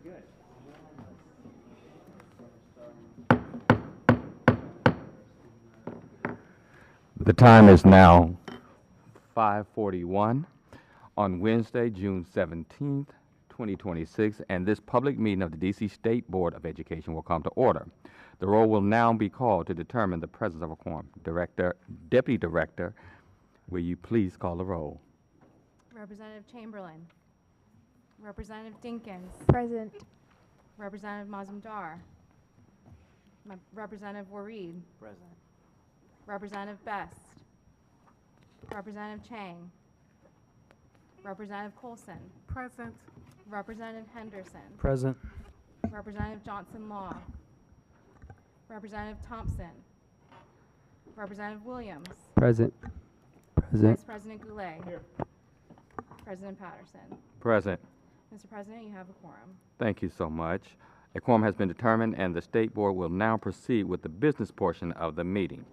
good. The time is now 5:41 on Wednesday, June 17th, 2026, and this public meeting of the D.C. State Board of Education will come to order. The roll will now be called to determine the presence of a quorum. Deputy Director, will you please call the roll? Representative Chamberlain. Representative Dinkins. Present. Representative Mazumdar. Representative Wareed. Present. Representative Best. Representative Chang. Representative Colson. Present. Representative Henderson. Present. Representative Johnson Law. Representative Thompson. Representative Williams. Present. Vice President Goulet. Here. President Patterson. Present. Mr. President, you have a quorum. Thank you so much. A quorum has been determined, and the State Board will now proceed with the business portion of the meeting.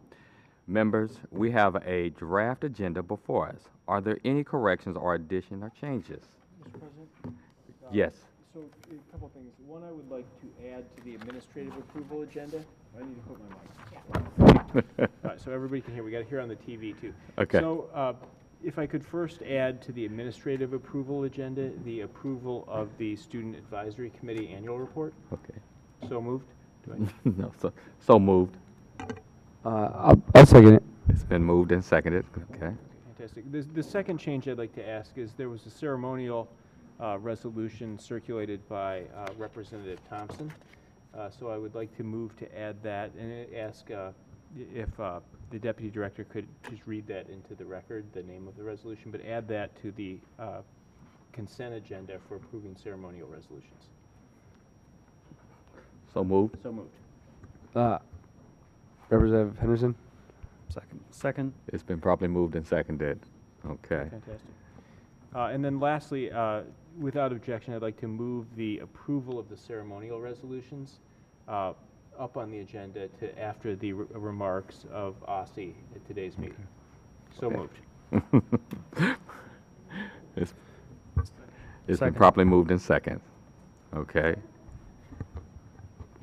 Members, we have a draft agenda before us. Are there any corrections or additions or changes? Mr. President? Yes. So, a couple things. One, I would like to add to the administrative approval agenda. I need to put my mic. All right, so everybody can hear. We got to hear on the TV, too. Okay. So, if I could first add to the administrative approval agenda, the approval of the Student Advisory Committee annual report. Okay. So moved? Do I No, so moved. I'll second it. It's been moved and seconded. Okay. Fantastic. The second change I'd like to ask is there was a ceremonial resolution circulated by Representative Thompson. So I would like to move to add that and ask if the Deputy Director could just read that into the record, the name of the resolution, but add that to the consent agenda for approving ceremonial resolutions. So moved. So moved. Representative Henderson? Second. It's been properly moved and seconded. Okay. Fantastic. And then lastly, without objection, I'd like to move the approval of the ceremonial resolutions up on the agenda to after the remarks of Ossie at today's meeting. So Okay. moved. It's been Second. properly moved and second. Okay.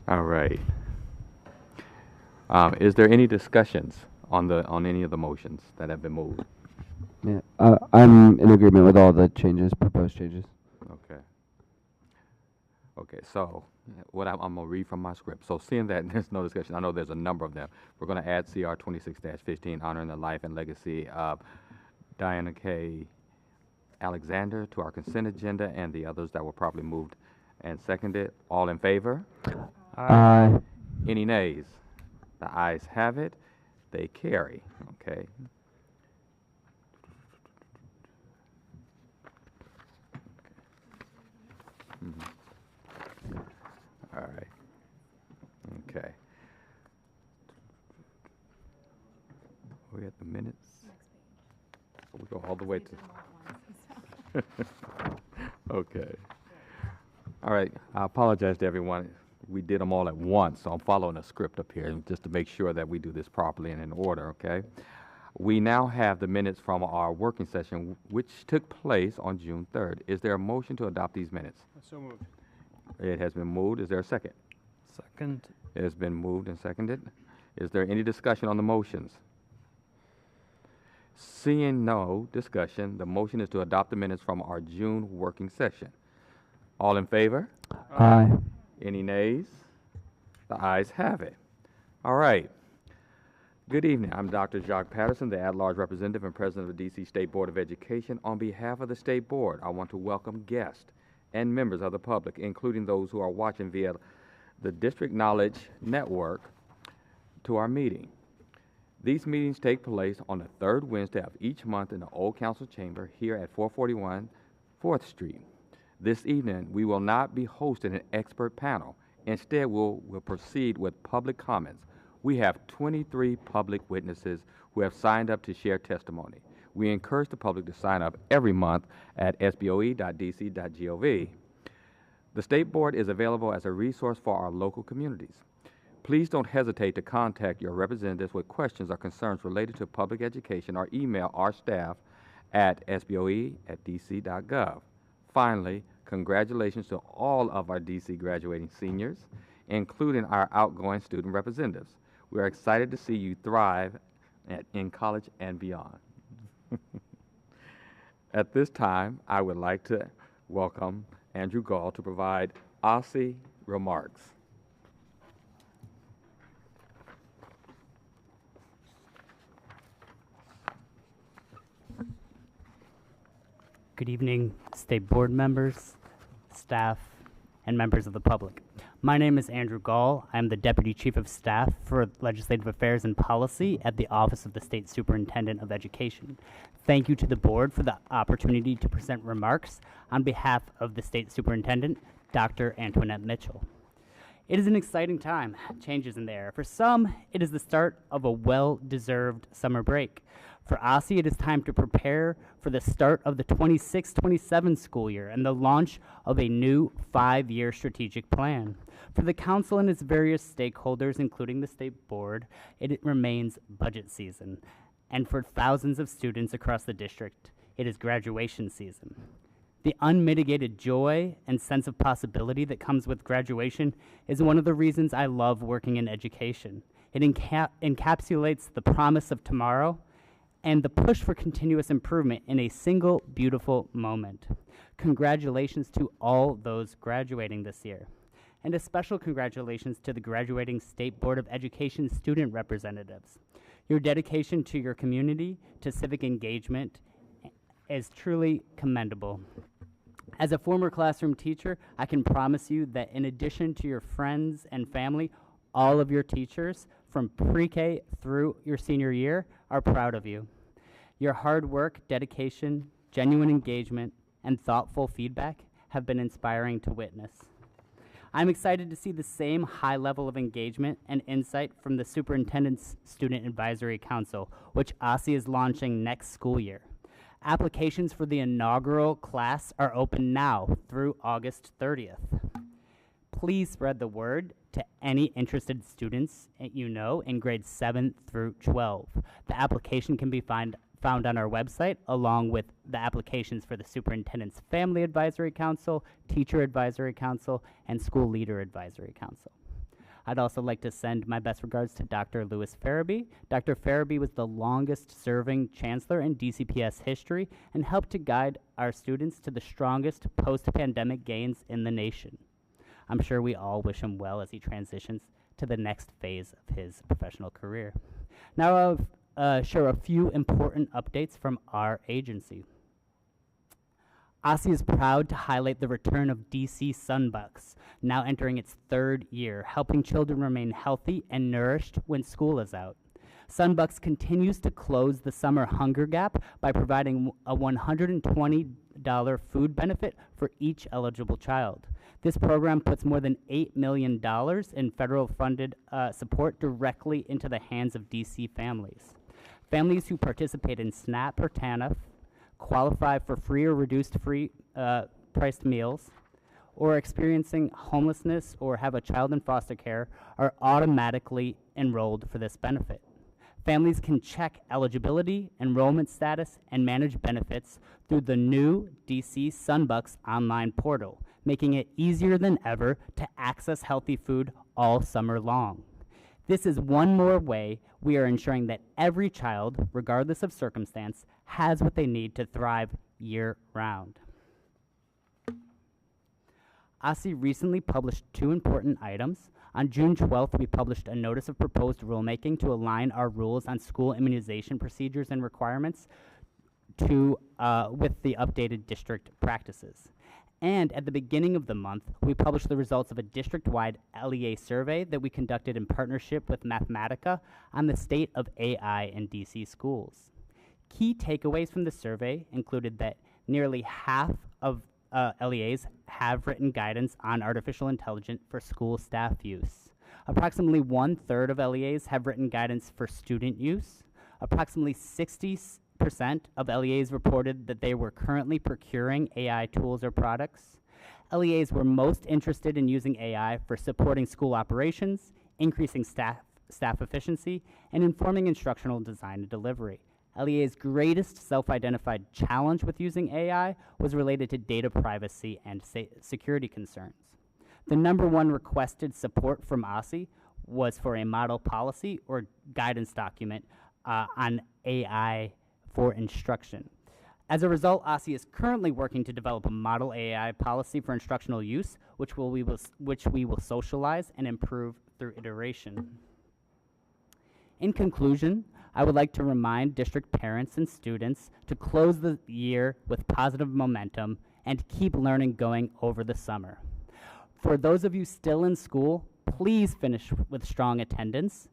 All right. Is there any discussions on any of the motions that have been moved? Yeah, I'm in agreement with all the changes, proposed changes. Okay. Okay, so what I'm going to read from my script. So seeing that there's no discussion, I know there's a number of them. We're going to add CR 26-15, honoring the life and legacy of Diana K. Alexander to our consent agenda, and the others that were properly moved and seconded. All in favor? Aye. Any nays? The ayes have it. They carry. Okay. All right. Okay. We at the minutes. So we go all the way to. Okay. All right. I apologize to everyone. We did them all at once, so I'm following a script up here just to make sure that we do this properly and in order, okay? We now have the minutes from our working session, which took place on June 3rd. Is there a motion to adopt these minutes? So moved. It has been moved. Is there a second? Second. It has been moved and seconded. Is there any discussion on the motions? Seeing no discussion, the motion is to adopt the minutes from our June working session. All in favor? Aye. Any nays? The ayes have it. All right. Good evening. I'm Dr. Jacques Patterson, the at-large representative and president of the D.C. State Board of Education. On behalf of the State Board, I want to welcome guests and members of the public, including those who are watching via the District Knowledge Network, to our meeting. These meetings take place on the third Wednesday of each month in the Old Council Chamber here at 441 4th Street. This evening, we will not be hosting an expert panel. Instead, we'll proceed with public comments. We have 23 public witnesses who have signed up to share testimony. We encourage the public to sign up every month at sboe.dc.gov. The State Board is available as a resource for our local communities. Please don't hesitate to contact your representatives with questions or concerns related to public education or email our staff at sboe@dc.gov. Finally, Congratulations to all of our DC graduating seniors, including our outgoing student representatives. We are excited to see you thrive in college and beyond. At this time, I would like to welcome Andrew Gall to provide OSSE remarks. Good evening, State Board members, staff, and members of the public. My name is Andrew Gall. I'm the Deputy Chief of Staff for Legislative Affairs and Policy at the Office of the State Superintendent of Education. Thank you to the Board for the opportunity to present remarks on behalf of the State Superintendent, Dr. Antoinette Mitchell. It is an exciting time, changes in the air. For some, it is the start of a well-deserved summer break. For OSSE, it is time to prepare for the start of the 26-27 school year and the launch of a new 5-year strategic plan. For the Council and its various stakeholders, including the State Board, it remains budget season. And for thousands of students across the district, it is graduation season. The unmitigated joy and sense of possibility that comes with graduation is one of the reasons I love working in education. It encapsulates the promise of tomorrow and the push for continuous improvement in a single beautiful moment. Congratulations to all those graduating this year. And a special congratulations to the graduating State Board of Education student representatives. Your dedication to your community, to civic engagement, is truly commendable. As a former classroom teacher, I can promise you that in addition to your friends and family, all of your teachers from pre-K through your senior year are proud of you. Your hard work, dedication, genuine engagement, and thoughtful feedback have been inspiring to witness. I'm excited to see the same high level of engagement and insight from the Superintendent's Student Advisory Council, which OSSE is launching next school year. Applications for the inaugural class are open now through August 30th. Please spread the word to any interested students you know in grades 7 through 12. The application can be found on our website, along with the applications for the Superintendent's Family Advisory Council, Teacher Advisory Council, and School Leader Advisory Council. I'd also like to send my best regards to Dr. Louis Farabee. Dr. Farabee was the longest serving chancellor in DCPS history and helped to guide our students to the strongest post-pandemic gains in the nation. I'm sure we all wish him well as he transitions to the next phase of his professional career. Now I'll share a few important updates from our agency. OSSE is proud to highlight the return of DC Sunbucks, now entering its 3rd year, helping children remain healthy and nourished when school is out. Sunbucks continues to close the summer hunger gap by providing a $120 food benefit for each eligible child. This program puts more than $8 million in federal funded support directly into the hands of DC families. Families who participate in SNAP or TANF, qualify for free or reduced priced meals, or experiencing homelessness or have a child in foster care are automatically enrolled for this benefit. Families can check eligibility, enrollment status, and manage benefits through the new DC Sunbucks online portal, making it easier than ever to access healthy food all summer long. This is one more way we are ensuring that every child, regardless of circumstance, has what they need to thrive year-round. OSSE recently published 2 important items. On June 12th, we published a notice of proposed rulemaking to align our rules on school immunization procedures and requirements with the updated district practices. And at the beginning of the month, we published the results of a district-wide LEA survey that we conducted in partnership with Mathematica on the state of AI in DC schools. Key takeaways from the survey included that nearly half of LEAs have written guidance on artificial intelligence for school staff use. Approximately 1/3 of LEAs have written guidance for student use. Approximately 60% of LEAs reported that they were currently procuring AI tools or products. LEAs were most interested in using AI for supporting school operations, increasing staff efficiency, and informing instructional design and delivery. LEA's greatest self-identified challenge with using AI was related to data privacy and security concerns. The number one requested support from OSSI was for a model policy or guidance document on AI for instruction. As a result, OSSI is currently working to develop a model AI policy for instructional use, which we will socialize and improve through iteration. In conclusion, I would like to remind district parents and students to close the year with positive momentum and keep learning going over the summer. For those of you still in school, please finish with strong attendance.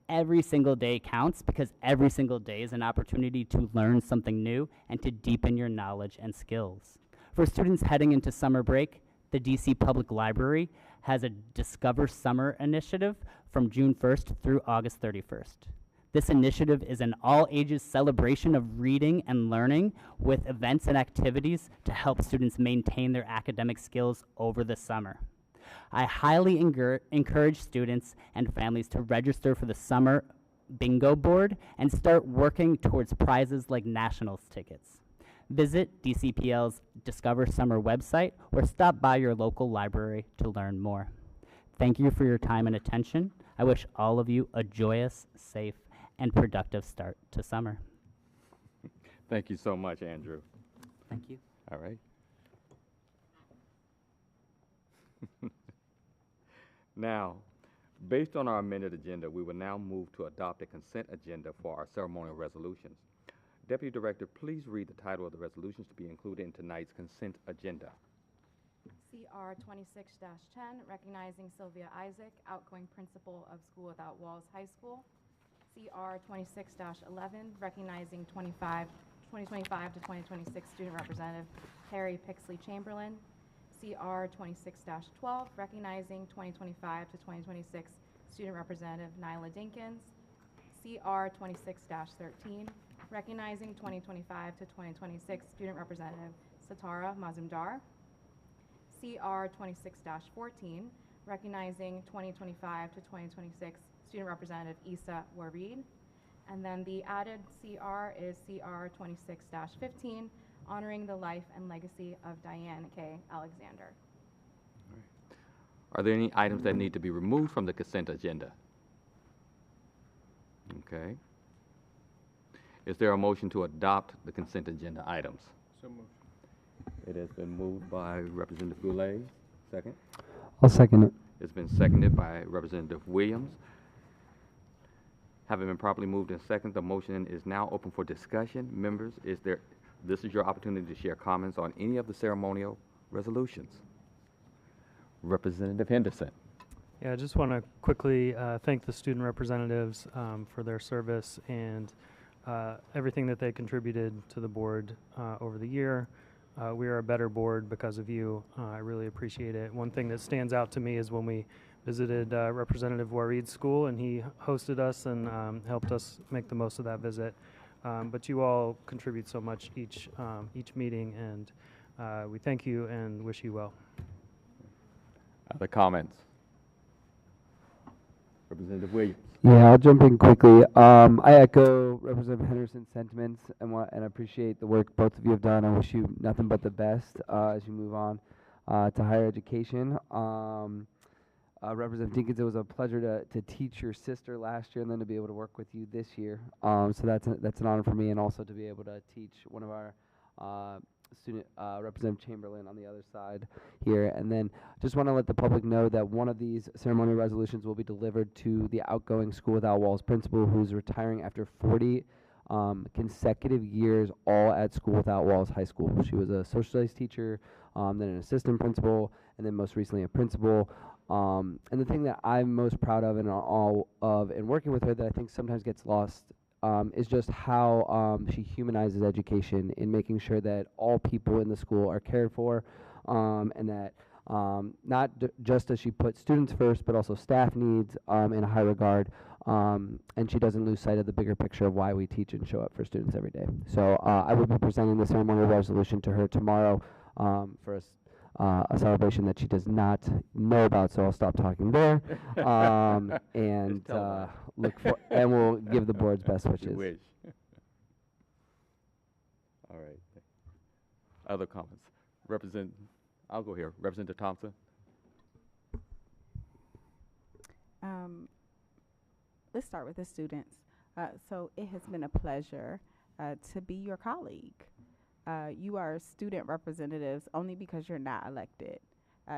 Every single day counts because every single day is an opportunity to learn something new and to deepen your knowledge and skills. For students heading into summer break, the DC Public Library has a Discover Summer initiative from June 1st through August 31st. This initiative is an all-ages celebration of reading and learning with events and activities to help students maintain their academic skills over the summer. I highly encourage students and families to register for the summer bingo board and start working towards prizes like nationals tickets. Visit DCPL's Discover Summer website or stop by your local library to learn more. Thank you for your time and attention. I wish all of you a joyous, safe, and productive start to summer. Thank you so much, Andrew. Thank you. All right. Now, based on our amended agenda, we will now move to adopt a consent agenda for our ceremonial resolutions. Deputy Director, please read the title of the resolutions to be included in tonight's consent agenda. CR 26-10, recognizing Sylvia Isaac, outgoing principal of School Without Walls High School. CR 26-11, recognizing 2025 to 2026 student representative Harry Pixley Chamberlain. CR 26-12, recognizing 2025 to 2026 student representative Nyla Dinkins. CR 26-13, recognizing 2025 to 2026 student representative Satara Mazumdar. CR 26-14, recognizing 2025 to 2026 student representative Isa Wareed. And then the added CR is CR 26-15, honoring the life and legacy of Diane K. Alexander. Are there any items that need to be removed from the consent agenda? Okay. Is there a motion to adopt the consent agenda items? So moved. It has been moved by Representative Goulet. Second. I'll second it. It's been seconded by Representative Williams. Having been properly moved and seconded, the motion is now open for discussion. Members, this is your opportunity to share comments on any of the ceremonial resolutions. Representative Henderson. Yeah, I just want to quickly thank the student representatives for their service and everything that they contributed to the board over the year. We are a better board because of you. I really appreciate it. One thing that stands out to me is when we visited Representative Wareed's school, and he hosted us and helped us make the most of that visit. But you all contribute so much each meeting, and we thank you and wish you well. Other comments? Representative Williams. Yeah, I'll jump in quickly. I echo Representative Henderson's sentiments and appreciate the work both of you have done. I wish you nothing but the best as you move on to higher education. Representative Dinkins, it was a pleasure to teach your sister last year and then to be able to work with you this year. So that's an honor for me, and also to be able to teach one of our student, Representative Chamberlain, on the other side here. And then just want to let the public know that one of these ceremonial resolutions will be delivered to the outgoing School Without Walls principal, who's retiring after 40 consecutive years all at School Without Walls High School. She was a social studies teacher, then an assistant principal, and then most recently a principal. And the thing that I'm most proud of in working with her that I think sometimes gets lost is just how she humanizes education in making sure that all people in the school are cared for, and that not just does she put students first, but also staff needs in a high regard, and she doesn't lose sight of the bigger picture of why we teach and show up for students every day. So I will be presenting the ceremonial resolution to her tomorrow for a celebration that she does not know about, so I'll stop talking there, and look for, and we'll give the board's best wishes. Wish. All right. Other comments? I'll go here. Representative Thompson? Let's start with the students. So it has been a pleasure to be your colleague. You are student representatives only because you're not elected,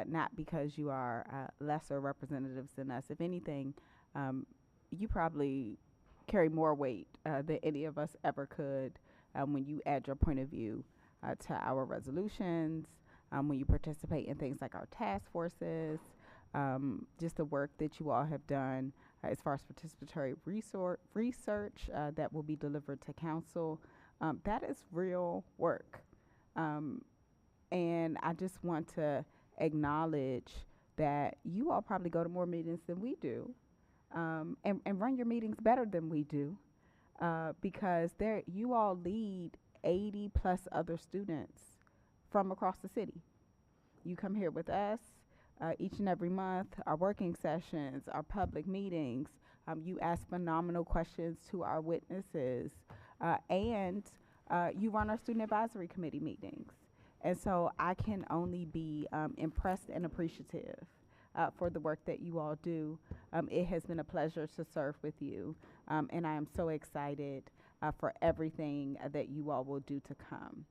not because you are lesser representatives than us. If anything, you probably carry more weight than any of us ever could when you add your point of view to our resolutions, when you participate in things like our task forces, just the work that you all have done as far as participatory research that will be delivered to council. That is real work. And I just want to acknowledge that you all probably go to more meetings than we do, and run your meetings better than we do, because you all lead 80 plus other students from across the city. You come here with us each and every month, our working sessions, our public meetings. You ask phenomenal questions to our witnesses, and you run our student advisory committee meetings. And so I can only be impressed and appreciative for the work that you all do. It has been a pleasure to serve with you, and I am so excited for everything that you all will do to come.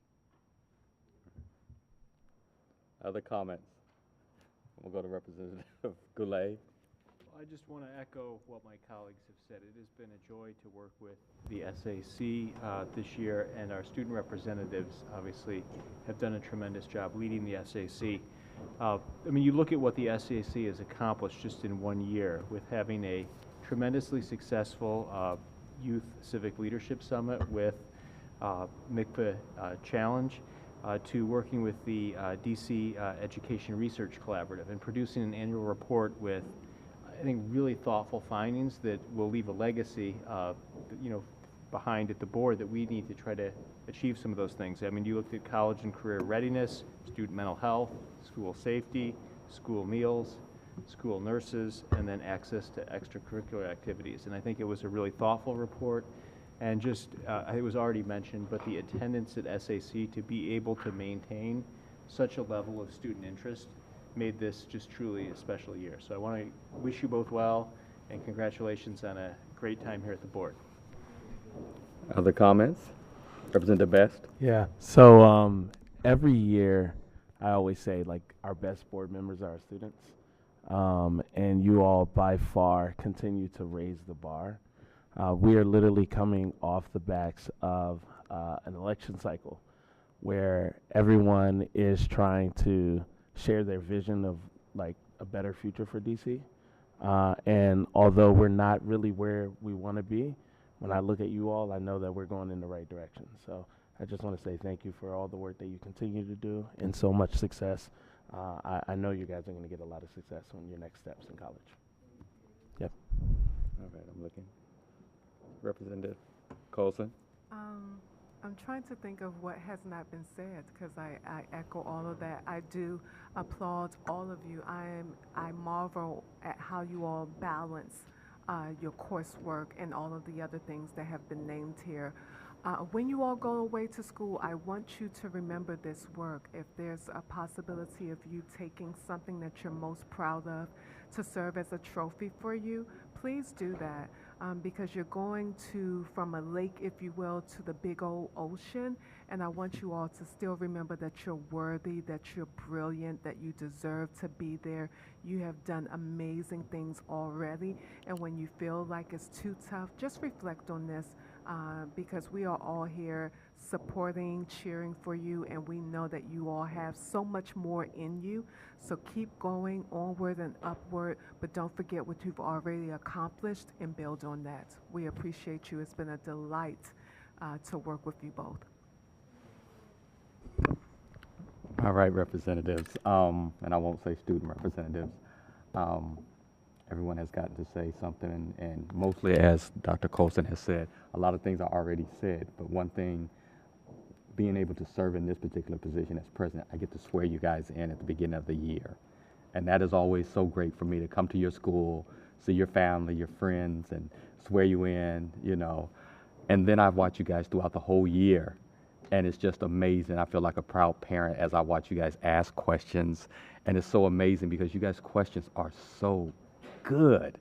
Other comments? We'll go to Representative Goulet. I just want to echo what my colleagues have said. It has been a joy to work with the SAC this year, and our student representatives obviously have done a tremendous job leading the SAC. I mean, you look at what the SAC has accomplished just in 1 year with having a tremendously successful Youth Civic Leadership Summit with MICPA Challenge, to working with the DC Education Research Collaborative and producing an annual report with, I think, really thoughtful findings that will leave a legacy, behind at the board, that we need to try to achieve some of those things. I mean, you looked at college and career readiness, student mental health, school safety, school meals, school nurses, and then access to extracurricular activities. And I think it was a really thoughtful report. And just, it was already mentioned, but the attendance at SAC, to be able to maintain such a level of student interest, made this just truly a special year. So I want to wish you both well, and congratulations on a great time here at the board. Other comments? Representative Best? Yeah. So every year, I always say, like, our best board members are our students, and you all by far continue to raise the bar. We are literally coming off the backs of an election cycle where everyone is trying to share their vision of, like, a better future for DC. And although we're not really where we want to be, when I look at you all, I know that we're going in the right direction. So I just want to say thank you for all the work that you continue to do and so much success. I know you guys are going to get a lot of success on your next steps in college. Yep. All right, I'm looking. Representative Colson? I'm trying to think of what has not been said, because I echo all of that. I do applaud all of you. I marvel at how you all balance your coursework and all of the other things that have been named here. When you all go away to school, I want you to remember this work. If there's a possibility of you taking something that you're most proud of to serve as a trophy for you, please do that. Because you're going from a lake, if you will, to the big old ocean. And I want you all to still remember that you're worthy, that you're brilliant, that you deserve to be there. You have done amazing things already. And when you feel like it's too tough, just reflect on this, because we are all here supporting, cheering for you, and we know that you all have so much more in you. So keep going onward and upward, but don't forget what you've already accomplished and build on that. We appreciate you. It's been a delight to work with you both. All right, representatives, and I won't say student representatives. Everyone has gotten to say something, and mostly, as Dr. Colson has said, a lot of things are already said, but one thing, being able to serve in this particular position as president, I get to swear you guys in at the beginning of the year. And that is always so great for me, to come to your school, see your family, your friends, and swear you in, And then I've watched you guys throughout the whole year and it's just amazing. I feel like a proud parent as I watch you guys ask questions, and it's so amazing because you guys' questions are so good.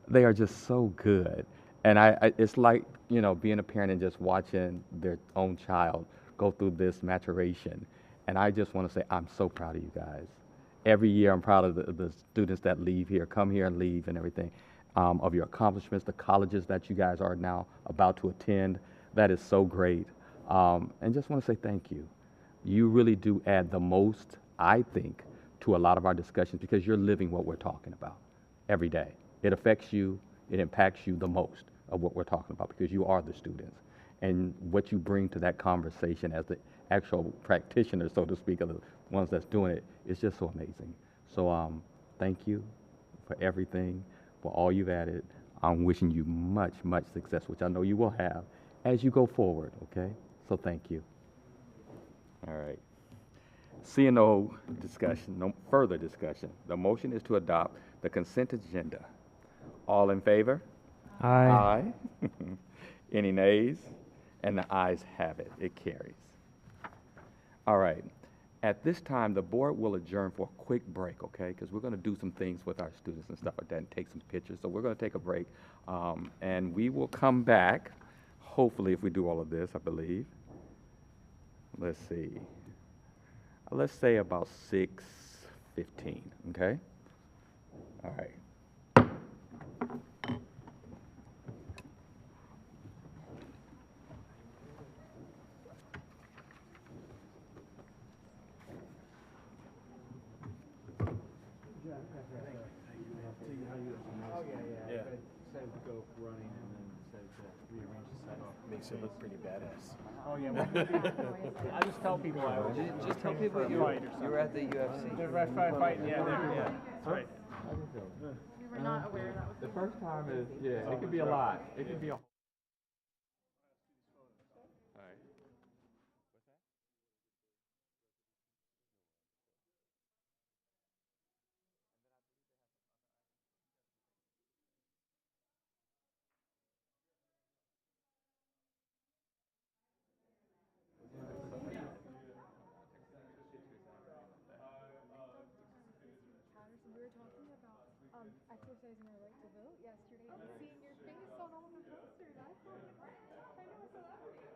They are just so good. And it's like, being a parent and just watching their own child go through this maturation. And I just want to say, I'm so proud of you guys. Every year, I'm proud of the students that leave here, come here and leave and everything, of your accomplishments, the colleges that you guys are now about to attend. That is so great. And just want to say thank you. You really do add the most, I think, to a lot of our discussions because you're living what we're talking about every day. It affects you, it impacts you the most of what we're talking about because you are the students. And what you bring to that conversation as the actual practitioner, so to speak, of the ones that's doing it, is just so amazing. So thank you for everything, for all you've added. I'm wishing you much, much success, which I know you will have as you go forward, okay? So thank you. All right. Seeing no discussion, no further discussion, the motion is to adopt the consent agenda. All in favor? Aye. Aye. Any nays? And the ayes have it. It carries. All right. At this time, the board will adjourn for a quick break, okay? Because we're going to do some things with our students and stuff like that and take some pictures. So we're going to take a break. And we will come back, hopefully, if we do all of this, I believe. Let's see. Let's say about 6:15, okay? All right. Makes it look pretty badass. Oh, yeah. I just tell people I was. Just tell people you were at the UFC. Fighting, yeah, that's right. We were not aware that was. The first time is, it could be a lot. It could be a We were talking about exercising our right to vote yesterday and seeing your face on all the posters. I thought, I know a celebrity.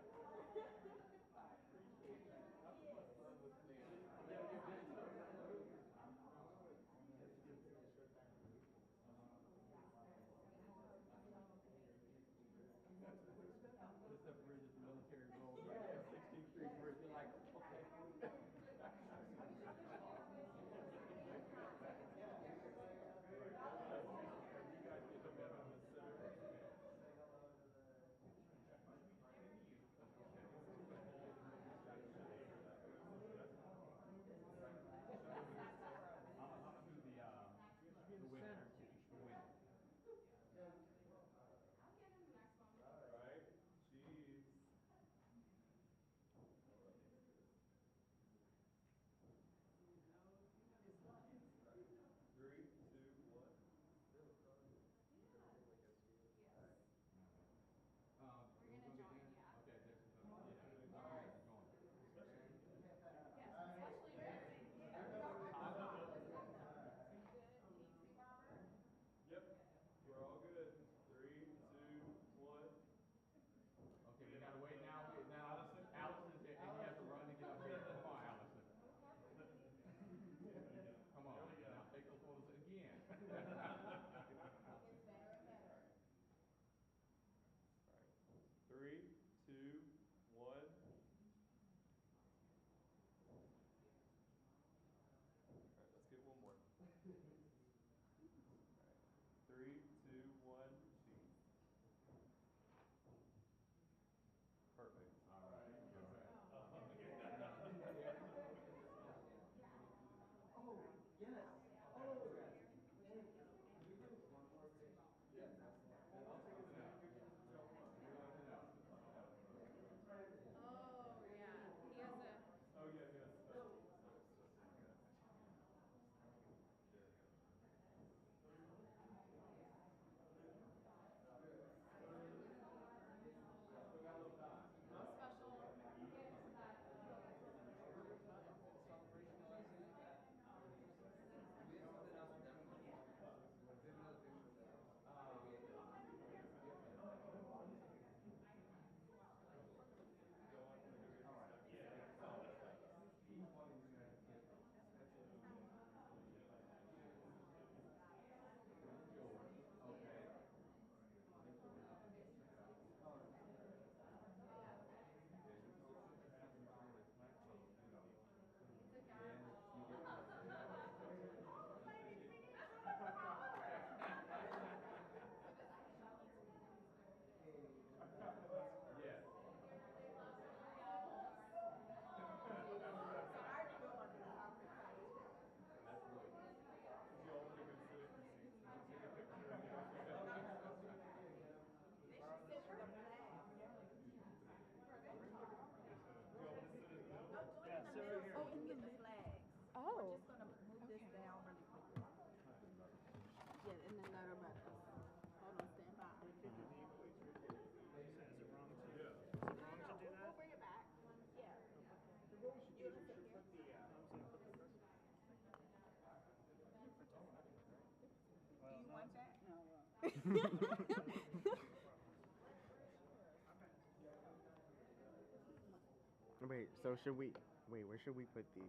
Wait, so should we, where should we put these?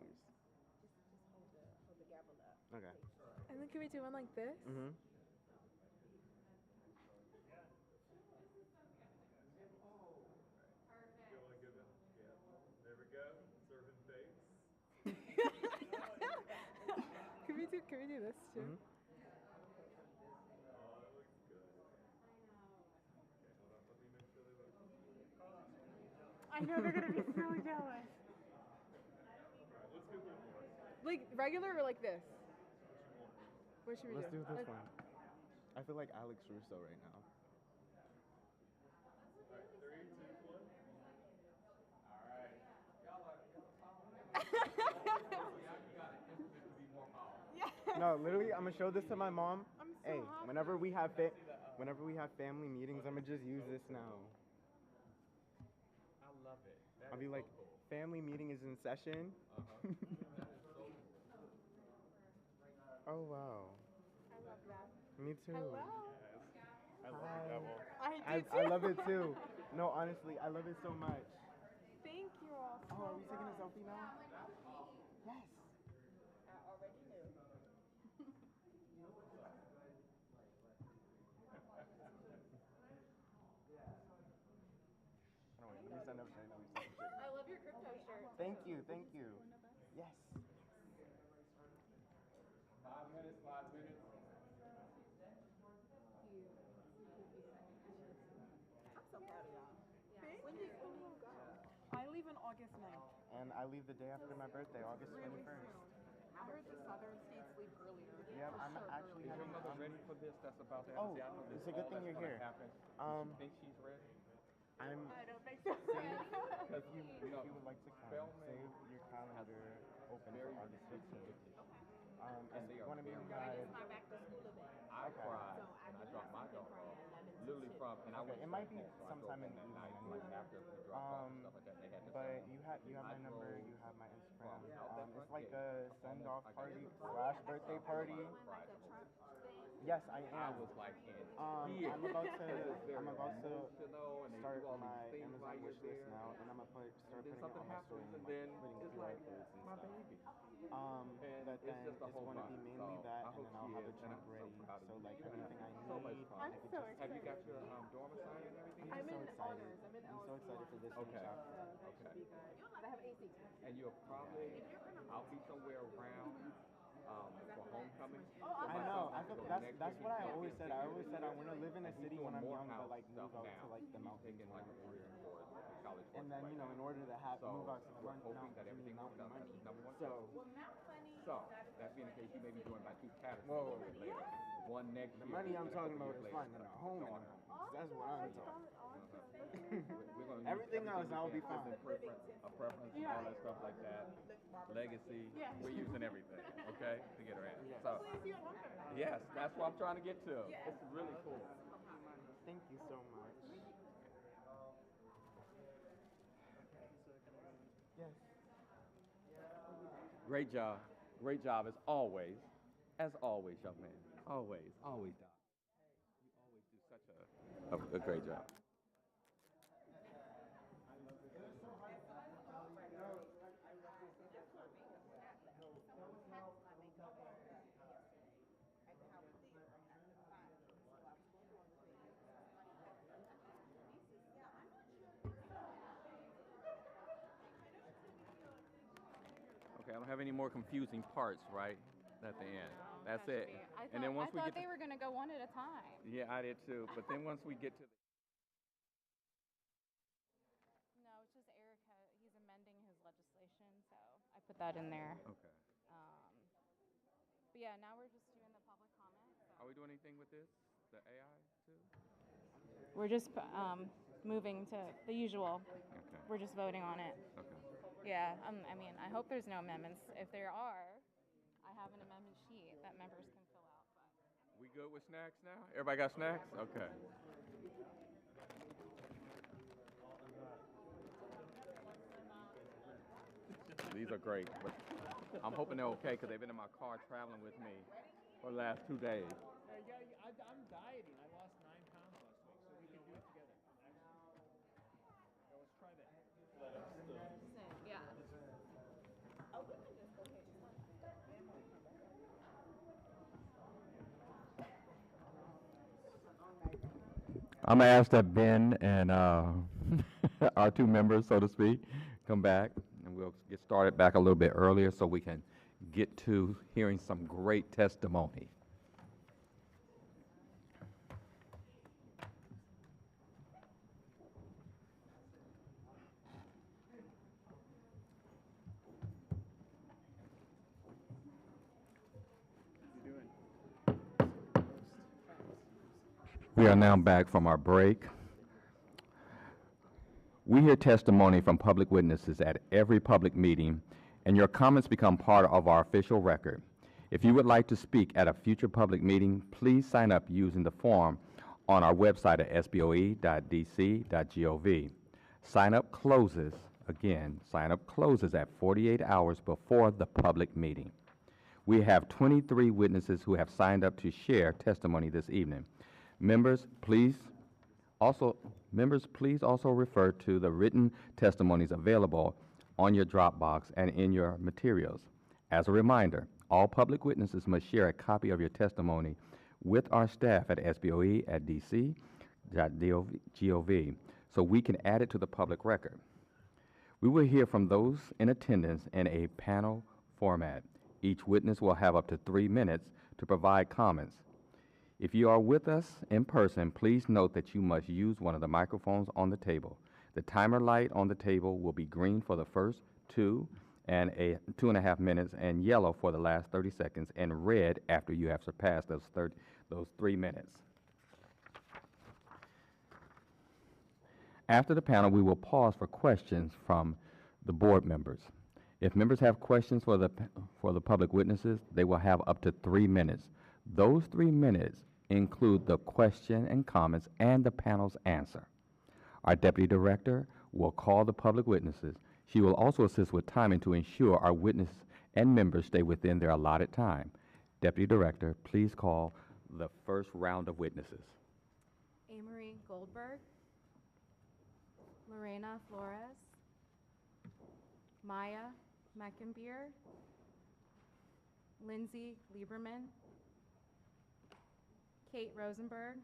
Hold the gavel up. Okay. And then can we do one like this? Mm-hmm. Can we do this too? Mm-hmm. I know they're gonna be so jealous. Like regular or like this? What should we Let's do? do this one. I feel like Alex Russo right now. No, literally, I'm gonna show this to my mom. I'm so Hey, happy. whenever we have family meetings, I'm gonna just use this now. I love it. I'll be like, family meeting is in session. Oh wow. I love that. Me too. Hello. I love I I, do I too. love it too. No, honestly, I love it so much. Thank you all so Oh, are we taking a much. selfie now? Yes. I already knew. Oh, wait, let me stand up straight. Let me stand up straight. I love your crypto shirt. Thank you, thank you. Yes. 5 minutes, 5 minutes. I'm so proud of y'all. Thank When you. you go? I leave on August 9th. And I leave the day after my birthday, August 21st. I heard the southern states leave earlier. Yep, For I'm sure actually Is your having mother fun. ready for this that's about to Oh, happen? See, I know this it's a good all thing that's you're gonna here. happen. Um, Does she think she's ready? I'm. I don't think so. If you know, would like to come, Spellman save your calendar open for very August 15th. And And they are one of me very had. My back to school event. I Okay. cried, So I and I do dropped have my something daughter from off. 11 to Literally 2. from, and I Okay, went it might be so I drove sometime in home the that night, evening like anyway. after we dropped off and stuff like that. They had to But send you have I my number, drove you have my Instagram. from out that It's front like gate, a send off almost party like / birthday party. cried the whole time. Yes, I I am. was like in I'm tears. about It was to very I'm about to emotional, and they start do all my these things Amazon while you're wish list there. now, and I'm gonna start And then putting it something on my story happens, and and like then putting it's QR like codes and my stuff. baby. And But it's then just a it's whole going to bunch. be mainly So that, I and hope then I'll she have a is, and drink I'm so ready. proud of So you. like You're gonna anything I have need, so much fun. I could so just. Have you got excited. your dorm assignment and everything? I'm I'm so in excited. honors. I'm in I'm so excited for this Okay. new chapter. So that should be good. But I have AC. And you'll probably, I'll be somewhere around for homecoming. Oh, I know. I feel that's what I always said. I always said I want to live in a And he's city doing when I'm more young, but house like move stuff out now. to like the He's mountains taking when like I'm a older. for college And then right in now. order to So move out to the we're hoping mountains, that you need everything works mountain out. That's money. number one. So So that being the case, you may be joined by two Patterson Whoa. a little bit later. One next the year. money I'm and a talking couple about years is later, finding a like home in the daughter. mountains. That's what I'm talking. We're gonna use Everything else, we I'll can be fine. for a preference and all that stuff like that. Legacy. Yeah. We're using everything, okay, to get her in. So, Please, you don't have to. yes, that's what I'm trying to get to. It's really cool. Thank you so much. Yes. Great job. Great job as always. As always, young man. Always, always, Doc. You always do such a great job. Okay, I don't have any more confusing parts, right? At the end. That's That should it. be- And then once I we thought get they to, were gonna go one at a time. yeah, I did too. But then once we get to the No, it's just Erica. He's amending his legislation, so I put that in there. okay. But yeah, now we're just doing the public comment. So. Are we doing anything with this? The AI too? We're just moving to the usual. Okay. We're just voting on it. Okay. Yeah, I mean, I hope there's no amendments. If there are, I have an amendment sheet that members can fill out. But We good with snacks now? Everybody got snacks? Okay. These are great, but I'm hoping they're okay because they've been in my car traveling with me. for the last 2 days. I'm dieting. I lost 9 pounds last week, so we can do it together. Let's try that. Yeah. I'm gonna ask that Ben and our 2 members, so to speak, come back, and we'll get started back a little bit earlier so we can get to hearing some great testimony. We are now back from our break. We hear testimony from public witnesses at every public meeting, and your comments become part of our official record. If you would like to speak at a future public meeting, please sign up using the form on our website at sboe.dc.gov. Sign up closes at 48 hours before the public meeting. We have 23 witnesses who have signed up to share testimony this evening. Members, please also refer to the written testimonies available on your Dropbox and in your materials. As a reminder, all public witnesses must share a copy of your testimony with our staff at SBOE@dc.gov so we can add it to the public record. We will hear from those in attendance in a panel format. Each witness will have up to 3 minutes to provide comments. If you are with us in person, please note that you must use one of the microphones on the table. The timer light on the table will be green for the first 2.5 minutes, and yellow for the last 30 seconds, and red after you have surpassed those 3 minutes. After the panel, we will pause for questions from the board members. If members have questions for the public witnesses, they will have up to 3 minutes. Those 3 minutes include the question and comments and the panel's answer. Our deputy director will call the public witnesses. She will also assist with timing to ensure our witness and members stay within their allotted time. Deputy Director, please call the first round of witnesses. Amory Goldberg, Lorena Flores, Maya Meckenbeer, Lindsay Lieberman, Kate Rosenberg,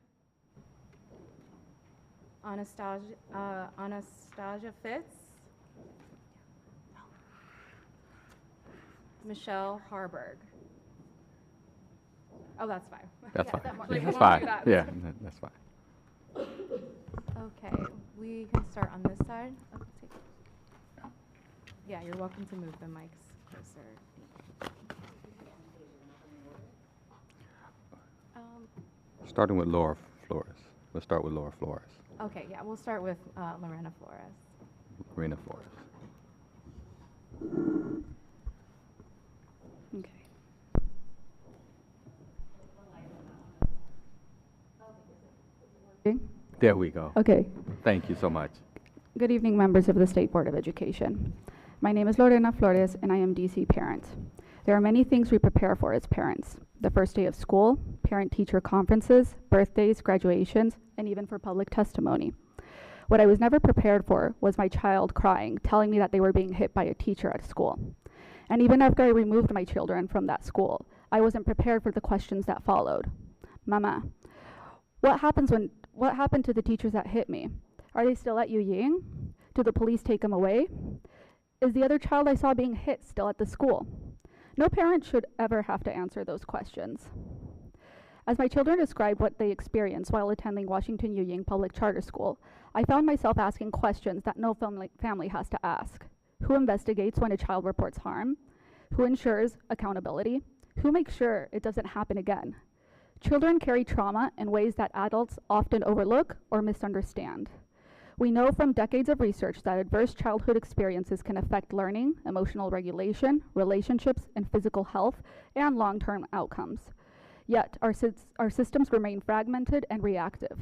Anastasia Fitz, Michelle Harburg. Oh, that's fine. That's Yeah, fine. that That's won't fine. do that. Yeah, that's fine. Okay, we can start on this side. of the table. Yeah, you're welcome to move the mics closer. Starting with Laura Flores. We'll start with Laura Flores. Okay, yeah, we'll start with Lorena Flores. Lorena Flores. Okay. There we go. Okay. Thank you so much. Good evening, members of the State Board of Education. My name is Lorena Flores, and I am DC parent. There are many things we prepare for as parents. The first day of school, parent-teacher conferences, birthdays, graduations, and even for public testimony. What I was never prepared for was my child crying, telling me that they were being hit by a teacher at school. And even after I removed my children from that school, I wasn't prepared for the questions that followed. Mama, what happened to the teachers that hit me? Are they still at Yu Ying? Did the police take them away? Is the other child I saw being hit still at the school? No parent should ever have to answer those questions. As my children described what they experienced while attending Washington Yu Ying Public Charter School, I found myself asking questions that no family has to ask. Who investigates when a child reports harm? Who ensures accountability? Who makes sure it doesn't happen again? Children carry trauma in ways that adults often overlook or misunderstand. We know from decades of research that adverse childhood experiences can affect learning, emotional regulation, relationships, and physical health, and long-term outcomes. Yet, our systems remain fragmented and reactive.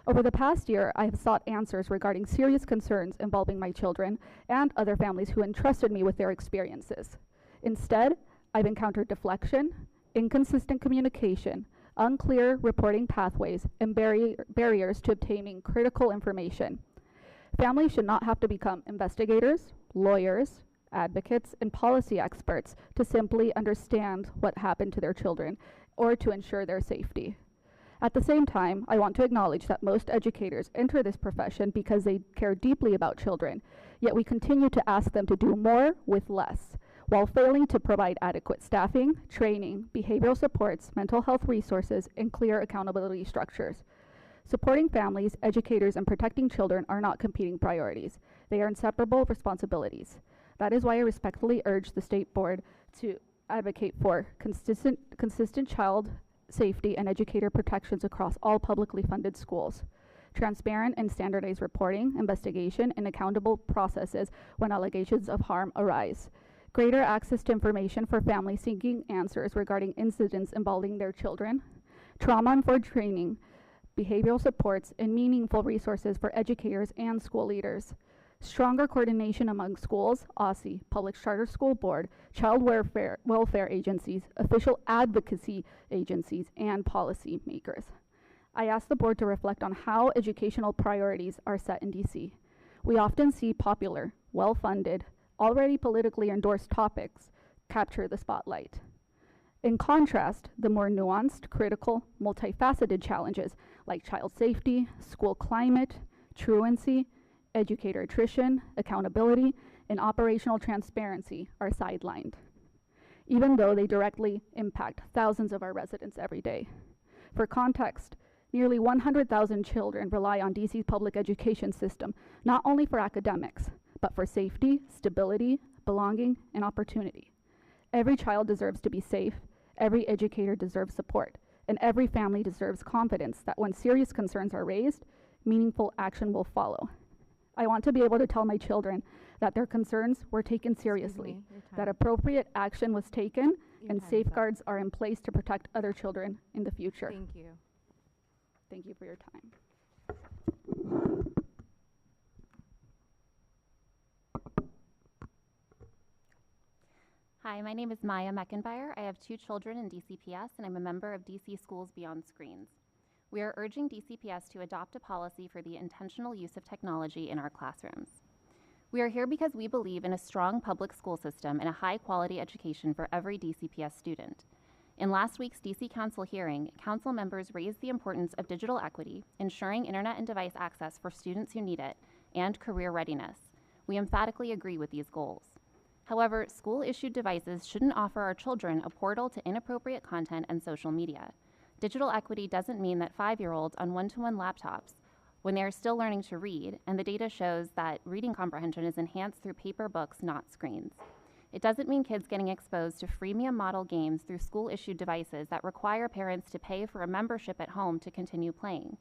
Over the past year, I have sought answers regarding serious concerns involving my children and other families who entrusted me with their experiences. Instead, I've encountered deflection, inconsistent communication, unclear reporting pathways, and barriers to obtaining critical information. Families should not have to become investigators, lawyers, advocates, and policy experts to simply understand what happened to their children or to ensure their safety. At the same time, I want to acknowledge that most educators enter this profession because they care deeply about children, yet we continue to ask them to do more with less, while failing to provide adequate staffing, training, behavioral supports, mental health resources, and clear accountability structures. Supporting families, educators, and protecting children are not competing priorities. They are inseparable responsibilities. That is why I respectfully urge the State Board to advocate for consistent child safety and educator protections across all publicly funded schools, transparent and standardized reporting, investigation, and accountable processes when allegations of harm arise, greater access to information for families seeking answers regarding incidents involving their children, trauma-informed training, behavioral supports, and meaningful resources for educators and school leaders, stronger coordination among schools, OSSE, Public Charter School Board, child welfare agencies, official advocacy agencies, and policy makers. I ask the board to reflect on how educational priorities are set in DC. We often see popular, well-funded, already politically endorsed topics capture the spotlight. In contrast, the more nuanced, critical, multifaceted challenges like child safety, school climate, truancy, educator attrition, accountability, and operational transparency are sidelined, even though they directly impact thousands of our residents every day. For context, nearly 100,000 children rely on DC's public education system, not only for academics, but for safety, stability, belonging, and opportunity. Every child deserves to be safe, every educator deserves support, and every family deserves confidence that when serious concerns are raised, meaningful action will follow. I want to be able to tell my children that their concerns were taken seriously, that appropriate action was taken, and safeguards are in place to protect other children in the future. Thank you. Thank you for your time. Hi, my name is Maya Meckenbauer. I have 2 children in DCPS, and I'm a member of DC Schools Beyond Screens. We are urging DCPS to adopt a policy for the intentional use of technology in our classrooms. We are here because we believe in a strong public school system and a high-quality education for every DCPS student. In last week's DC Council hearing, Council members raised the importance of digital equity, ensuring internet and device access for students who need it, and career readiness. We emphatically agree with these goals. However, school-issued devices shouldn't offer our children a portal to inappropriate content and social media. Digital equity doesn't mean that 5-year-olds on one-to-one laptops, when they are still learning to read, and the data shows that reading comprehension is enhanced through paper books, not screens. It doesn't mean kids getting exposed to freemium model games through school-issued devices that require parents to pay for a membership at home to continue playing.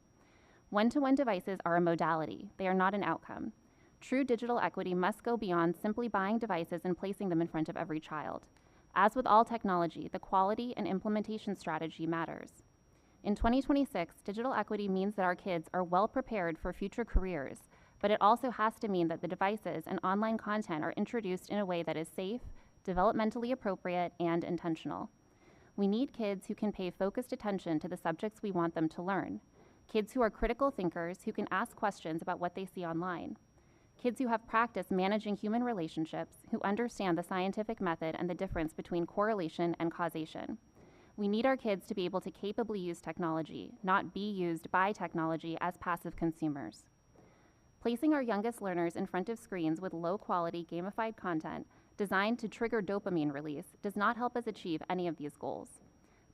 One-to-one devices are a modality. They are not an outcome. True digital equity must go beyond simply buying devices and placing them in front of every child. As with all technology, the quality and implementation strategy matters. In 2026, digital equity means that our kids are well prepared for future careers, but it also has to mean that the devices and online content are introduced in a way that is safe, developmentally appropriate, and intentional. We need kids who can pay focused attention to the subjects we want them to learn. Kids who are critical thinkers who can ask questions about what they see online. Kids who have practiced managing human relationships, who understand the scientific method and the difference between correlation and causation. We need our kids to be able to capably use technology, not be used by technology as passive consumers. Placing our youngest learners in front of screens with low-quality gamified content designed to trigger dopamine release does not help us achieve any of these goals.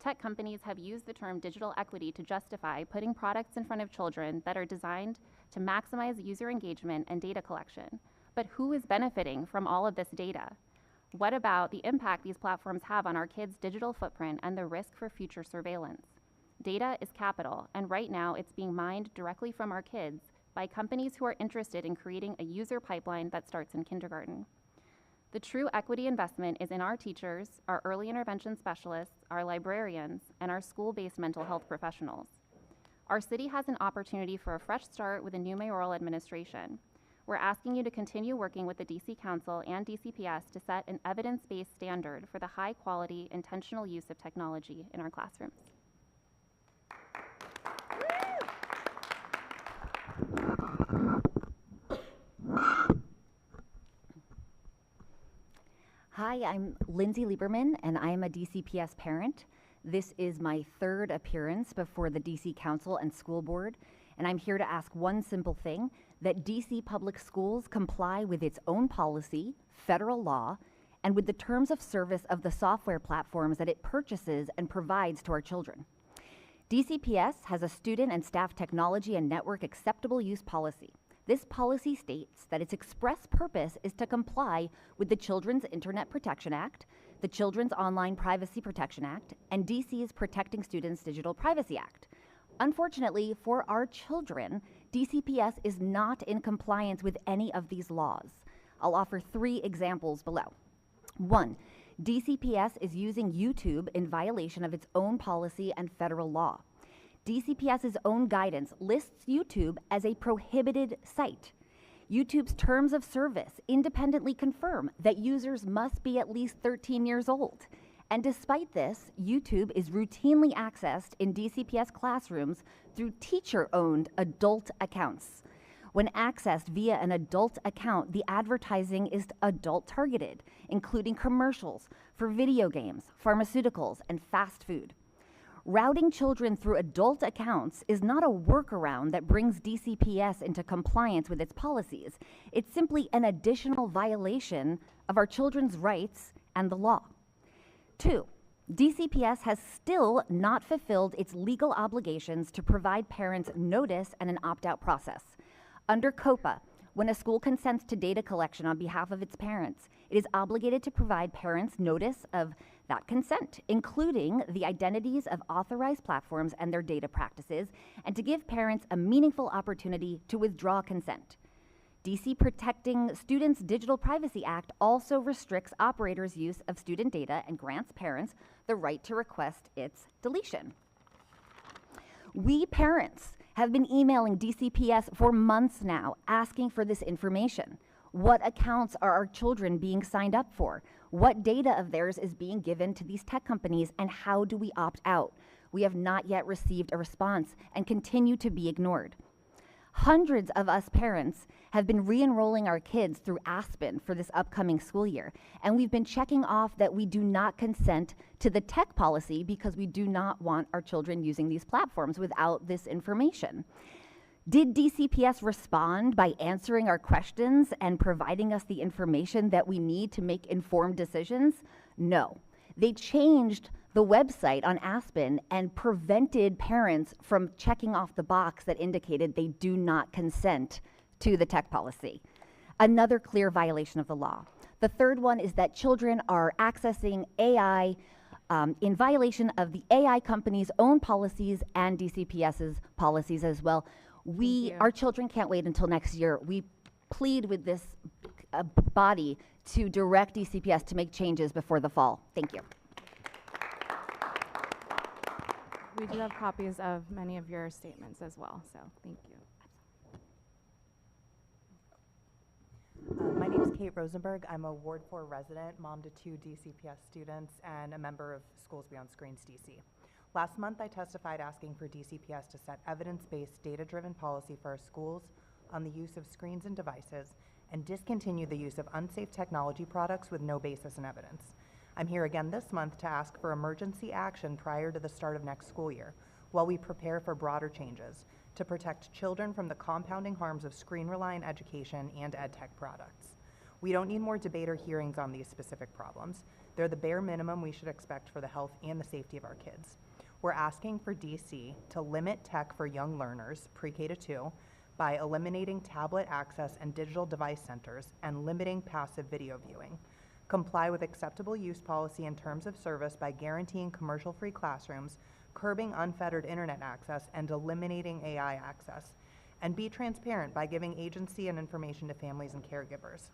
Tech companies have used the term digital equity to justify putting products in front of children that are designed to maximize user engagement and data collection. But who is benefiting from all of this data? What about the impact these platforms have on our kids' digital footprint and the risk for future surveillance? Data is capital, and right now it's being mined directly from our kids by companies who are interested in creating a user pipeline that starts in kindergarten. The true equity investment is in our teachers, our early intervention specialists, our librarians, and our school-based mental health professionals. Our city has an opportunity for a fresh start with a new mayoral administration. We're asking you to continue working with the DC Council and DCPS to set an evidence-based standard for the high-quality, intentional use of technology in our classrooms. Hi, I'm Lindsay Lieberman, and I am a DCPS parent. This is my third appearance before the DC Council and School Board, and I'm here to ask one simple thing, that DC Public Schools comply with its own policy, federal law, and with the terms of service of the software platforms that it purchases and provides to our children. DCPS has a student and staff technology and network acceptable use policy. This policy states that its express purpose is to comply with the Children's Internet Protection Act, the Children's Online Privacy Protection Act, and DC's Protecting Students Digital Privacy Act. Unfortunately, for our children, DCPS is not in compliance with any of these laws. I'll offer 3 examples below. 1, DCPS is using YouTube in violation of its own policy and federal law. DCPS's own guidance lists YouTube as a prohibited site. YouTube's terms of service independently confirm that users must be at least 13 years old. And despite this, YouTube is routinely accessed in DCPS classrooms through teacher-owned adult accounts. When accessed via an adult account, the advertising is adult targeted, including commercials for video games, pharmaceuticals, and fast food. Routing children through adult accounts is not a workaround that brings DCPS into compliance with its policies. It's simply an additional violation of our children's rights and the law. 2, DCPS has still not fulfilled its legal obligations to provide parents notice and an opt-out process. Under COPA, when a school consents to data collection on behalf of its parents, it is obligated to provide parents notice of that consent, including the identities of authorized platforms and their data practices, and to give parents a meaningful opportunity to withdraw consent. DC Protecting Students Digital Privacy Act also restricts operators' use of student data and grants parents the right to request its deletion. We parents have been emailing DCPS for months now asking for this information. What accounts are our children being signed up for? What data of theirs is being given to these tech companies, and how do we opt out? We have not yet received a response and continue to be ignored. Hundreds of us parents have been re-enrolling our kids through Aspen for this upcoming school year, and we've been checking off that we do not consent to the tech policy because we do not want our children using these platforms without this information. Did DCPS respond by answering our questions and providing us the information that we need to make informed decisions? No. They changed the website on Aspen and prevented parents from checking off the box that indicated they do not consent to the tech policy. Another clear violation of the law. The third one is that children are accessing AI in violation of the AI company's own policies and DCPS's policies as well. Our children can't wait until next year. We plead with this body to direct DCPS to make changes before the fall. Thank you. We do have copies of many of your statements as well, so thank you. My name is Kate Rosenberg. I'm a Ward 4 resident, mom to 2 DCPS students, and a member of Schools Beyond Screens DC. Last month, I testified asking for DCPS to set evidence-based, data-driven policy for our schools on the use of screens and devices and discontinue the use of unsafe technology products with no basis in evidence. I'm here again this month to ask for emergency action prior to the start of next school year, while we prepare for broader changes to protect children from the compounding harms of screen-reliant education and ed tech products. We don't need more debate or hearings on these specific problems. They're the bare minimum we should expect for the health and the safety of our kids. We're asking for DC to limit tech for young learners, pre-K to 2, by eliminating tablet access and digital device centers and limiting passive video viewing. Comply with acceptable use policy and terms of service by guaranteeing commercial-free classrooms, curbing unfettered internet access, and eliminating AI access. And be transparent by giving agency and information to families and caregivers.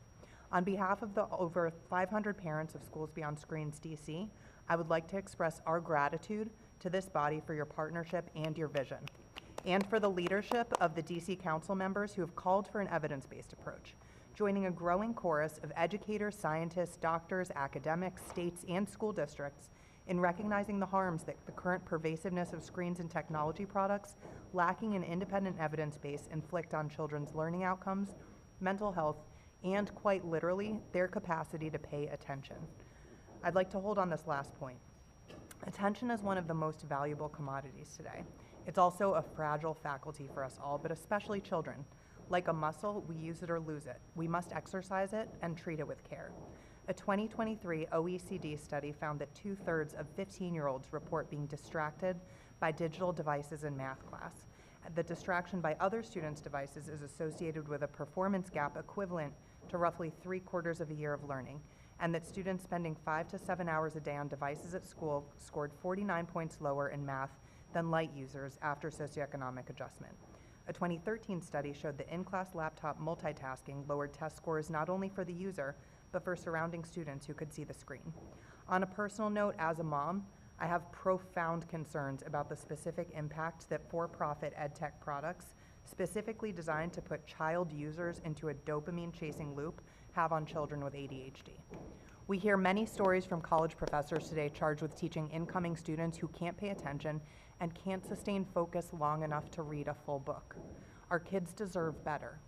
On behalf of the over 500 parents of Schools Beyond Screens DC, I would like to express our gratitude to this body for your partnership and your vision. and for the leadership of the DC Council members who have called for an evidence-based approach, joining a growing chorus of educators, scientists, doctors, academics, states, and school districts in recognizing the harms that the current pervasiveness of screens and technology products lacking an independent evidence base inflict on children's learning outcomes, mental health, and quite literally, their capacity to pay attention. I'd like to hold on this last point. Attention is one of the most valuable commodities today. It's also a fragile faculty for us all, but especially children. Like a muscle, we use it or lose it. We must exercise it and treat it with care. A 2023 OECD study found that 2/3 of 15-year-olds report being distracted by digital devices in math class. The distraction by other students' devices is associated with a performance gap equivalent to roughly 3/4 of a year of learning, and that students spending 5 to 7 hours a day on devices at school scored 49 points lower in math than light users after socioeconomic adjustment. A 2013 study showed that in-class laptop multitasking lowered test scores not only for the user, but for surrounding students who could see the screen. On a personal note, as a mom, I have profound concerns about the specific impact that for-profit edtech products, specifically designed to put child users into a dopamine-chasing loop, have on children with ADHD. We hear many stories from college professors today charged with teaching incoming students who can't pay attention and can't sustain focus long enough to read a full book. Our kids deserve better.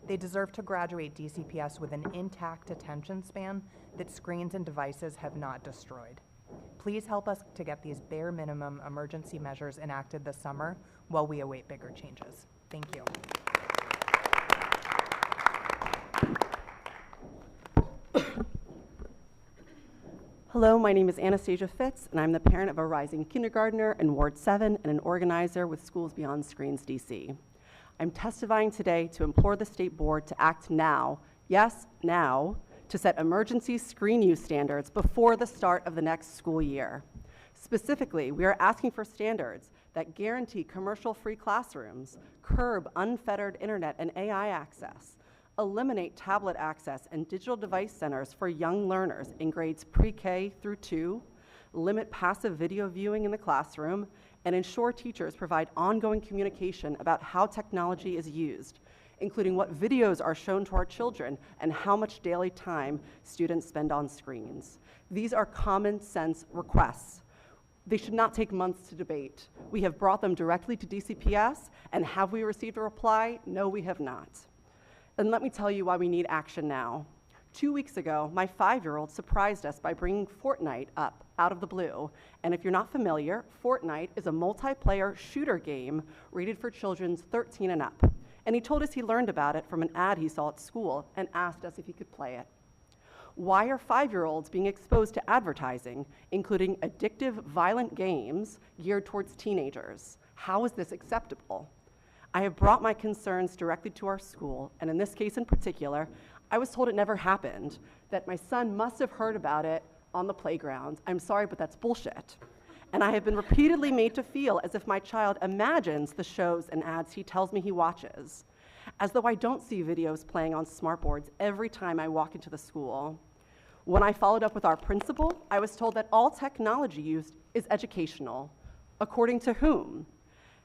They deserve to graduate DCPS with an intact attention span that screens and devices have not destroyed. Please help us to get these bare minimum emergency measures enacted this summer while we await bigger changes. Thank you. Hello, my name is Anastasia Fitz, and I'm the parent of a rising kindergartner in Ward 7 and an organizer with Schools Beyond Screens DC. I'm testifying today to implore the State Board to act now, yes, now, to set emergency screen use standards before the start of the next school year. Specifically, we are asking for standards that guarantee commercial-free classrooms, curb unfettered internet and AI access, eliminate tablet access and digital device centers for young learners in grades pre-K through 2, limit passive video viewing in the classroom, and ensure teachers provide ongoing communication about how technology is used, including what videos are shown to our children and how much daily time students spend on screens. These are common sense requests. They should not take months to debate. We have brought them directly to DCPS, and have we received a reply? No, we have not. And let me tell you why we need action now. 2 weeks ago, my 5-year-old surprised us by bringing Fortnite up out of the blue. And if you're not familiar, Fortnite is a multiplayer shooter game rated for children 13 and up. And he told us he learned about it from an ad he saw at school and asked us if he could play it. Why are 5-year-olds being exposed to advertising, including addictive, violent games geared towards teenagers? How is this acceptable? I have brought my concerns directly to our school, and in this case in particular, I was told it never happened, that my son must have heard about it on the playground. I'm sorry, but that's bullshit. And I have been repeatedly made to feel as if my child imagines the shows and ads he tells me he watches, as though I don't see videos playing on smartboards every time I walk into the school. When I followed up with our principal, I was told that all technology used is educational. According to whom?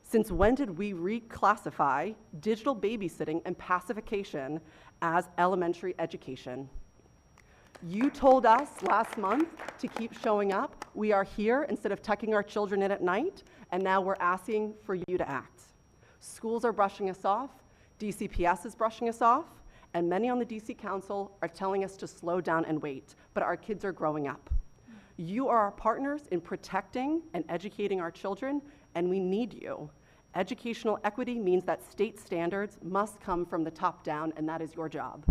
Since when did we reclassify digital babysitting and pacification as elementary education? You told us last month to keep showing up. We are here instead of tucking our children in at night, and now we're asking for you to act. Schools are brushing us off, DCPS is brushing us off, and many on the DC Council are telling us to slow down and wait, but our kids are growing up. You are our partners in protecting and educating our children, and we need you. Educational equity means that state standards must come from the top down, and that is your job.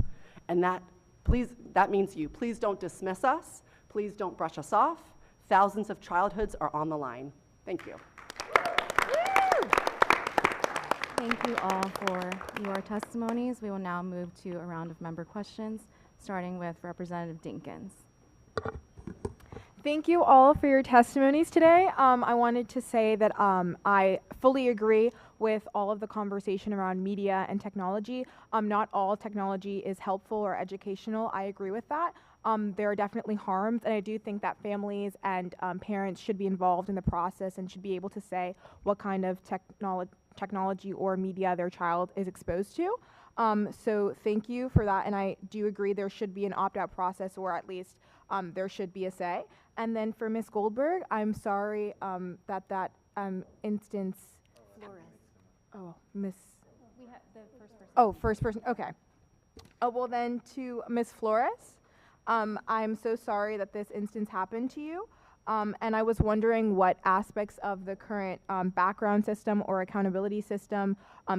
And that means you. Please don't dismiss us. Please don't brush us off. Thousands of childhoods are on the line. Thank you. Thank you all for your testimonies. We will now move to a round of member questions, starting with Representative Dinkins. Thank you all for your testimonies today. I wanted to say that I fully agree with all of the conversation around media and technology. Not all technology is helpful or educational. I agree with that. there are definitely harms, and I do think that families and parents should be involved in the process and should be able to say what kind of technology or media their child is exposed to. So thank you for that, and I do agree there should be an opt-out process, or at least there should be a say. And then for Ms. Goldberg, I'm sorry that instance. Flores. Oh, Miss. We have the first person. Oh, first person. Okay. Oh, well then to Ms. Flores, I'm so sorry that this instance happened to you. And I was wondering what aspects of the current background system or accountability system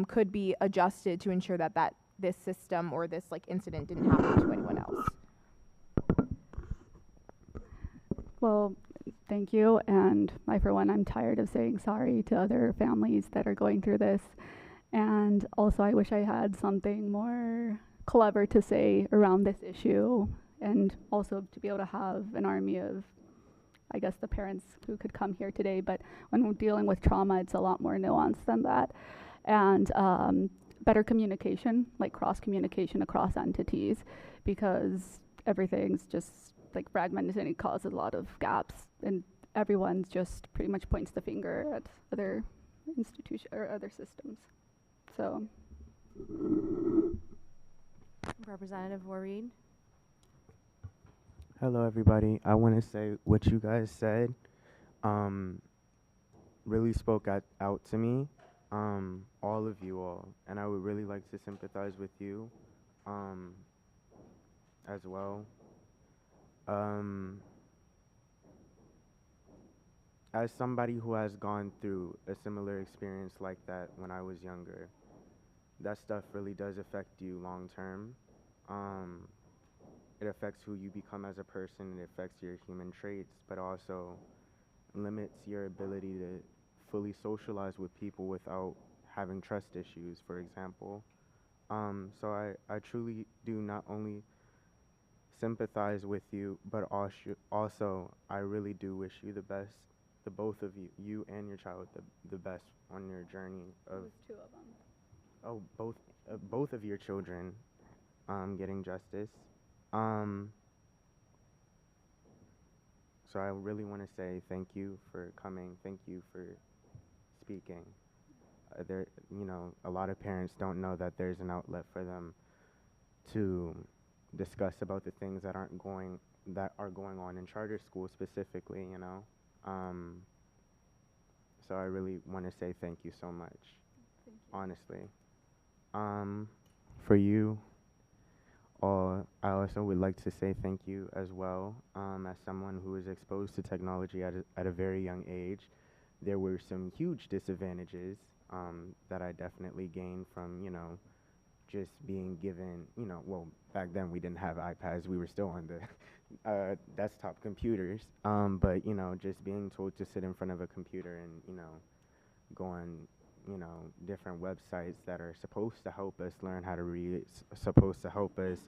could be adjusted to ensure that this system or this incident didn't happen to anyone else. Well, thank you. And I, for one, I'm tired of saying sorry to other families that are going through this. And also, I wish I had something more clever to say around this issue, and also to be able to have an army of, I guess, the parents who could come here today. But when we're dealing with trauma, it's a lot more nuanced than that. And better communication, like cross-communication across entities, because everything's just fragmented and it causes a lot of gaps. And everyone's just pretty much points the finger at other institutions or other systems. So. Representative Warreed. Hello, everybody. I want to say what you guys said really spoke out to me, all of you all, and I would really like to sympathize with you as well. As somebody who has gone through a similar experience like that when I was younger, that stuff really does affect you long term. It affects who you become as a person, it affects your human traits, but also limits your ability to fully socialize with people without having trust issues, for example. So I truly do not only sympathize with you, but also I really do wish you the best, the both of you, you and your child, the best on your journey of. There's two of them. Oh, both of your children, getting justice. So I really want to say thank you for coming. Thank you for speaking. A lot of parents don't know that there's an outlet for them to discuss about the things that are going on in charter schools specifically. So I really want to say thank you so much. Thank you. Honestly. For you. I also would like to say thank you as well. As someone who was exposed to technology at a very young age, there were some huge disadvantages that I definitely gained from, just being given, well, back then we didn't have iPads, we were still on the desktop computers, but, just being told to sit in front of a computer and, go on, different websites that are supposed to help us learn how to read, supposed to help us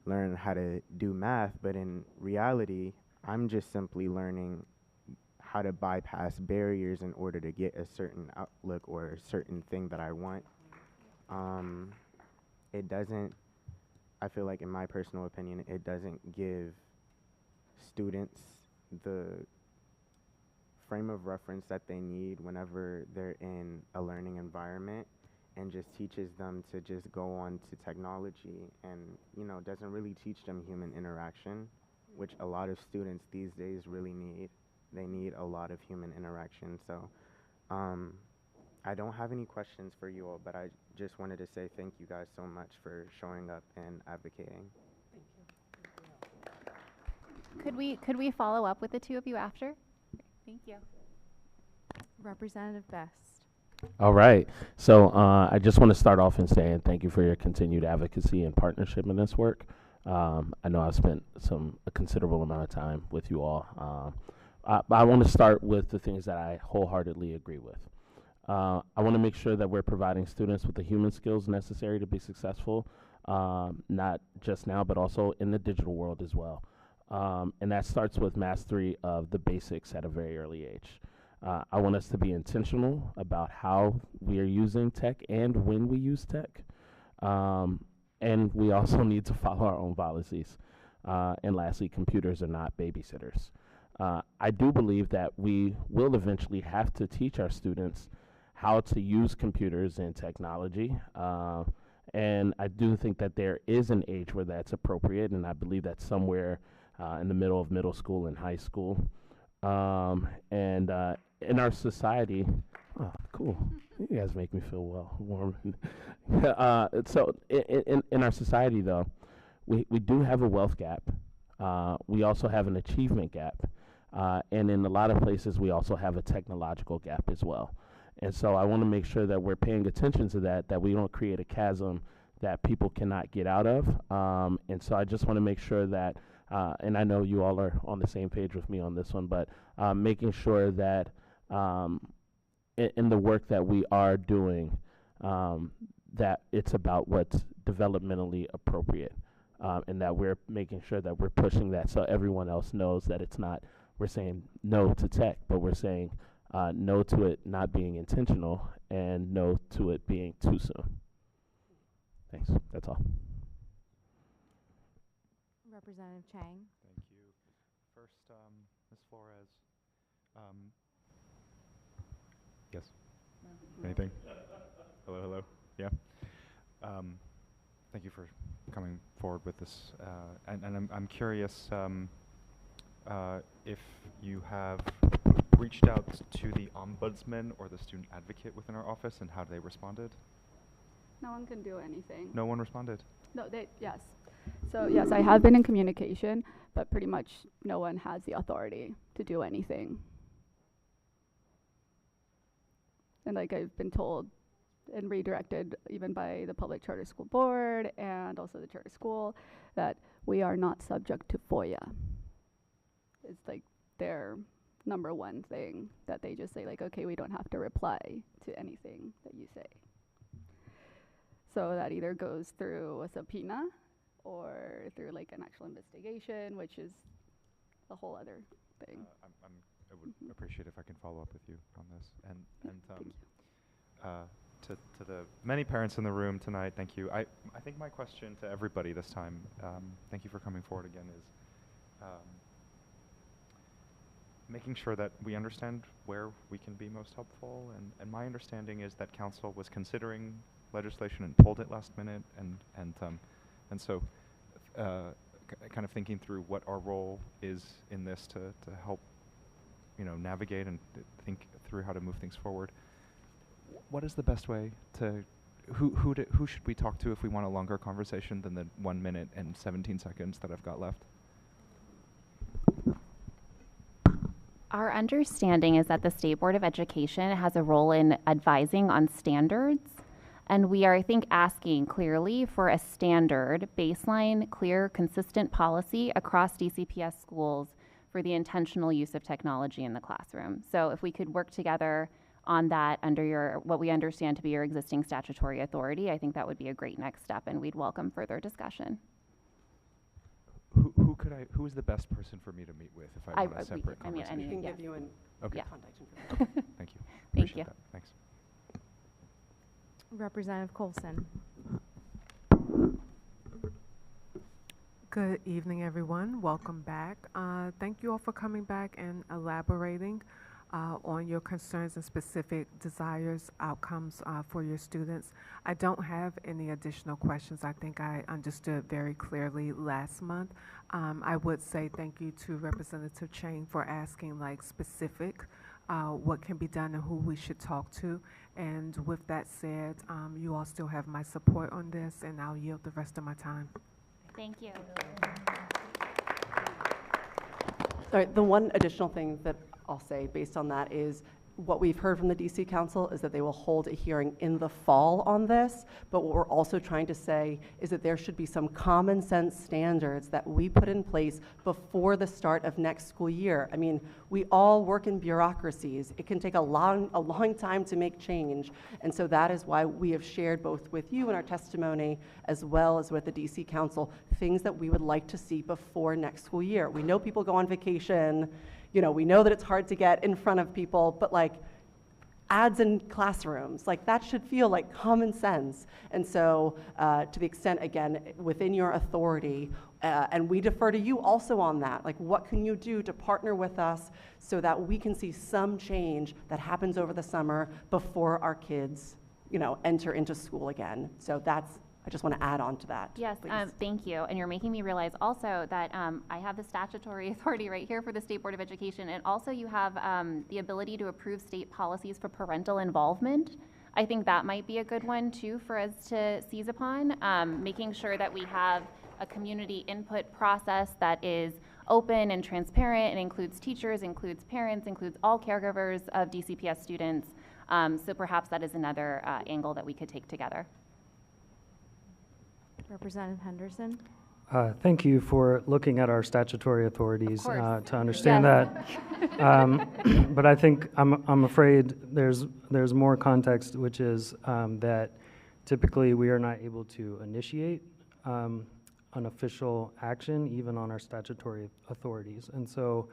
learn how to do math, but in reality, I'm just simply learning how to bypass barriers in order to get a certain outlook or a certain thing that I want. It doesn't, I feel like in my personal opinion, it doesn't give students the frame of reference that they need whenever they're in a learning environment, and just teaches them to just go on to technology and, doesn't really teach them human interaction, which a lot of students these days really need. They need a lot of human interaction. So I don't have any questions for you all, but I just wanted to say thank you guys so much for showing up and advocating. Could we follow up with the two of you after? Thank you. Representative Best. All right. So I just want to start off in saying thank you for your continued advocacy and partnership in this work. I know I've spent a considerable amount of time with you all. I want to start with the things that I wholeheartedly agree with. I want to make sure that we're providing students with the human skills necessary to be successful, not just now, but also in the digital world as well. And that starts with mastery of the basics at a very early age. I want us to be intentional about how we are using tech and when we use tech. And we also need to follow our own policies. And lastly, computers are not babysitters. I do believe that we will eventually have to teach our students how to use computers and technology. And I do think that there is an age where that's appropriate, and I believe that's somewhere in the middle of middle school and high school. And in our society, oh, cool. You guys make me feel warm. So in our society, though, we do have a wealth gap. We also have an achievement gap. And in a lot of places, we also have a technological gap as well. And so I want to make sure that we're paying attention to that we don't create a chasm that people cannot get out of. And so I just want to make sure that, and I know you all are on the same page with me on this one, but making sure that in the work that we are doing, that it's about what's developmentally appropriate, and that we're making sure that we're pushing that so everyone else knows that it's not, we're saying no to tech, but we're saying no to it not being intentional and no to it being too soon. Thanks. That's all. Representative Chang. Thank you. First, Ms. Flores. Yes. Anything? Hello, hello. Yeah. Thank you for coming forward with this. And I'm curious if you have reached out to the ombudsman or the student advocate within our office, and how they responded? No one can do anything. No one responded? No, yes. So yes, I have been in communication, but pretty much no one has the authority to do anything. And like I've been told and redirected even by the Public Charter School Board and also the charter school that we are not subject to FOIA. It's like their number one thing that they just say, like, okay, we don't have to reply to anything that you say. So that either goes through a subpoena or through like an actual investigation, which is a whole other thing. I would appreciate if I can follow up with you on this. And to the many parents in the room tonight, thank you. I think my question to everybody this time, thank you for coming forward again, is making sure that we understand where we can be most helpful. And my understanding is that council was considering legislation and pulled it last minute, and so kind of thinking through what our role is in this to help, navigate and think through how to move things forward. What is the best way to, who should we talk to if we want a longer conversation than the 1 minute and 17 seconds that I've got left? Our understanding is that the State Board of Education has a role in advising on standards, and we are, I think, asking clearly for a standard, baseline, clear, consistent policy across DCPS schools for the intentional use of technology in the classroom. So if we could work together on that under what we understand to be your existing statutory authority, I think that would be a great next step, and we'd welcome further discussion. Who is the best person for me to meet with if I want a separate conversation? We can give you an contact information. Thank you. Thank you. That. Thanks. Representative Colson. Good evening, everyone. Welcome back. Thank you all for coming back and elaborating on your concerns and specific desires, outcomes for your students. I don't have any additional questions. I think I understood very clearly last month. I would say thank you to Representative Chang for asking like specific what can be done and who we should talk to. And with that said, you all still have my support on this, and I'll yield the rest of my time. Thank you. All right, the one additional thing that I'll say based on that is what we've heard from the DC Council is that they will hold a hearing in the fall on this, but what we're also trying to say is that there should be some common sense standards that we put in place before the start of next school year. I mean, we all work in bureaucracies. It can take a long time to make change, and so that is why we have shared both with you in our testimony as well as with the DC Council things that we would like to see before next school year. We know people go on vacation. We know that it's hard to get in front of people, but like, ads in classrooms. Like, that should feel like common sense. And so to the extent, again, within your authority, and we defer to you also on that, like, what can you do to partner with us so that we can see some change that happens over the summer before our kids, you know, enter into school again? So that's, I just want to add on to that. Yes, thank you. And you're making me realize also that I have the statutory authority right here for the State Board of Education, and also you have the ability to approve state policies for parental involvement. I think that might be a good one too for us to seize upon, making sure that we have a community input process that is open and transparent and includes teachers, includes parents, includes all caregivers of DCPS students. So perhaps that is another angle that we could take together. Representative Henderson. Thank you for looking at our statutory authorities to understand Yes. that. But I think I'm afraid there's more context, which is that typically we are not able to initiate an official action even on our statutory authorities. And so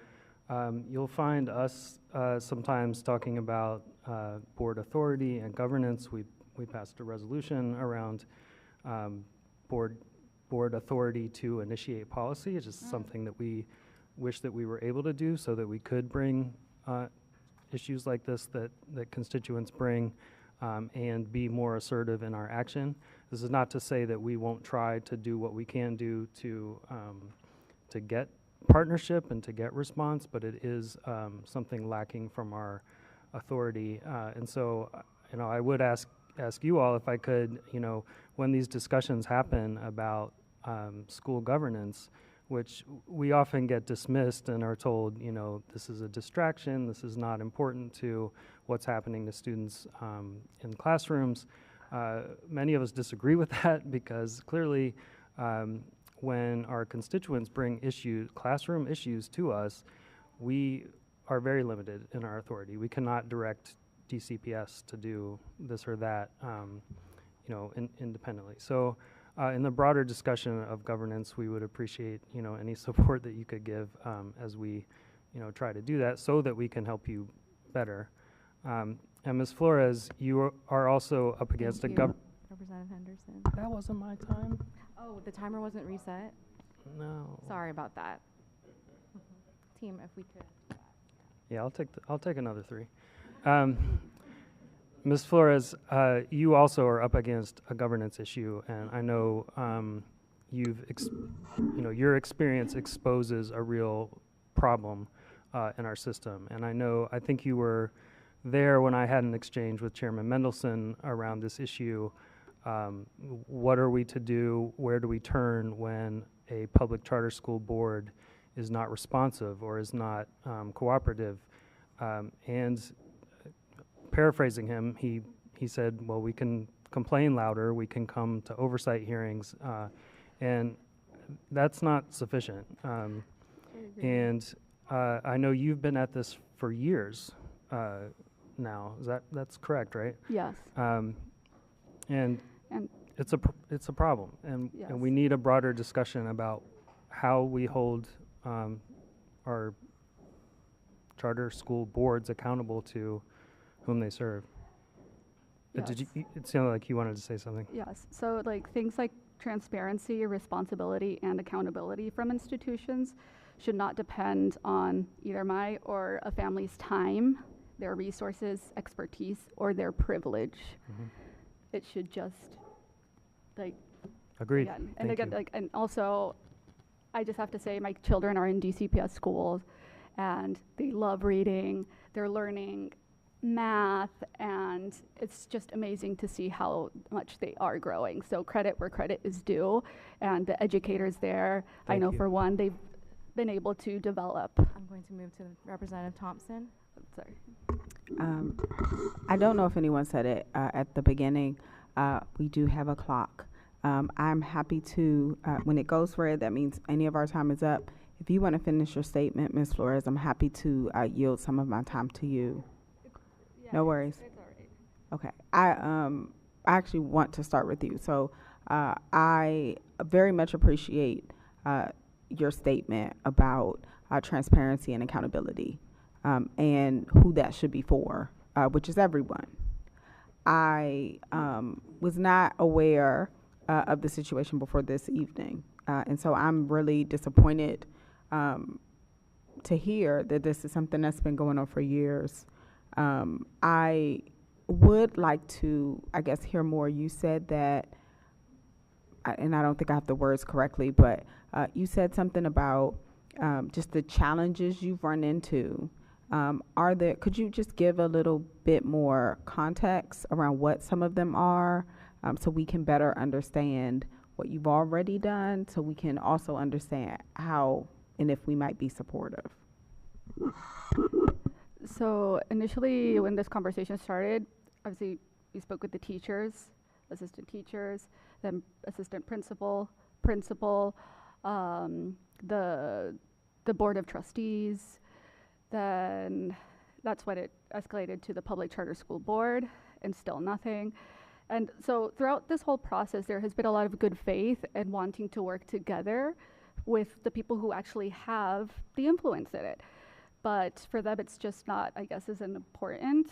you'll find us sometimes talking about board authority and governance. We passed a resolution around board authority to initiate policy. It's just something that we wish that we were able to do so that we could bring issues like this that constituents bring and be more assertive in our action. This is not to say that we won't try to do what we can do to get partnership and to get response, but it is something lacking from our authority. And so, you know, I would ask you all if I could, you know, when these discussions happen about school governance, which we often get dismissed and are told, you know, this is a distraction, this is not important to what's happening to students in classrooms. Many of us disagree with that because clearly when our constituents bring classroom issues to us, we are very limited in our authority. We cannot direct DCPS to do this or that, you know, independently. So in the broader discussion of governance, we would appreciate, you know, any support that you could give as we, you know, try to do that so that we can help you better. And Ms. Flores, you are also up against a Representative Henderson. That wasn't my time. Oh, the timer wasn't reset? No. Sorry about that. Team, if we could. Yeah, I'll take another 3. Ms. Flores, you also are up against a governance issue, and I know you know, your experience exposes a real problem in our system, and I think you were there when I had an exchange with Chairman Mendelson around this issue. What are we to do? Where do we turn when a public charter school board is not responsive or is not cooperative? And paraphrasing him, he said, well, we can complain louder, we can come to oversight hearings, and that's not sufficient. And I know you've been at this for years now. That's correct, right? Yes. And it's a problem, and Yes. and we need a broader discussion about how we hold our charter school boards accountable to whom they serve. Yes. It sounded like you wanted to say something. Yes, so like things like transparency, responsibility, and accountability from institutions should not depend on either my or a family's time, their resources, expertise, or their privilege. Mhm. It should just, like, Agreed. again, and Thank again, you. like, and also, I just have to say, my children are in DCPS schools, and they love reading. They're learning math, and it's just amazing to see how much they are growing. So credit where credit is due, and the educators there, I Thank know you. for one, they've been able to develop. I'm going to move to Representative Thompson. Sorry. I don't know if anyone said it at the beginning. We do have a clock. I'm happy to, when it goes red, that means any of our time is up. If you want to finish your statement, Ms. Flores, I'm happy to yield some of my time to you. No worries. It's all right. Okay. I actually want to start with you. So I very much appreciate your statement about transparency and accountability and who that should be for. which is everyone. I was not aware of the situation before this evening. And so I'm really disappointed to hear that this is something that's been going on for years. I would like to, I guess, hear more. You said that, and I don't think I have the words correctly, but you said something about just the challenges you've run into. Could you just give a little bit more context around what some of them are, so we can better understand what you've already done, so we can also understand how and if we might be supportive? So initially, when this conversation started, obviously we spoke with the teachers, assistant teachers, then assistant principal, the board of trustees. Then that's when it escalated to the public charter school board, and still nothing. And so throughout this whole process, there has been a lot of good faith and wanting to work together with the people who actually have the influence in it. But for them, it's just not, I guess, as an important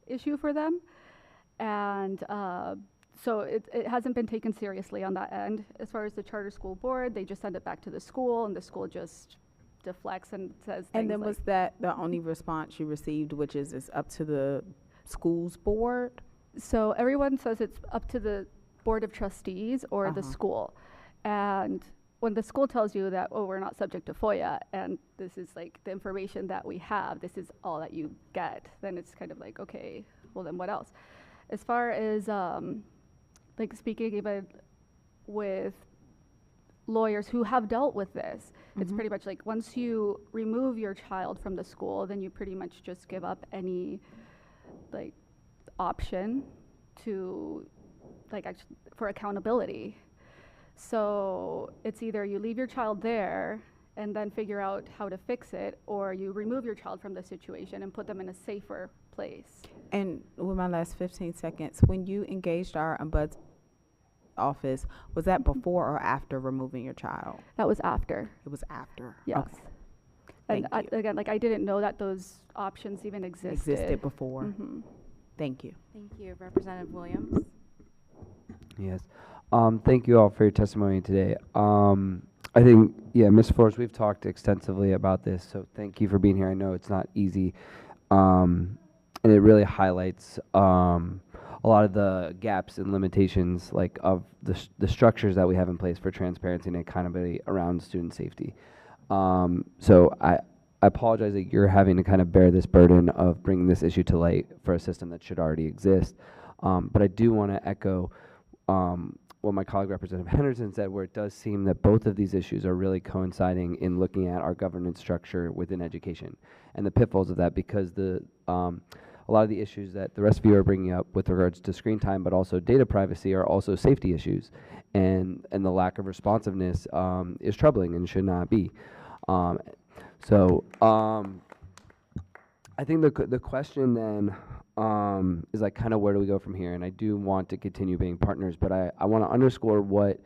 issue for them. And so it hasn't been taken seriously on that end. As far as the charter school board, they just send it back to the school, and the school just deflects and says And then things was that the only response you received, which is it's up to the school's board? So everyone says it's up to the board of trustees or the school. And when the school tells you that, oh, we're not subject to FOIA, and this is like the information that we have, this is all that you get, then it's kind of like, okay, well then what else? As far as like speaking even with lawyers who have dealt with this, it's pretty much like once you remove your child from the school, then you pretty much just give up any like option to like for accountability. So it's either you leave your child there and then figure out how to fix it, or you remove your child from the situation and put them in a safer place. And with my last 15 seconds, when you engaged our ombuds office, was that before or after removing your child? That was after. It was after. Yes. Okay. And Thank you. again, like I didn't know that those options even existed. Before. Thank you. Thank you. Representative Williams. Yes. Thank you all for your testimony today. I think, yeah, Ms. Flores, we've talked extensively about this, so thank you for being here. I know it's not easy, and it really highlights a lot of the gaps and limitations, like of the structures that we have in place for transparency and accountability around student safety. So I apologize that you're having to kind of bear this burden of bringing this issue to light for a system that should already exist. But I do want to echo what my colleague Representative Henderson said, where it does seem that both of these issues are really coinciding in looking at our governance structure within education and the pitfalls of that, because a lot of the issues that the rest of you are bringing up with regards to screen time, but also data privacy, are also safety issues, and the lack of responsiveness is troubling and should not be. So I think the question then is like kind of where do we go from here? And I do want to continue being partners, but I want to underscore what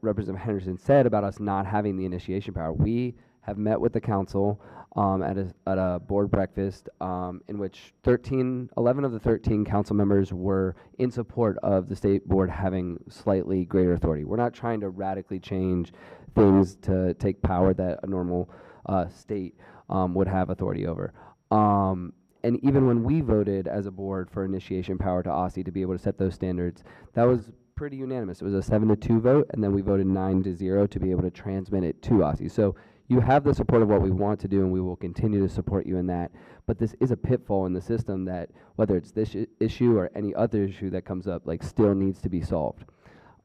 Representative Henderson said about us not having the initiation power. We have met with the council at a board breakfast in which 11 of the 13 council members were in support of the state board having slightly greater authority. We're not trying to radically change things to take power that a normal state would have authority over. And even when we voted as a board for initiation power to OSSI to be able to set those standards, that was pretty unanimous. It was a 7-2 vote, and then we voted 9-0 to be able to transmit it to OSSI. So you have the support of what we want to do, and we will continue to support you in that. But this is a pitfall in the system that, whether it's this issue or any other issue that comes up, like still needs to be solved.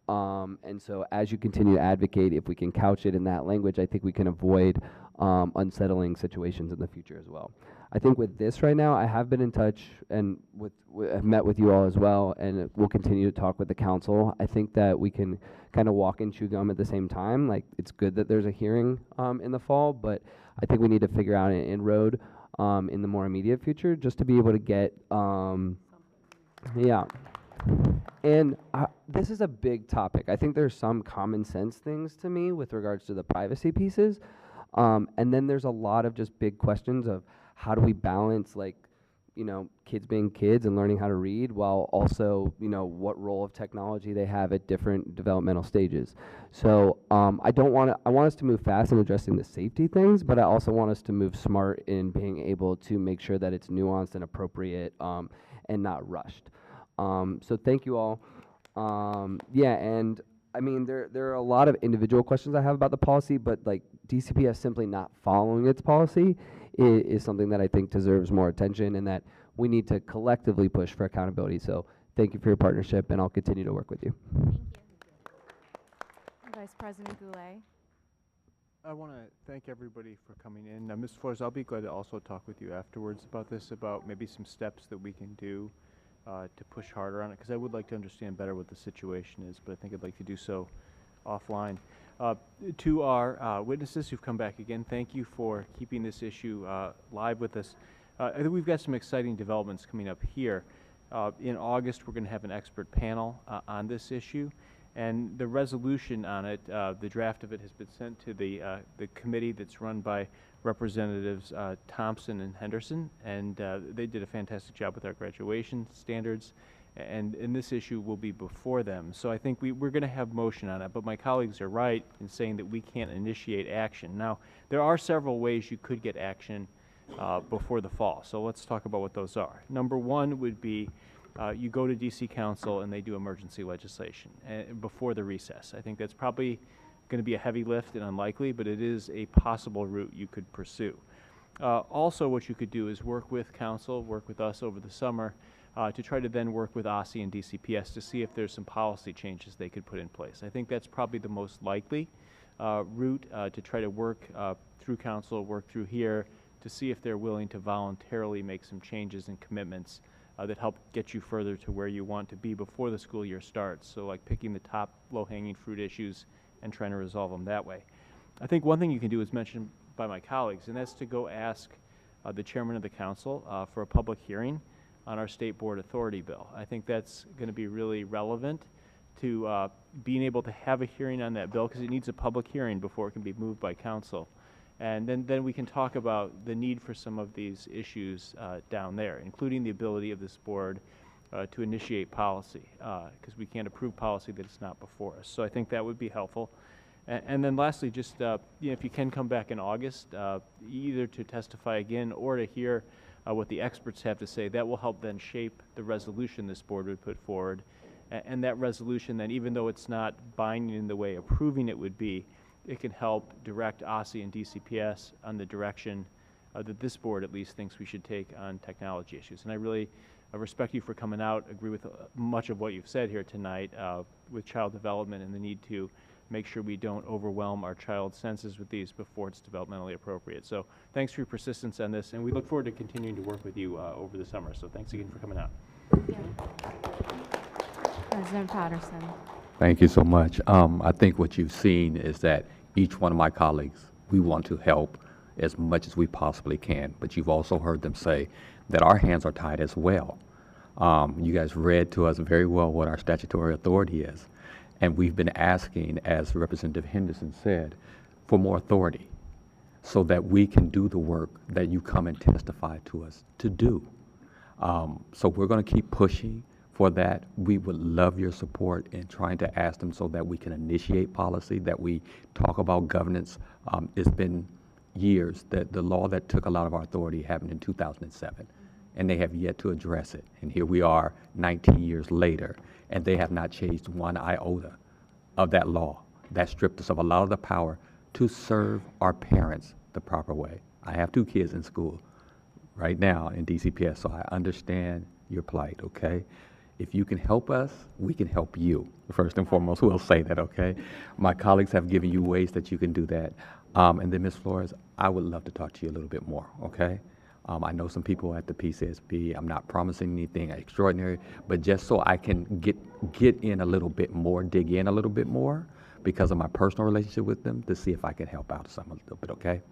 And so as you continue to advocate, if we can couch it in that language, I think we can avoid unsettling situations in the future as well. I think with this right now, I have been in touch and I've met with you all as well, and we'll continue to talk with the council. I think that we can kind of walk and chew gum at the same time. Like, it's good that there's a hearing in the fall, but I think we need to figure out an inroad in the more immediate future just to be able to get, yeah. And this is a big topic. I think there's some common sense things to me with regards to the privacy pieces. And then there's a lot of just big questions of how do we balance like kids being kids and learning how to read, while also, what role of technology they have at different developmental stages. So I want us to move fast in addressing the safety things, but I also want us to move smart in being able to make sure that it's nuanced and appropriate and not rushed. So thank you all. Yeah, and I mean, there are a lot of individual questions I have about the policy, but like DCPS simply not following its policy is something that I think deserves more attention, and that we need to collectively push for accountability. So thank you for your partnership, and I'll continue to work with you. Vice President Goulet. I want to thank everybody for coming in. Ms. Flores, I'll be glad to also talk with you afterwards about this, about maybe some steps that we can do to push harder on it, because I would like to understand better what the situation is, but I think I'd like to do so offline. To our witnesses who've come back again, thank you for keeping this issue live with us. I think we've got some exciting developments coming up here. In August, we're going to have an expert panel on this issue, and the resolution on it, the draft of it has been sent to the committee that's run by Representatives Thompson and Henderson, and they did a fantastic job with our graduation standards, and this issue will be before them. So I think we're going to have motion on it, but my colleagues are right in saying that we can't initiate action. Now, there are several ways you could get action before the fall, so let's talk about what those are. Number one would be you go to DC Council and they do emergency legislation before the recess. I think that's probably going to be a heavy lift and unlikely, but it is a possible route you could pursue. Also, what you could do is work with Council, work with us over the summer to try to then work with OSSI and DCPS to see if there's some policy changes they could put in place. I think that's probably the most likely route to try to work through Council, work through here to see if they're willing to voluntarily make some changes and commitments that help get you further to where you want to be before the school year starts. So like picking the top low-hanging fruit issues and trying to resolve them that way. I think one thing you can do is mentioned by my colleagues, and that's to go ask the chairman of the council for a public hearing on our state board authority bill. I think that's going to be really relevant to being able to have a hearing on that bill, because it needs a public hearing before it can be moved by council. And then we can talk about the need for some of these issues down there, including the ability of this board to initiate policy, because we can't approve policy that is not before us. So I think that would be helpful. And then lastly, just if you can come back in August, either to testify again or to hear what the experts have to say, that will help then shape the resolution this board would put forward. And that resolution then, even though it's not binding in the way approving it would be, it can help direct OSSI and DCPS on the direction that this board at least thinks we should take on technology issues. And I really respect you for coming out, agree with much of what you've said here tonight with child development and the need to make sure we don't overwhelm our child's senses with these before it's developmentally appropriate. So thanks for your persistence on this, and we look forward to continuing to work with you over the summer. So thanks again for coming out. President Patterson. Thank you so much. I think what you've seen is that each one of my colleagues, we want to help as much as we possibly can, but you've also heard them say that our hands are tied as well. You guys read to us very well what our statutory authority is, and we've been asking, as Representative Henderson said, for more authority so that we can do the work that you come and testify to us to do. So we're going to keep pushing for that. We would love your support in trying to ask them so that we can initiate policy, that we talk about governance. It's been years that the law that took a lot of our authority happened in 2007, and they have yet to address it. And here we are 19 years later, and they have not changed one iota of that law that stripped us of a lot of the power to serve our parents the proper way. I have 2 kids in school right now in DCPS, so I understand your plight, okay? If you can help us, we can help you. First and foremost, we'll say that, okay? My colleagues have given you ways that you can do that. And then, Ms. Flores, I would love to talk to you a little bit more, okay? I know some people at the PCSB. I'm not promising anything extraordinary, but just so I can get in a little bit more, dig in a little bit more because of my personal relationship with them to see if I can help out some a little bit, okay?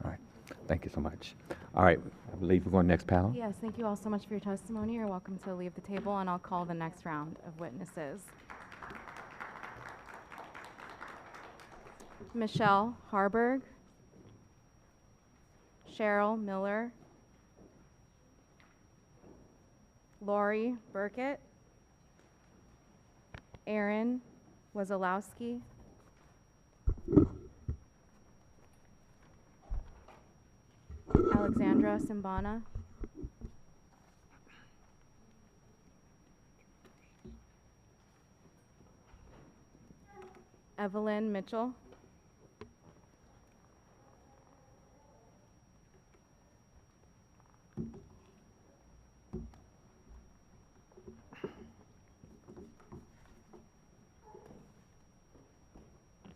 All right. Thank you so much. All right. I believe we're going to next panel. Yes, thank you all so much for your testimony. You're welcome to leave the table, and I'll call the next round of witnesses. Michelle Harburg, Cheryl Miller, Lori Burkett, Aaron Wazalowski, Alexandra Simbana, Evelyn Mitchell,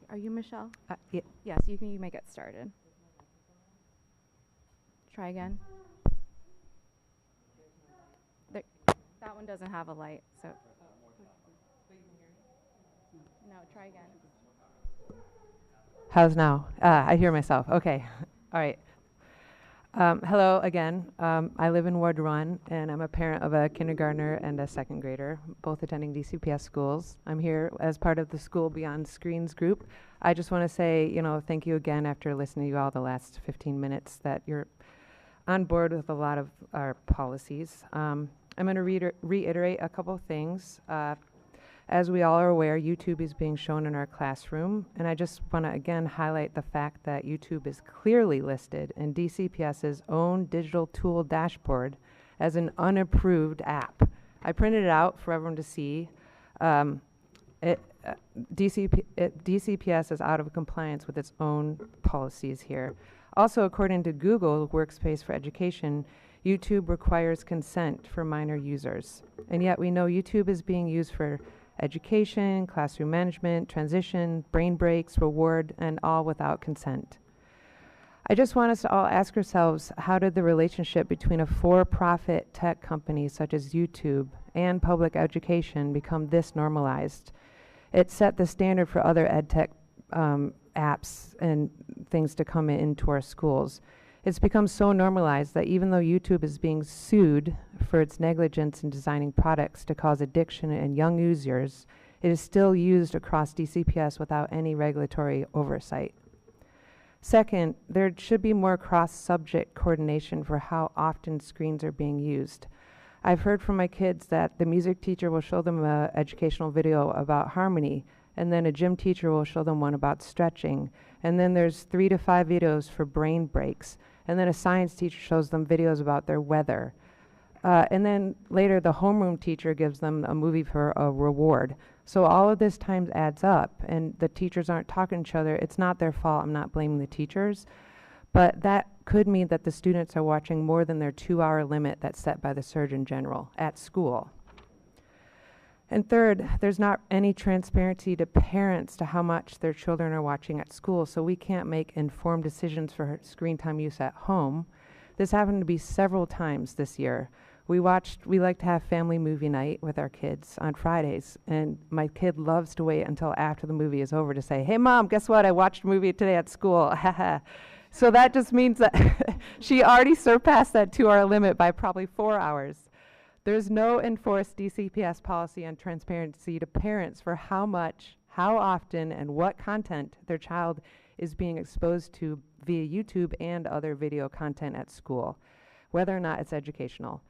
are you Michelle? Yes, you may get started. Try again. There, that one doesn't have a light, so. No, try again. How's now? I hear myself. Okay. All right. Hello again. I live in Ward 1, and I'm a parent of a kindergartner and a second grader, both attending DCPS schools. I'm here as part of the School Beyond Screens group. I just want to say, thank you again after listening to you all the last 15 minutes that you're on board with a lot of our policies. I'm going to reiterate a couple things. As we all are aware, YouTube is being shown in our classroom, and I just want to again highlight the fact that YouTube is clearly listed in DCPS's own digital tool dashboard as an unapproved app. I printed it out for everyone to see. DCPS is out of compliance with its own policies here. Also, according to Google Workspace for Education, YouTube requires consent for minor users. And yet we know YouTube is being used for education, classroom management, transition, brain breaks, reward, and all without consent. I just want us to all ask ourselves, how did the relationship between a for-profit tech company such as YouTube and public education become this normalized? It set the standard for other ed tech apps and things to come into our schools. It's become so normalized that even though YouTube is being sued for its negligence in designing products to cause addiction in young users, it is still used across DCPS without any regulatory oversight. Second, there should be more cross-subject coordination for how often screens are being used. I've heard from my kids that the music teacher will show them an educational video about harmony, and then a gym teacher will show them one about stretching, and then there's 3 to 5 videos for brain breaks, and then a science teacher shows them videos about their weather. And then later the homeroom teacher gives them a movie for a reward. So all of this time adds up, and the teachers aren't talking to each other. It's not their fault. I'm not blaming the teachers. But that could mean that the students are watching more than their 2-hour limit that's set by the Surgeon General at school. And third, there's not any transparency to parents to how much their children are watching at school, so we can't make informed decisions for screen time use at home. This happened to be several times this year. We like to have family movie night with our kids on Fridays, and my kid loves to wait until after the movie is over to say, "Hey Mom, guess what? I watched a movie today at school." So that just means that she already surpassed that 2-hour limit by probably 4 hours. There's no enforced DCPS policy on transparency to parents for how much, how often, and what content their child is being exposed to via YouTube and other video content at school, whether or not it's educational.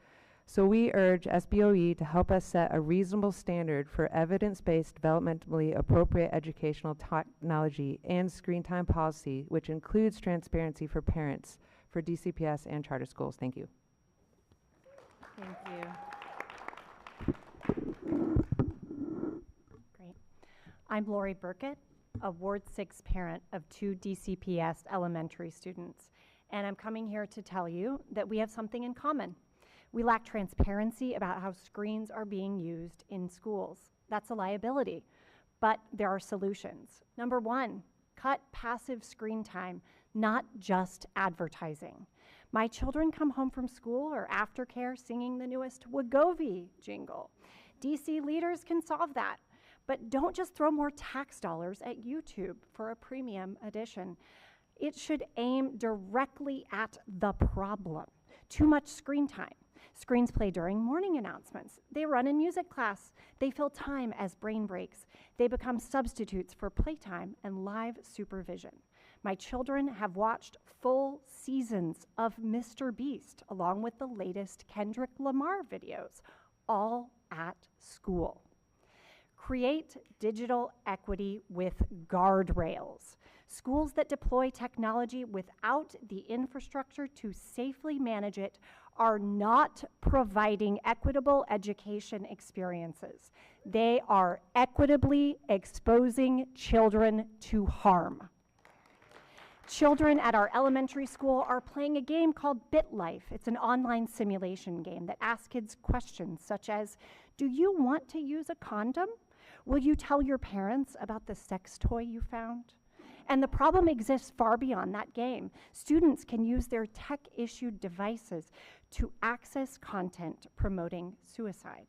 So we urge SBOE to help us set a reasonable standard for evidence-based, developmentally appropriate educational technology and screen time policy, which includes transparency for parents for DCPS and charter schools. Thank you. Thank you. Great. I'm Lori Burkett, a Ward 6 parent of 2 DCPS elementary students, and I'm coming here to tell you that we have something in common. We lack transparency about how screens are being used in schools. That's a liability, but there are solutions. Number 1, cut passive screen time, not just advertising. My children come home from school or aftercare singing the newest Wegovy jingle. DC leaders can solve that, but don't just throw more tax dollars at YouTube for a premium edition. It should aim directly at the problem. Too much screen time. Screens play during morning announcements. They run in music class. They fill time as brain breaks. They become substitutes for playtime and live supervision. My children have watched full seasons of Mr. Beast, along with the latest Kendrick Lamar videos, all at school. Create digital equity with guardrails. Schools that deploy technology without the infrastructure to safely manage it are not providing equitable education experiences. They are equitably exposing children to harm. Children at our elementary school are playing a game called BitLife. It's an online simulation game that asks kids questions such as, do you want to use a condom? Will you tell your parents about the sex toy you found? And the problem exists far beyond that game. Students can use their tech-issued devices to access content promoting suicide.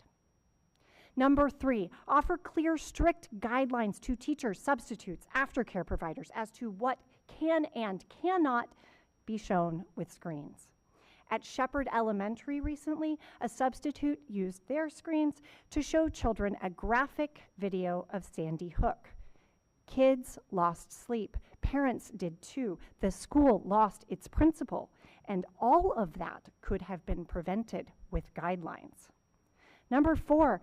Number 3, offer clear, strict guidelines to teachers, substitutes, aftercare providers as to what can and cannot be shown with screens. At Shepherd Elementary recently, a substitute used their screens to show children a graphic video of Sandy Hook. Kids lost sleep. Parents did too. The school lost its principal. And all of that could have been prevented with guidelines. Number 4,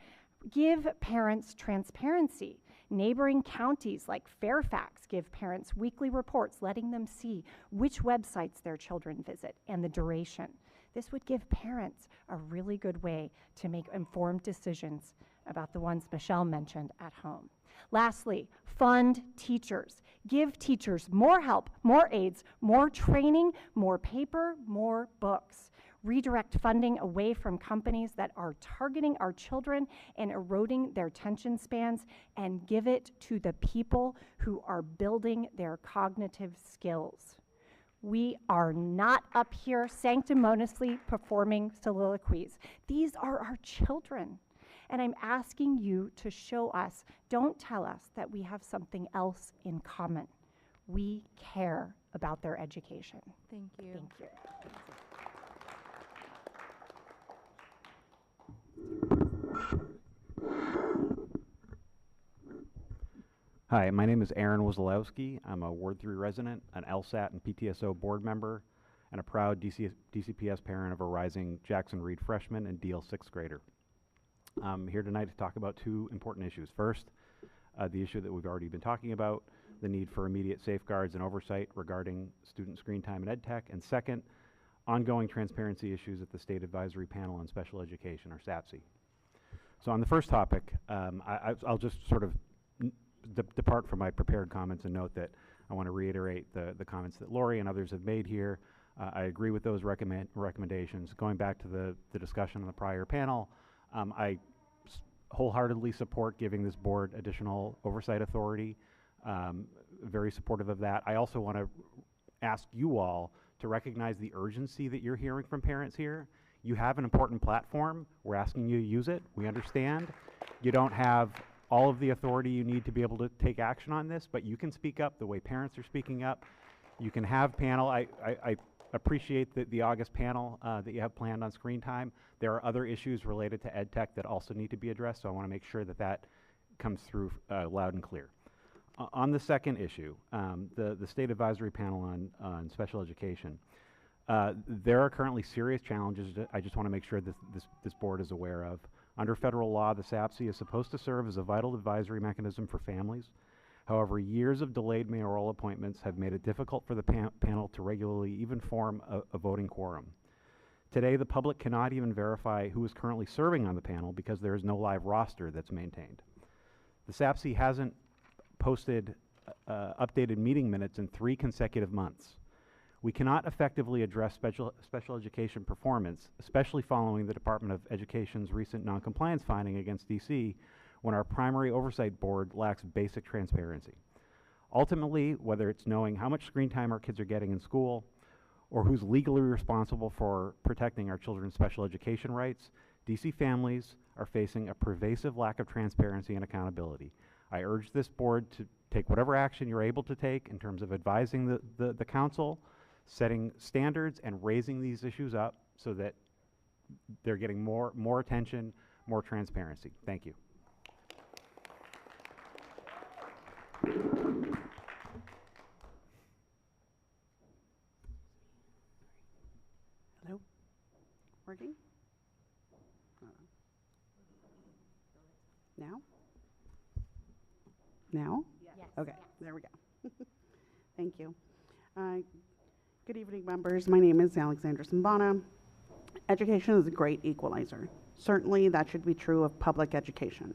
give parents transparency. Neighboring counties like Fairfax give parents weekly reports letting them see which websites their children visit and the duration. This would give parents a really good way to make informed decisions about the ones Michelle mentioned at home. Lastly, fund teachers. Give teachers more help, more aids, more training, more paper, more books. Redirect funding away from companies that are targeting our children and eroding their attention spans, and give it to the people who are building their cognitive skills. We are not up here sanctimoniously performing soliloquies. These are our children. And I'm asking you to show us, don't tell us that we have something else in common. We care about their education. Thank you. Thank you. Hi, my name is Aaron Wozolowski. I'm a Ward 3 resident, an LSAT and PTSO board member, and a proud DCPS parent of a rising Jackson Reed freshman and DL 6th grader. I'm here tonight to talk about 2 important issues. First, the issue that we've already been talking about, the need for immediate safeguards and oversight regarding student screen time and ed tech, and second, ongoing transparency issues at the State Advisory Panel on Special Education, or SAPSE. So on the first topic, I'll just sort of depart from my prepared comments and note that I want to reiterate the comments that Lori and others have made here. I agree with those recommendations. Going back to the discussion on the prior panel, I wholeheartedly support giving this board additional oversight authority. Very supportive of that. I also want to ask you all to recognize the urgency that you're hearing from parents here. You have an important platform. We're asking you to use it. We understand. You don't have all of the authority you need to be able to take action on this, but you can speak up the way parents are speaking up. You can have panel. I appreciate the August panel that you have planned on screen time. There are other issues related to ed tech that also need to be addressed, so I want to make sure that that comes through loud and clear. On the second issue, the State Advisory Panel on Special Education, there are currently serious challenges that I just want to make sure that this board is aware of. Under federal law, the SAPSE is supposed to serve as a vital advisory mechanism for families. However, years of delayed mayoral appointments have made it difficult for the panel to regularly even form a voting quorum. Today, the public cannot even verify who is currently serving on the panel because there is no live roster that's maintained. The SAPSE hasn't posted updated meeting minutes in 3 consecutive months. We cannot effectively address special education performance, especially following the Department of Education's recent noncompliance finding against DC, when our primary oversight board lacks basic transparency. Ultimately, whether it's knowing how much screen time our kids are getting in school, or who's legally responsible for protecting our children's special education rights, DC families are facing a pervasive lack of transparency and accountability. I urge this board to take whatever action you're able to take in terms of advising the council, setting standards, and raising these issues up so that they're getting more attention, more transparency. Thank you. Hello? Working? Now? Now? Yes. Okay, there we go. Thank you. Good evening, members. My name is Alexandra Simbana. Education is a great equalizer. Certainly, that should be true of public education.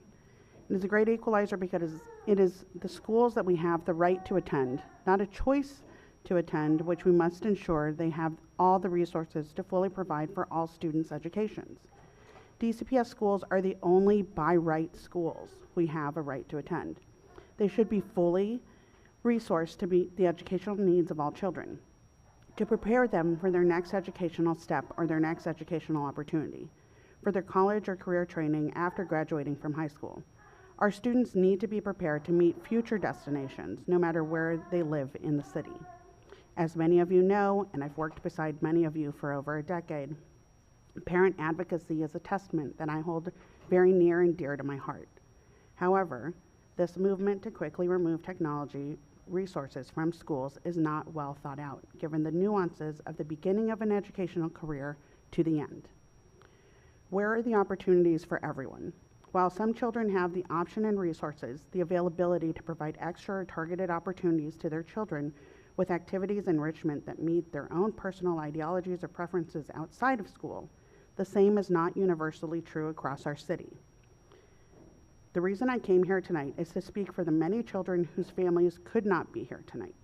It is a great equalizer because it is the schools that we have the right to attend, not a choice to attend, which we must ensure they have all the resources to fully provide for all students' educations. DCPS schools are the only by right schools we have a right to attend. They should be fully resourced to meet the educational needs of all children, to prepare them for their next educational step or their next educational opportunity, for their college or career training after graduating from high school. Our students need to be prepared to meet future destinations, no matter where they live in the city. As many of you know, and I've worked beside many of you for over a decade, parent advocacy is a testament that I hold very near and dear to my heart. However, this movement to quickly remove technology resources from schools is not well thought out, given the nuances of the beginning of an educational career to the end. Where are the opportunities for everyone? While some children have the option and resources, the availability to provide extra or targeted opportunities to their children with activities enrichment that meet their own personal ideologies or preferences outside of school, the same is not universally true across our city. The reason I came here tonight is to speak for the many children whose families could not be here tonight,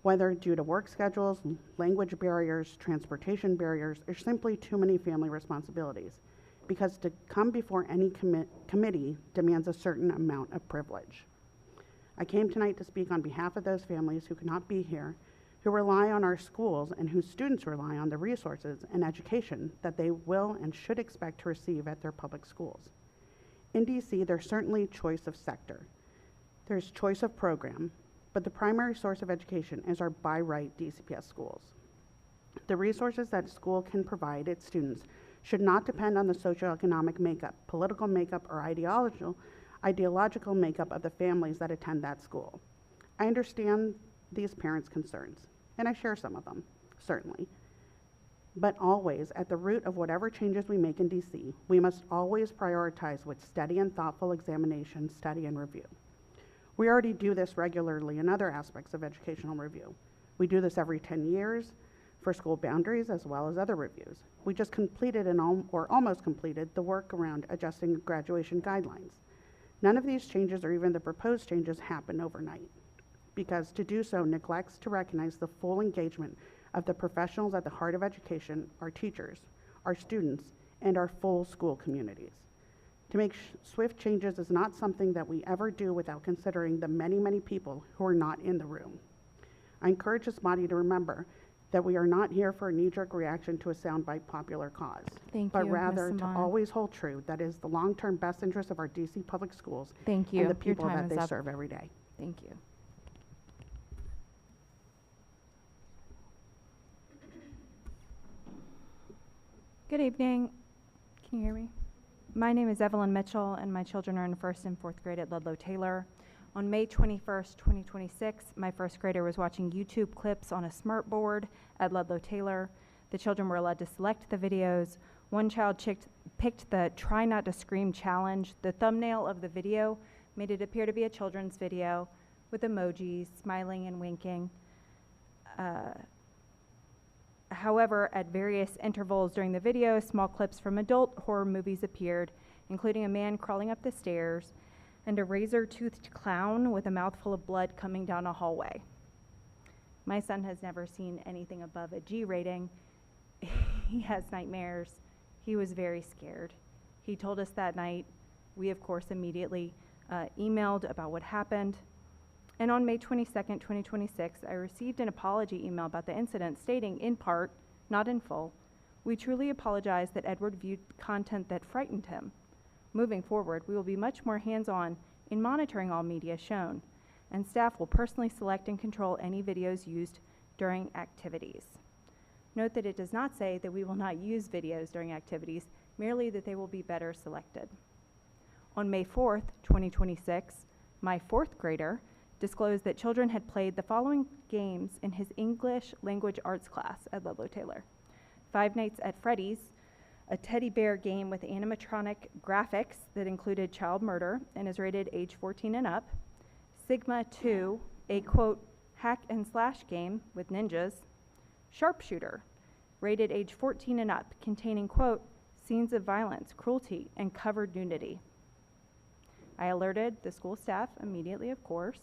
whether due to work schedules, language barriers, transportation barriers, or simply too many family responsibilities, because to come before any committee demands a certain amount of privilege. I came tonight to speak on behalf of those families who could not be here, who rely on our schools and whose students rely on the resources and education that they will and should expect to receive at their public schools. In DC, there's certainly choice of sector. There's choice of program, but the primary source of education is our by right DCPS schools. The resources that school can provide its students should not depend on the socioeconomic makeup, political makeup, or ideological makeup of the families that attend that school. I understand these parents' concerns, and I share some of them, certainly. But always, at the root of whatever changes we make in DC, we must always prioritize with steady and thoughtful examination, study, and review. We already do this regularly in other aspects of educational review. We do this every 10 years for school boundaries as well as other reviews. We just completed or almost completed the work around adjusting graduation guidelines. None of these changes or even the proposed changes happen overnight, because to do so neglects to recognize the full engagement of the professionals at the heart of education, our teachers, our students, and our full school communities. To make swift changes is not something that we ever do without considering the many, many people who are not in the room. I encourage this body to remember that we are not here for a knee-jerk reaction to a soundbite popular cause, but rather to always hold true that is the long-term best interest of our DC public schools Thank you. and the people Your time that is they up. serve every day. Thank you. Good evening. Can you hear me? My name is Evelyn Mitchell, and my children are in 1st and 4th grade at Ludlow Taylor. On May 21st, 2026, my 1st grader was watching YouTube clips on a smart board at Ludlow Taylor. The children were allowed to select the videos. One child picked the Try Not to Scream challenge. The thumbnail of the video made it appear to be a children's video with emojis, smiling and winking. However, at various intervals during the video, small clips from adult horror movies appeared, including a man crawling up the stairs and a razor-toothed clown with a mouthful of blood coming down a hallway. My son has never seen anything above a G rating. He has nightmares. He was very scared. He told us that night. We, of course, immediately emailed about what happened. And on May 22nd, 2026, I received an apology email about the incident stating, in part, not in full, "We truly apologize that Edward viewed content that frightened him. Moving forward, we will be much more hands-on in monitoring all media shown, and staff will personally select and control any videos used during activities." Note that it does not say that we will not use videos during activities, merely that they will be better selected. On May 4th, 2026, my 4th grader disclosed that children had played the following games in his English language arts class at Ludlow Taylor: Five Nights at Freddy's, a teddy bear game with animatronic graphics that included child murder and is rated age 14 and up. Sigma 2, a quote, hack and slash game with ninjas. Sharpshooter, rated age 14 and up, containing quote, scenes of violence, cruelty, and covered nudity. I alerted the school staff immediately, of course.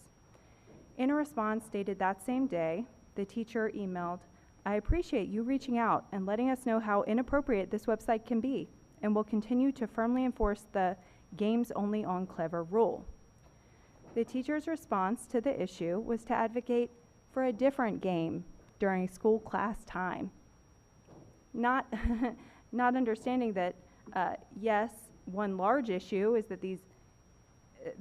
In a response dated that same day, the teacher emailed, I appreciate you reaching out and letting us know how inappropriate this website can be, and will continue to firmly enforce the games only on clever rule. The teacher's response to the issue was to advocate for a different game during school class time. Not understanding that, yes, one large issue is that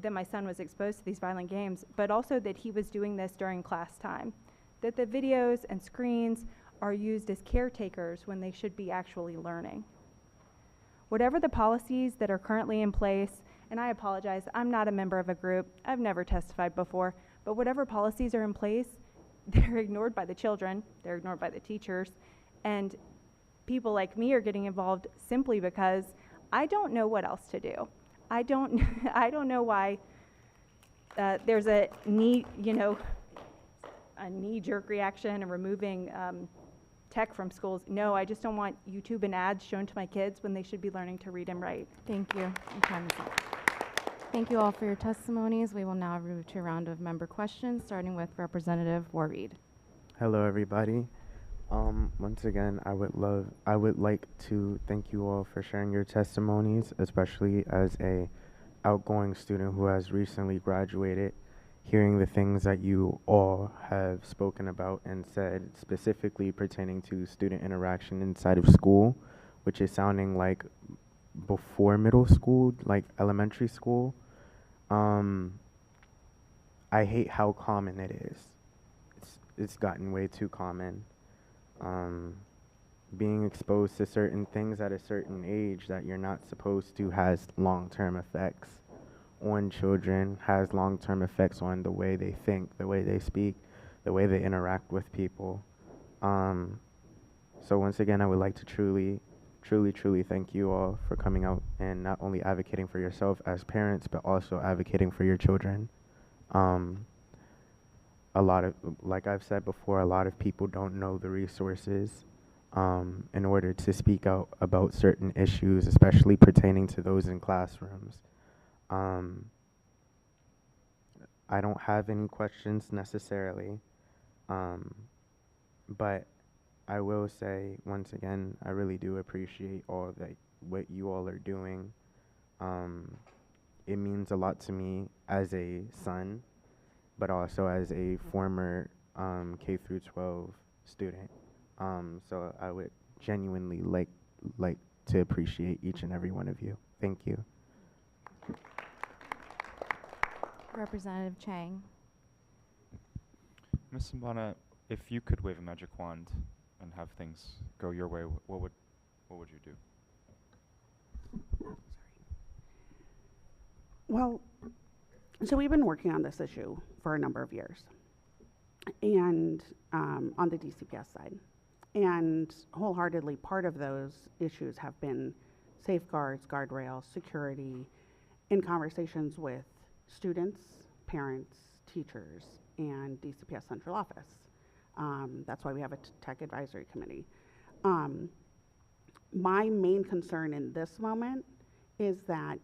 that my son was exposed to these violent games, but also that he was doing this during class time. That the videos and screens are used as caretakers when they should be actually learning. Whatever the policies that are currently in place, and I apologize, I'm not a member of a group, I've never testified before, but whatever policies are in place, they're ignored by the children, they're ignored by the teachers, and people like me are getting involved simply because I don't know what else to do. I don't know why there's a knee-jerk reaction and removing tech from schools. No, I just don't want YouTube and ads shown to my kids when they should be learning to read and write. Thank you. Your time is up. Thank you all for your testimonies. We will now move to a round of member questions, starting with Representative Warreed. Hello, everybody. Once again, I would like to thank you all for sharing your testimonies, especially as a outgoing student who has recently graduated. Hearing the things that you all have spoken about and said, specifically pertaining to student interaction inside of school, which is sounding like before middle school, like elementary school. I hate how common it is. It's gotten way too common. Being exposed to certain things at a certain age that you're not supposed to has long-term effects on children, has long-term effects on the way they think, the way they speak, the way they interact with people. So once again, I would like to truly thank you all for coming out and not only advocating for yourself as parents, but also advocating for your children. Like I've said before, a lot of people don't know the resources in order to speak out about certain issues, especially pertaining to those in classrooms. I don't have any questions necessarily, but I will say once again, I really do appreciate all that what you all are doing. It means a lot to me as a son, but also as a former K through 12 student. So I would genuinely like to appreciate each and every one of you. Thank you. Representative Chang. Ms. Sambana, if you could wave a magic wand and have things go your way, what would you do? Well, so we've been working on this issue for a number of years, and on the DCPS side. And wholeheartedly, part of those issues have been safeguards, guardrails, security, in conversations with students, parents, teachers, and DCPS central office. That's why we have a tech advisory committee. My main concern in this moment is that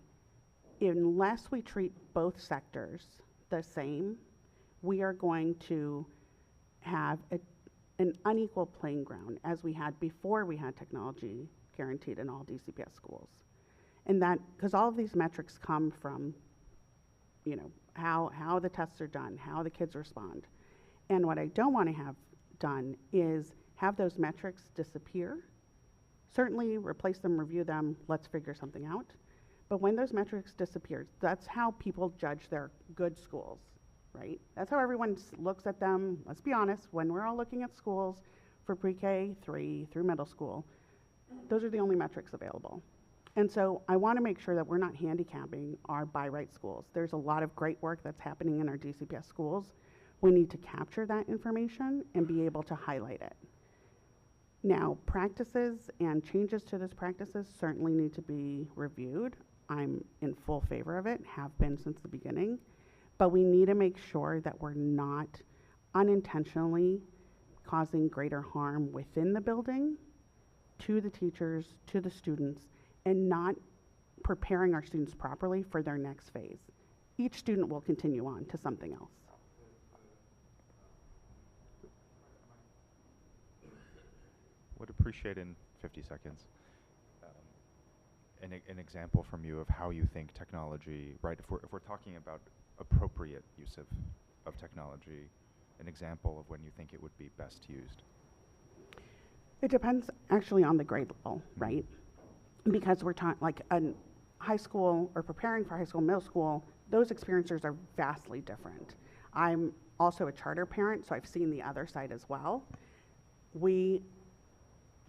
unless we treat both sectors the same, we are going to have an unequal playing ground as we had before we had technology guaranteed in all DCPS schools. And that, because all of these metrics come from, you know, how the tests are done, how the kids respond. And what I don't want to have done is have those metrics disappear. Certainly replace them, review them, let's figure something out. But when those metrics disappear, that's how people judge their good schools, right? That's how everyone looks at them. Let's be honest, when we're all looking at schools for pre-K 3 through middle school, those are the only metrics available. And so I want to make sure that we're not handicapping our by right schools. There's a lot of great work that's happening in our DCPS schools. We need to capture that information and be able to highlight it. Now, practices and changes to those practices certainly need to be reviewed. I'm in full favor of it, have been since the beginning, but we need to make sure that we're not unintentionally causing greater harm within the building to the teachers, to the students, and not preparing our students properly for their next phase. Each student will continue on to something else. Would appreciate in 50 seconds an example from you of how you think technology, right, if we're talking about appropriate use of technology, an example of when you think it would be best used. It depends actually on the grade level, right? Because we're talking like a high school or preparing for high school, middle school, those experiences are vastly different. I'm also a charter parent, so I've seen the other side as well. We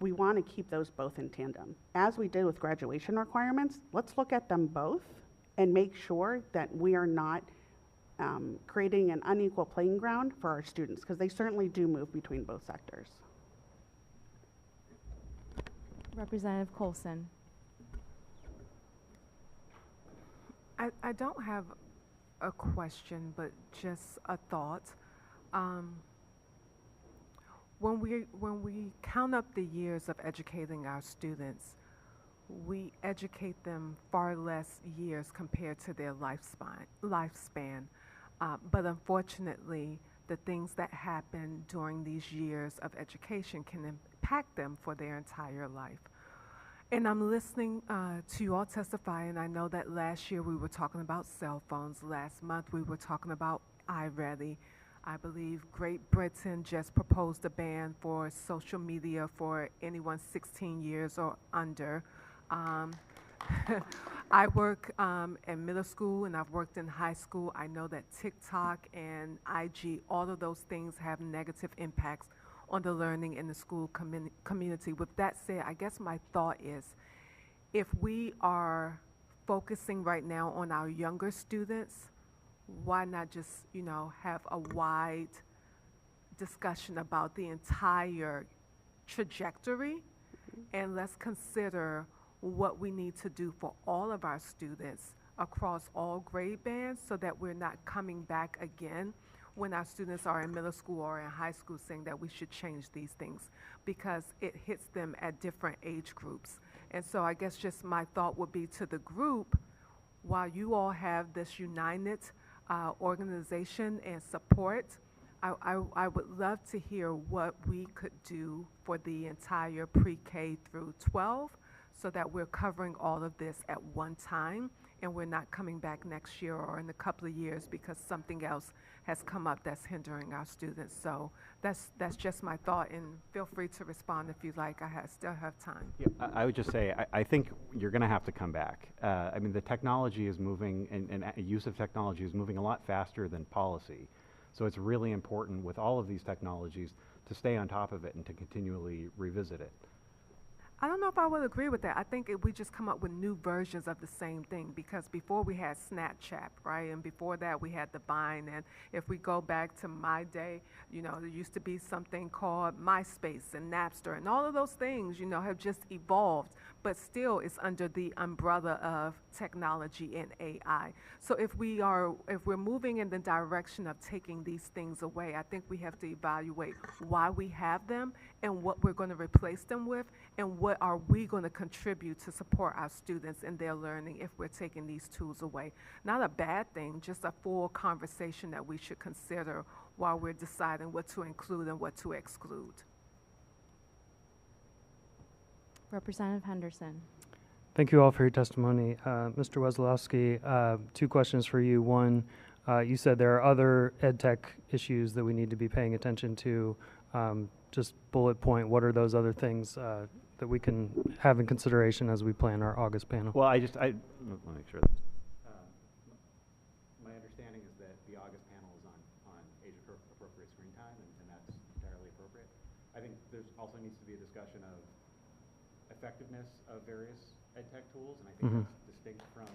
want to keep those both in tandem. As we did with graduation requirements, let's look at them both and make sure that we are not creating an unequal playing ground for our students, because they certainly do move between both sectors. Representative Colson. I don't have a question, but just a thought. When we count up the years of educating our students, we educate them far less years compared to their lifespan. But unfortunately, the things that happen during these years of education can impact them for their entire life. And I'm listening to you all testify, and I know that last year we were talking about cell phones. Last month we were talking about iReady. I believe Great Britain just proposed a ban for social media for anyone 16 years or under. I work in middle school and I've worked in high school. I know that TikTok and IG, all of those things have negative impacts on the learning in the school community. With that said, I guess my thought is, if we are focusing right now on our younger students, why not just, have a wide discussion about the entire trajectory, and let's consider what we need to do for all of our students across all grade bands, so that we're not coming back again when our students are in middle school or in high school saying that we should change these things, because it hits them at different age groups. And so I guess just my thought would be to the group, while you all have this united organization and support, I would love to hear what we could do for the entire pre-K through 12, so that we're covering all of this at one time, and we're not coming back next year or in a couple of years because something else has come up that's hindering our students. So that's just my thought, and feel free to respond if you like. I still have time. Yeah, I would just say, I think you're going to have to come back. I mean, the technology is moving, and use of technology is moving a lot faster than policy. So it's really important with all of these technologies to stay on top of it and to continually revisit it. I don't know if I would agree with that. I think if we just come up with new versions of the same thing, because before we had Snapchat, right? And before that we had the Vine. And if we go back to my day, there used to be something called MySpace and Napster, and all of those things, have just evolved, but still it's under the umbrella of technology and AI. So if we're moving in the direction of taking these things away, I think we have to evaluate why we have them and what we're going to replace them with, and what are we going to contribute to support our students in their learning if we're taking these tools away. Not a bad thing, just a full conversation that we should consider while we're deciding what to include and what to exclude. Representative Henderson. Thank you all for your testimony. Mr. Wesolowski, two questions for you. One, you said there are other ed tech issues that we need to be paying attention to. Just bullet point, what are those other things that we can have in consideration as we plan our August panel? Well, let me make sure that my understanding is that the August panel is on age-appropriate screen time, and that's entirely appropriate. I think there's also needs to be a discussion of effectiveness of various ed tech tools, and I think that's distinct from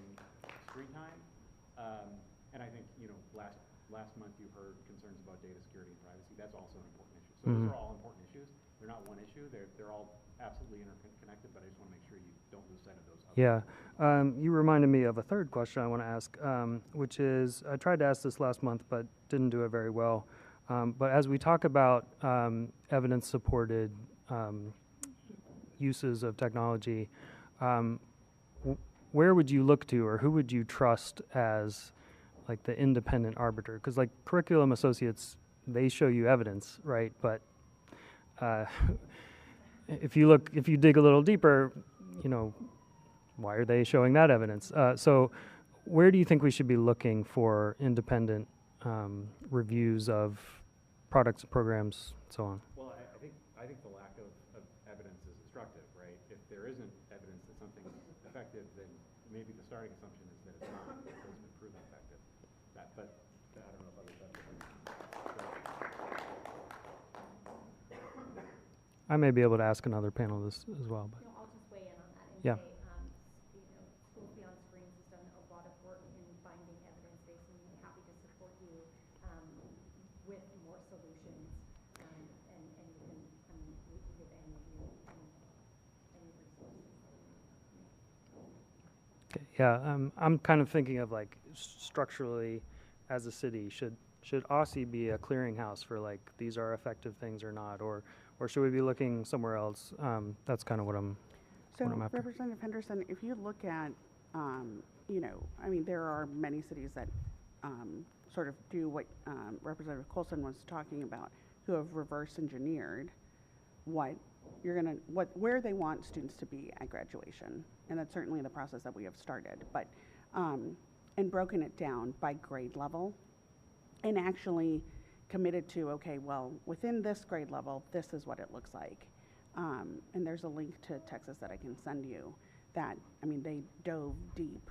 screen time. And I think, last month you heard concerns about data security and privacy. That's also an important issue. So those are all important issues. We they're not one issue. They're all absolutely interconnected, but I just want to make sure you don't lose sight of those. Yeah. You reminded me of a third question I want to ask, which is, I tried to ask this last month, but didn't do it very well. But as we talk about evidence-supported uses of technology, where would you look to, or who would you trust as like the independent arbiter? Because like Curriculum Associates, they show you evidence, right? But if you dig a little deeper, you know, why are they showing that evidence? So where do you think we should be looking for independent reviews of products, programs, and so on? Well, I think the lack of evidence is instructive, right? If there isn't evidence that something's effective, then maybe the starting assumption is that it's not. It hasn't been proven effective. But I don't know if others have. I may be able to ask another panel this as well. But no, I'll just weigh in on that and yeah. say, you know, Schools Beyond Screens has done a lot of work in finding evidence base, and we're happy to support you with more solutions. And you can, we can give any of you any resources that you need. Okay, yeah, I'm kind of thinking of like structurally, as a city, should OSSI be a clearinghouse for like these are effective things or not, or should we be looking somewhere else? That's kind of what I'm after. Representative Henderson, if you look at, you know, I mean, there are many cities that sort of do what Representative Coulson was talking about, who have reverse engineered where they want students to be at graduation, and that's certainly the process that we have started. But and broken it down by grade level, and actually committed to, okay, well, within this grade level, this is what it looks like. And there's a link to Texas that I can send you that, I mean, they dove deep.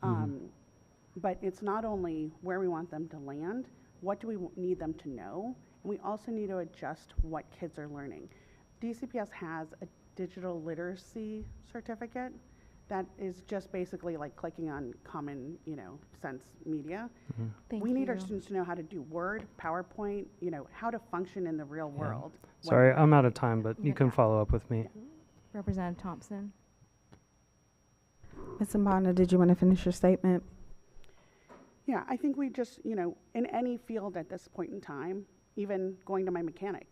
But it's not only where we want them to land, what do we need them to know? And we also need to adjust what kids are learning. DCPS has a digital literacy certificate that is just basically like clicking on common, you know, sense media. We need our students to know how to do Word, PowerPoint, you know, how to function in the real world. Sorry, I'm out of time, but you can follow up with me. Representative Thompson. Ms. Mbana, did you want to finish your statement? Yeah, I think we just, you know, in any field at this point in time, even going to my mechanic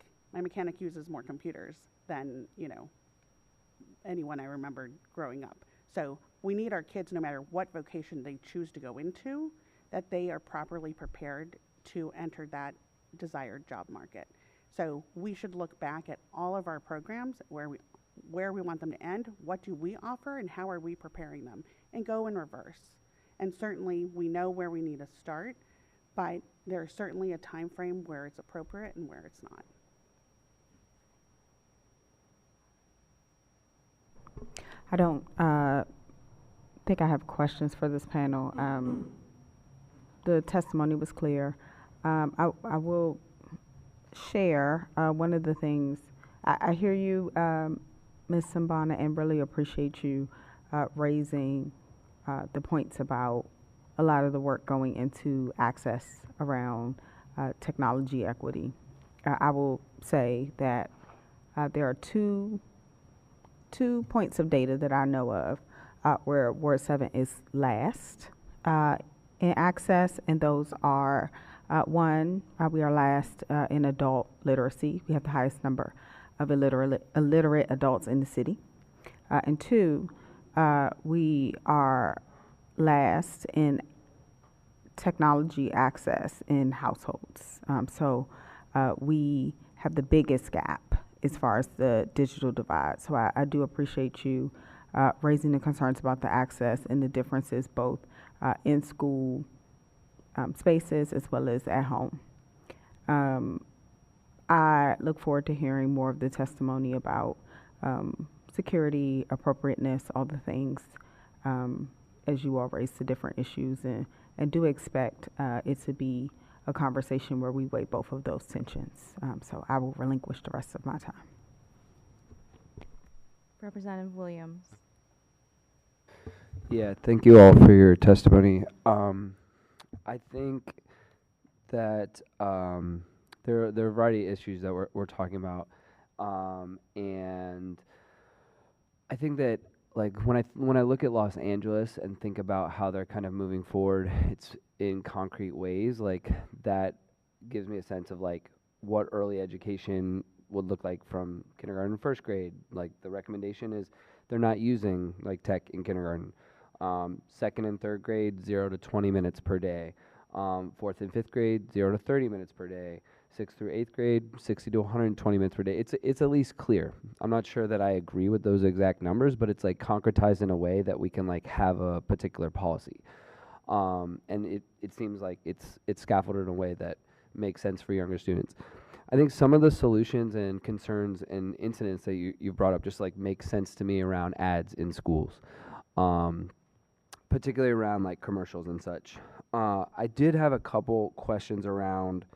uses more computers than, you know, anyone I remember growing up. So we need our kids, no matter what vocation they choose to go into, that they are properly prepared to enter that desired job market. So we should look back at all of our programs, where we want them to end, what do we offer, and how are we preparing them, and go in reverse. And certainly we know where we need to start, but there's certainly a time frame where it's appropriate and where it's not. I don't think I have questions for this panel. The testimony was clear. I will share one of the things. I hear you, Ms. Mbana, and really appreciate you raising the points about a lot of the work going into access around technology equity. I will say that there are two points of data that I know of where Ward 7 is last in access, and those are one, we are last in adult literacy. We have the highest number of illiterate adults in the city. And two, we are last in technology access in households. So we have the biggest gap as far as the digital divide. So I do appreciate you raising the concerns about the access and the differences both in school spaces as well as at home. I look forward to hearing more of the testimony about security, appropriateness, all the things as you all raise the different issues, and do expect it to be a conversation where we weigh both of those tensions. So I will relinquish the rest of my time. Representative Williams. Yeah, thank you all for your testimony. I think that there are a variety of issues that we're talking about. And I think that like when I look at Los Angeles and think about how they're kind of moving forward, it's in concrete ways. Like that gives me a sense of like what early education would look like from kindergarten and first grade. Like the recommendation is they're not using like tech in kindergarten. Second and third grade, 0 to 20 minutes per day. Fourth and fifth grade, 0 to 30 minutes per day. Sixth through eighth grade, 60 to 120 minutes per day. It's at least clear. I'm not sure that I agree with those exact numbers, but it's like concretized in a way that we can like have a particular policy. And it seems like it's scaffolded in a way that makes sense for younger students. I think some of the solutions and concerns and incidents that you've brought up just like make sense to me around ads in schools, particularly around like commercials and such. I did have a couple questions around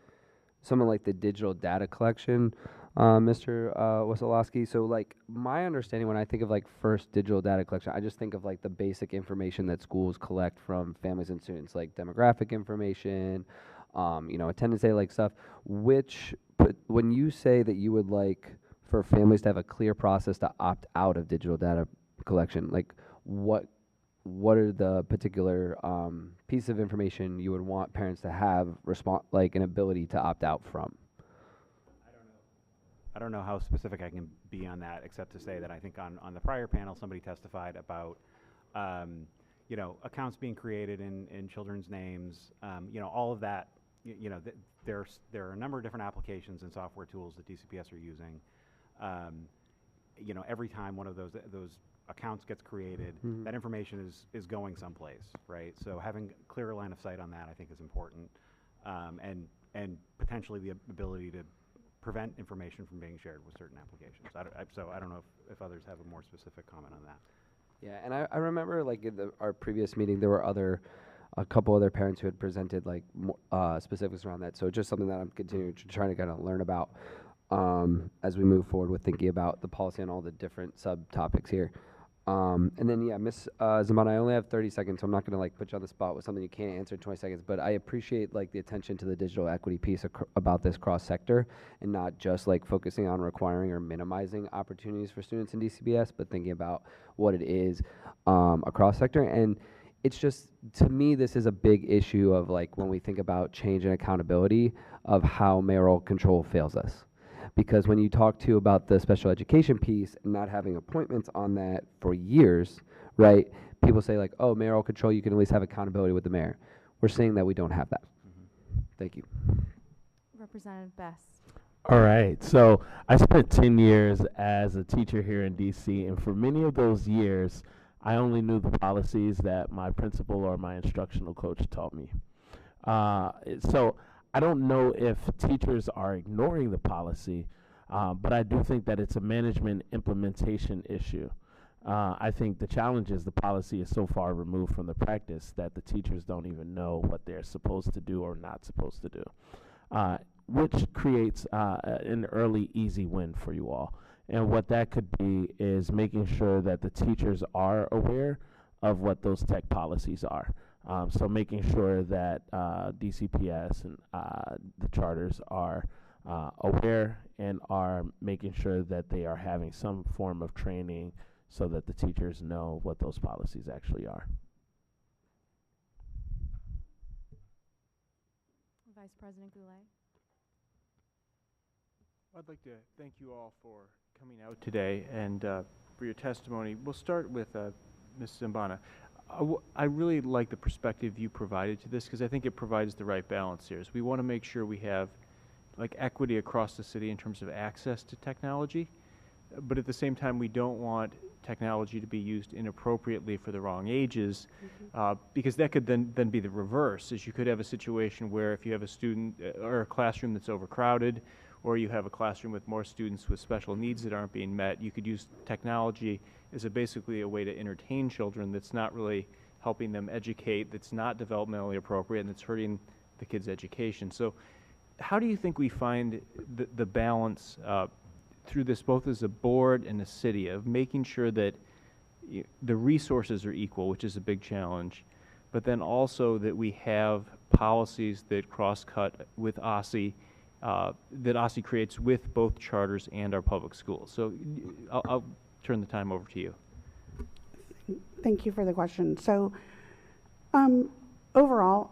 some of like the digital data collection, Mr. Wasilowski. So like my understanding when I think of like first digital data collection, I just think of like the basic information that schools collect from families and students, like demographic information, attendance data, like stuff. But when you say that you would like for families to have a clear process to opt out of digital data collection, like what are the particular piece of information you would want parents to have like an ability to opt out from? I don't know how specific I can be on that, except to say that I think on the prior panel, somebody testified about, accounts being created in children's names, all of that, there are a number of different applications and software tools that DCPS are using. Every time one of those accounts gets created, that information is going someplace, right? So having a clearer line of sight on that, I think, is important, and potentially the ability to prevent information from being shared with certain applications. So I don't know if others have a more specific comment on that. Yeah, and I remember like in our previous meeting, there were a couple other parents who had presented like specifics around that. So it's just something that I'm continuing to try to kind of learn about as we move forward with thinking about the policy and all the different subtopics here. And then, yeah, Ms. Zamana, I only have 30 seconds, so I'm not going to like put you on the spot with something you can't answer in 20 seconds, but I appreciate like the attention to the digital equity piece about this cross-sector and not just like focusing on requiring or minimizing opportunities for students in DCBS, but thinking about what it is across sector. And it's just, to me, this is a big issue of like when we think about change and accountability of how mayoral control fails us. Because when you talk to about the special education piece and not having appointments on that for years, right, people say like, oh, mayoral control, you can at least have accountability with the mayor. We're saying that we don't have that. Thank you. Representative Bess. All right, so I spent 10 years as a teacher here in DC, and for many of those years, I only knew the policies that my principal or my instructional coach taught me. So I don't know if teachers are ignoring the policy, but I do think that it's a management implementation issue. I think the challenge is the policy is so far removed from the practice that the teachers don't even know what they're supposed to do or not supposed to do, which creates an early easy win for you all. And what that could be is making sure that the teachers are aware of what those tech policies are. So making sure that DCPS and the charters are aware and are making sure that they are having some form of training so that the teachers know what those policies actually are. Vice President Goulet. I'd like to thank you all for coming out today and for your testimony. We'll start with Ms. Zambana. I really like the perspective you provided to this because I think it provides the right balance here. We want to make sure we have like equity across the city in terms of access to technology, but at the same time we don't want technology to be used inappropriately for the wrong ages, because that could then be the reverse, is you could have a situation where if you have a student or a classroom that's overcrowded, or you have a classroom with more students with special needs that aren't being met, you could use technology as basically a way to entertain children that's not really helping them educate, that's not developmentally appropriate, and that's hurting the kids' education. So how do you think we find the balance through this, both as a board and a city, of making sure that the resources are equal, which is a big challenge, but then also that we have policies that cross-cut with OSSI that OSSI creates with both charters and our public schools. So I'll turn the time over to you. Thank you for the question. So overall,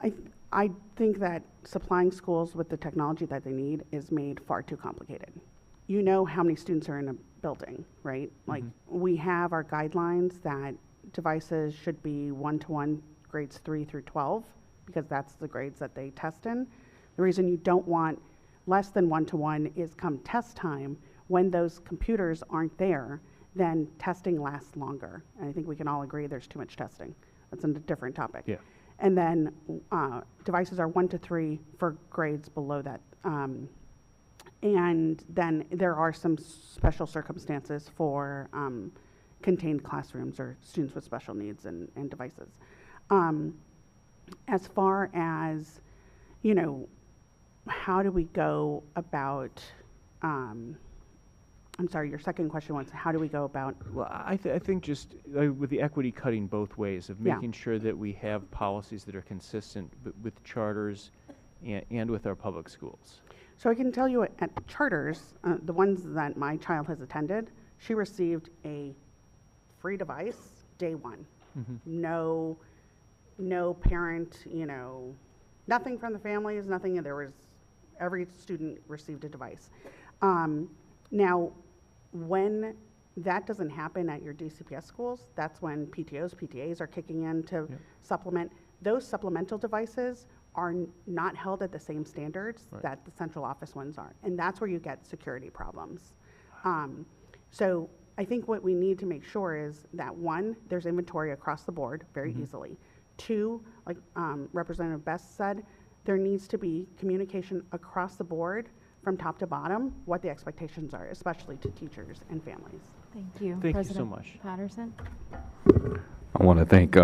I think that supplying schools with the technology that they need is made far too complicated. You know how many students are in a building, right? Like we have our guidelines that devices should be 1-to-1 grades 3 through 12 because that's the grades that they test in. The reason you don't want less than 1-to-1 is come test time, when those computers aren't there, then testing lasts longer. And I think we can all agree there's too much testing. That's a different topic. Yeah. And then devices are 1 to 3 for grades below that. And then there are some special circumstances for contained classrooms or students with special needs and devices. As far as, you know, how do we go about, I'm sorry, your second question was, how do we go about? Well, I think just with the equity cutting both ways of making sure that we have policies that are consistent with charters and with our public schools. So I can tell you at charters, the ones that my child has attended, she received a free device day one. No parent, you know, nothing from the families, nothing. There was, every student received a device. Now, when that doesn't happen at your DCPS schools, that's when PTOs, PTAs are kicking in to supplement. Those supplemental devices are not held at the same standards that the central office ones are. And that's where you get security problems. So I think what we need to make sure is that, one, there's inventory across the board very easily. Two, like Representative Best said, there needs to be communication across the board from top to bottom, what the expectations are, especially to teachers and families. Thank you. Thank President you so much. Patterson. I want to thank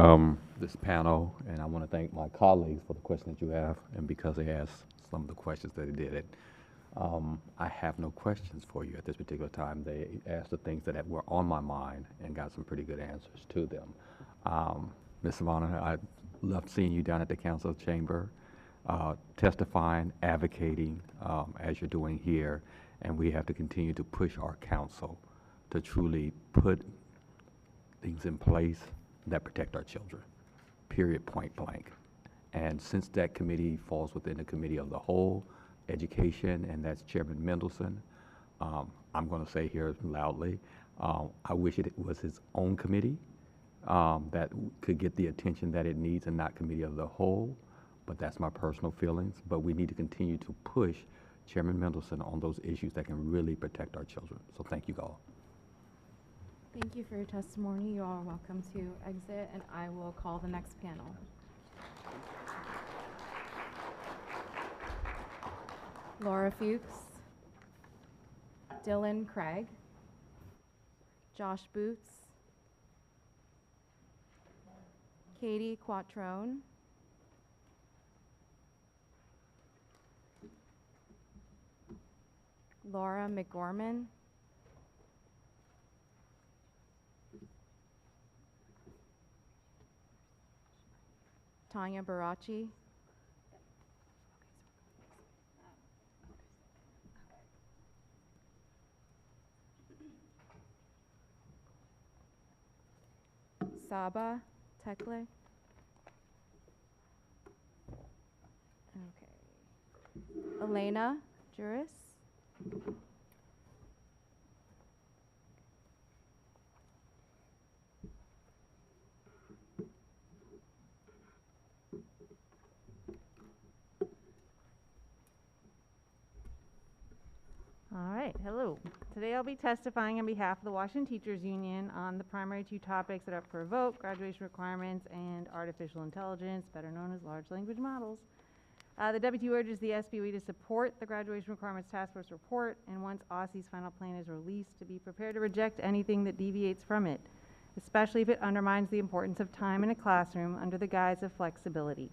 this panel, and I want to thank my colleagues for the questions that you have, and because they asked some of the questions that they did. I have no questions for you at this particular time. They asked the things that were on my mind and got some pretty good answers to them. Ms. Savannah, I loved seeing you down at the council chamber, testifying, advocating as you're doing here, and we have to continue to push our council to truly put things in place that protect our children, period, point blank. And since that committee falls within the committee of the whole, education, and that's Chairman Mendelson, I'm going to say here loudly, I wish it was his own committee that could get the attention that it needs and not committee of the whole, but that's my personal feelings. But we need to continue to push Chairman Mendelson on those issues that can really protect our children. So thank you all. Thank you for your testimony. You all are welcome to exit, and I will call the next panel. Laura Fuchs, Dylan Craig, Josh Boots, Katie Quattrone, Laura McGorman, Tanya Barachi, Saba Tekle. Okay. Elena Juris. All right, hello. Today I'll be testifying on behalf of the Washington Teachers Union on the primary two topics that are up for a vote: graduation requirements and artificial intelligence, better known as large language models. The WTU urges the SBOE to support the Graduation Requirements Task Force report, and once OSSI's final plan is released, to be prepared to reject anything that deviates from it, especially if it undermines the importance of time in a classroom under the guise of flexibility.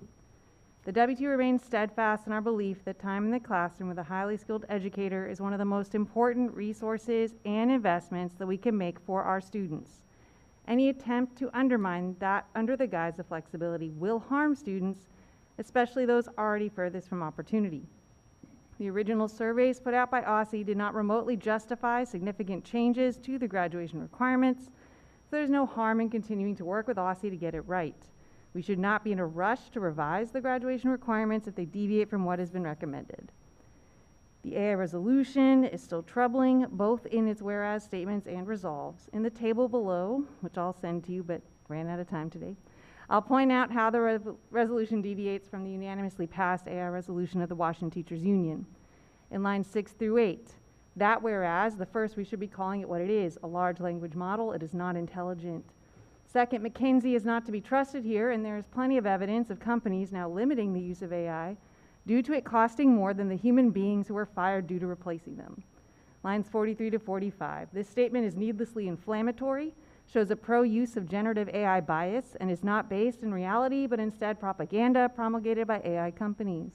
The WTU remains steadfast in our belief that time in the classroom with a highly skilled educator is one of the most important resources and investments that we can make for our students. Any attempt to undermine that under the guise of flexibility will harm students, especially those already furthest from opportunity. The original surveys put out by OSSE did not remotely justify significant changes to the graduation requirements, so there's no harm in continuing to work with OSSE to get it right. We should not be in a rush to revise the graduation requirements if they deviate from what has been recommended. The AI resolution is still troubling, both in its whereas statements and resolves. In the table below, which I'll send to you but ran out of time today, I'll point out how the resolution deviates from the unanimously passed AI resolution of the Washington Teachers Union. In lines 6 through 8, that whereas, the first, we should be calling it what it is, a large language model. It is not intelligent. Second, McKinsey is not to be trusted here, and there is plenty of evidence of companies now limiting the use of AI due to it costing more than the human beings who were fired due to replacing them. Lines 43 to 45. This statement is needlessly inflammatory, shows a pro-use of generative AI bias, and is not based in reality, but instead propaganda promulgated by AI companies.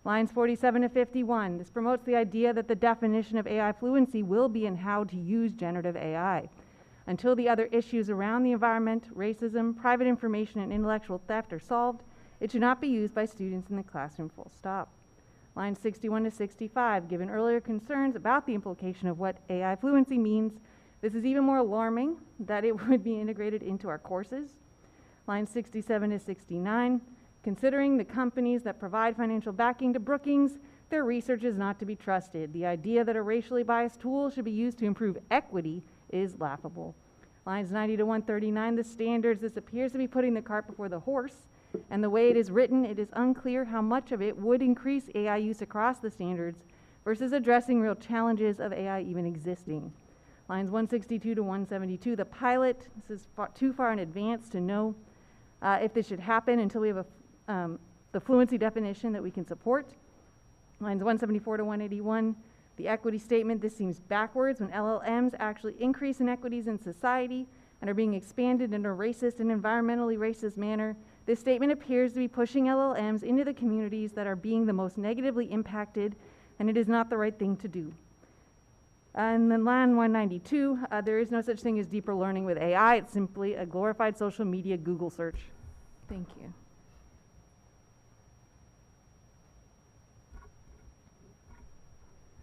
Lines 47 to 51. This promotes the idea that the definition of AI fluency will be in how to use generative AI. Until the other issues around the environment, racism, private information, and intellectual theft are solved, it should not be used by students in the classroom, full stop. Lines 61 to 65. Given earlier concerns about the implication of what AI fluency means, this is even more alarming that it would be integrated into our courses. Lines 67 to 69. Considering the companies that provide financial backing to Brookings, their research is not to be trusted. The idea that a racially biased tool should be used to improve equity is laughable. Lines 90 to 139, the standards, this appears to be putting the cart before the horse, and the way it is written, it is unclear how much of it would increase AI use across the standards versus addressing real challenges of AI even existing. Lines 162 to 172, the pilot, this is too far in advance to know if this should happen until we have the fluency definition that we can support. Lines 174 to 181, the equity statement, this seems backwards when LLMs actually increase inequities in society and are being expanded in a racist and environmentally racist manner. This statement appears to be pushing LLMs into the communities that are being the most negatively impacted, and it is not the right thing to do. And then line 192, there is no such thing as deeper learning with AI. It's simply a glorified social media Google search. Thank you.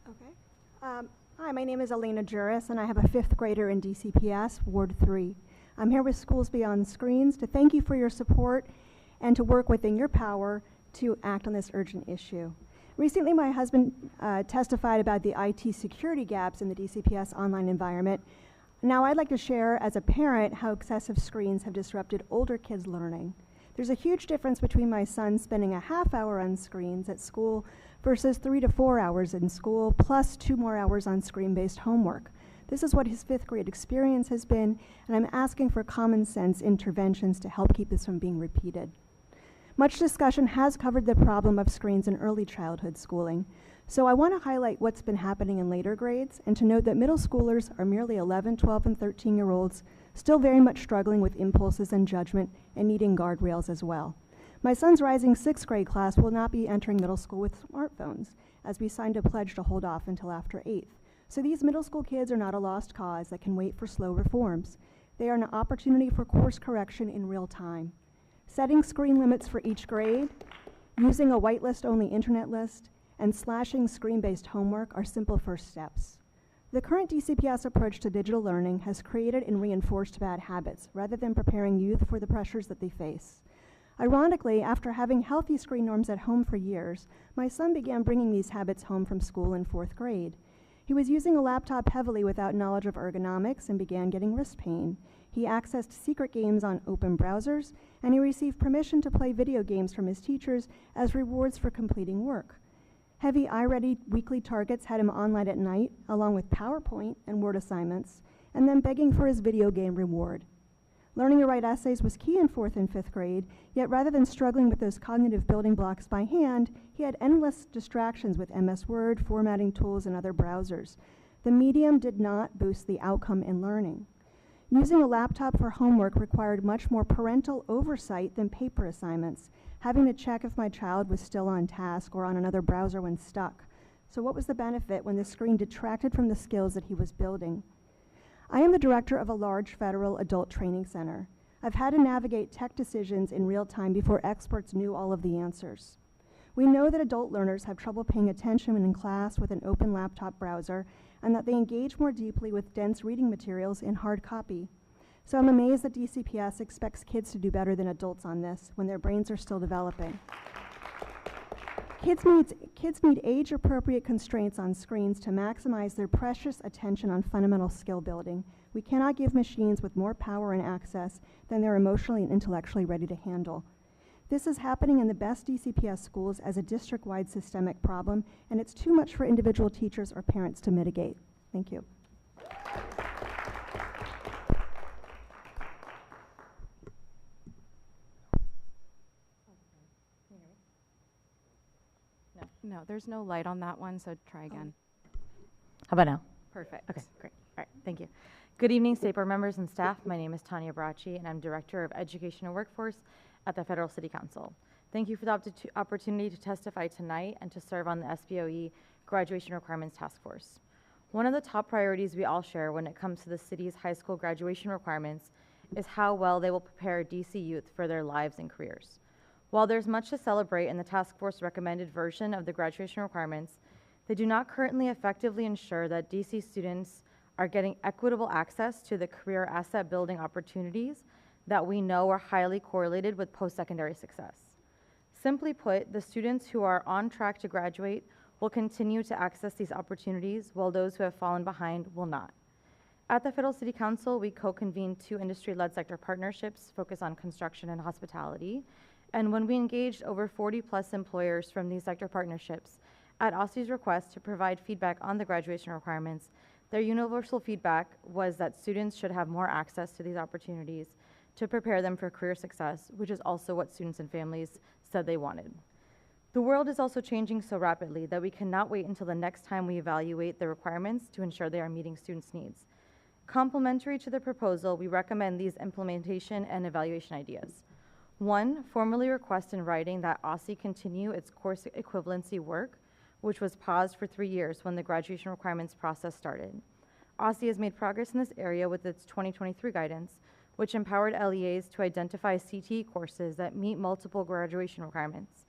Okay. Hi, my name is Elena Juris, and I have a 5th grader in DCPS, Ward 3. I'm here with Schools Beyond Screens to thank you for your support and to work within your power to act on this urgent issue. Recently, my husband testified about the IT security gaps in the DCPS online environment. Now, I'd like to share as a parent how excessive screens have disrupted older kids' learning. There's a huge difference between my son spending a half hour on screens at school versus 3 to 4 hours in school, plus 2 more hours on screen-based homework. This is what his 5th grade experience has been, and I'm asking for common sense interventions to help keep this from being repeated. Much discussion has covered the problem of screens in early childhood schooling, so I want to highlight what's been happening in later grades and to note that middle schoolers are merely 11, 12, and 13-year-olds, still very much struggling with impulses and judgment and needing guardrails as well. My son's rising 6th grade class will not be entering middle school with smartphones, as we signed a pledge to hold off until after 8th. So these middle school kids are not a lost cause that can wait for slow reforms. They are an opportunity for course correction in real time. Setting screen limits for each grade, using a whitelist-only internet list, and slashing screen-based homework are simple first steps. The current DCPS approach to digital learning has created and reinforced bad habits rather than preparing youth for the pressures that they face. Ironically, after having healthy screen norms at home for years, my son began bringing these habits home from school in 4th grade. He was using a laptop heavily without knowledge of ergonomics and began getting wrist pain. He accessed secret games on open browsers, and he received permission to play video games from his teachers as rewards for completing work. Heavy iReady weekly targets had him online at night, along with PowerPoint and Word assignments, and then begging for his video game reward. Learning to write essays was key in 4th and 5th grade, yet rather than struggling with those cognitive building blocks by hand, he had endless distractions with MS Word, formatting tools, and other browsers. The medium did not boost the outcome in learning. Using a laptop for homework required much more parental oversight than paper assignments, having to check if my child was still on task or on another browser when stuck. So what was the benefit when the screen detracted from the skills that he was building? I am the director of a large federal adult training center. I've had to navigate tech decisions in real time before experts knew all of the answers. We know that adult learners have trouble paying attention when in class with an open laptop browser, and that they engage more deeply with dense reading materials in hard copy. So I'm amazed that DCPS expects kids to do better than adults on this when their brains are still developing. Kids need age-appropriate constraints on screens to maximize their precious attention on fundamental skill building. We cannot give machines with more power and access than they're emotionally and intellectually ready to handle. This is happening in the best DCPS schools as a district-wide systemic problem, and it's too much for individual teachers or parents to mitigate. Thank you. No, there's no light on that one, so try again. How about now? Perfect. Okay, great. All right, thank you. Good evening, State Board members and staff. My name is Tanya Bracci, and I'm Director of Education and Workforce at the Federal City Council. Thank you for the opportunity to testify tonight and to serve on the SBOE Graduation Requirements Task Force. One of the top priorities we all share when it comes to the city's high school graduation requirements is how well they will prepare DC youth for their lives and careers. While there's much to celebrate in the task force recommended version of the graduation requirements, they do not currently effectively ensure that DC students are getting equitable access to the career asset building opportunities that we know are highly correlated with post-secondary success. Simply put, the students who are on track to graduate will continue to access these opportunities, while those who have fallen behind will not. At the Federal City Council, we co-convened 2 industry-led sector partnerships focused on construction and hospitality. And when we engaged over 40+ employers from these sector partnerships, at OSSE's request to provide feedback on the graduation requirements, their universal feedback was that students should have more access to these opportunities to prepare them for career success, which is also what students and families said they wanted. The world is also changing so rapidly that we cannot wait until the next time we evaluate the requirements to ensure they are meeting students' needs. Complementary to the proposal, we recommend these implementation and evaluation ideas. 1, formally request in writing that OSSE continue its course equivalency work, which was paused for 3 years when the graduation requirements process started. OSSE has made progress in this area with its 2023 guidance, which empowered LEAs to identify CTE courses that meet multiple graduation requirements.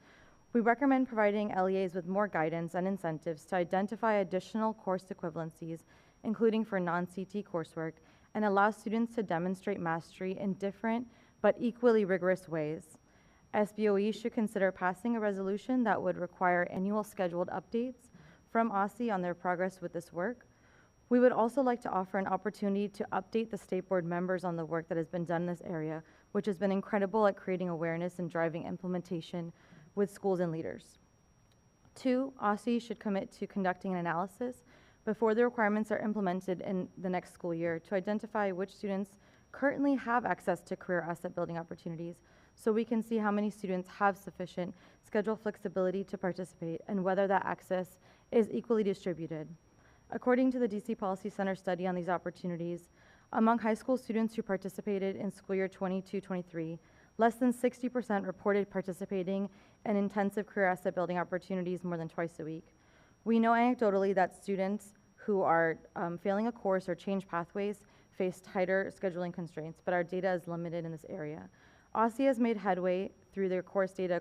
We recommend providing LEAs with more guidance and incentives to identify additional course equivalencies, including for non-CTE coursework, and allow students to demonstrate mastery in different but equally rigorous ways. SBOE should consider passing a resolution that would require annual scheduled updates from OSSE on their progress with this work. We would also like to offer an opportunity to update the State Board members on the work that has been done in this area, which has been incredible at creating awareness and driving implementation with schools and leaders. 2, OSSE should commit to conducting an analysis before the requirements are implemented in the next school year to identify which students currently have access to career asset building opportunities, so we can see how many students have sufficient schedule flexibility to participate and whether that access is equally distributed. According to the DC Policy Center study on these opportunities, among high school students who participated in school year 22-23, less than 60% reported participating in intensive career asset building opportunities more than twice a week. We know anecdotally that students who are failing a course or change pathways face tighter scheduling constraints, but our data is limited in this area. OSSE has made headway through their course data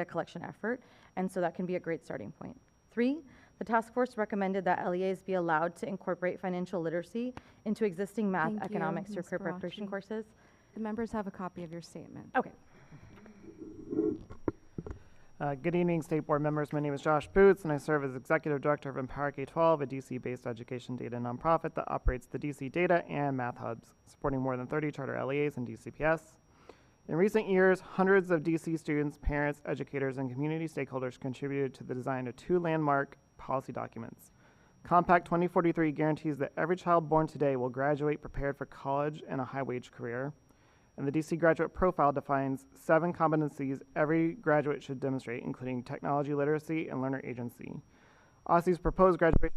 collection effort, and so that can be a great starting point. 3, the task force recommended that LEAs be allowed to incorporate financial literacy into existing math, Thank economics, you, or Ms. career preparation Garachi. courses. The members have a copy of your statement. Okay. Good evening, State Board members. My name is Josh Boots, and I serve as Executive Director of Empower K-12, a DC-based education data nonprofit that operates the DC Data and Math Hubs, supporting more than 30 charter LEAs and DCPS. In recent years, hundreds of DC students, parents, educators, and community stakeholders contributed to the design of 2 landmark policy documents. Compact 2043 guarantees that every child born today will graduate prepared for college and a high-wage career. And the DC Graduate Profile defines 7 competencies every graduate should demonstrate, including technology literacy and learner agency. OSSE's proposed graduation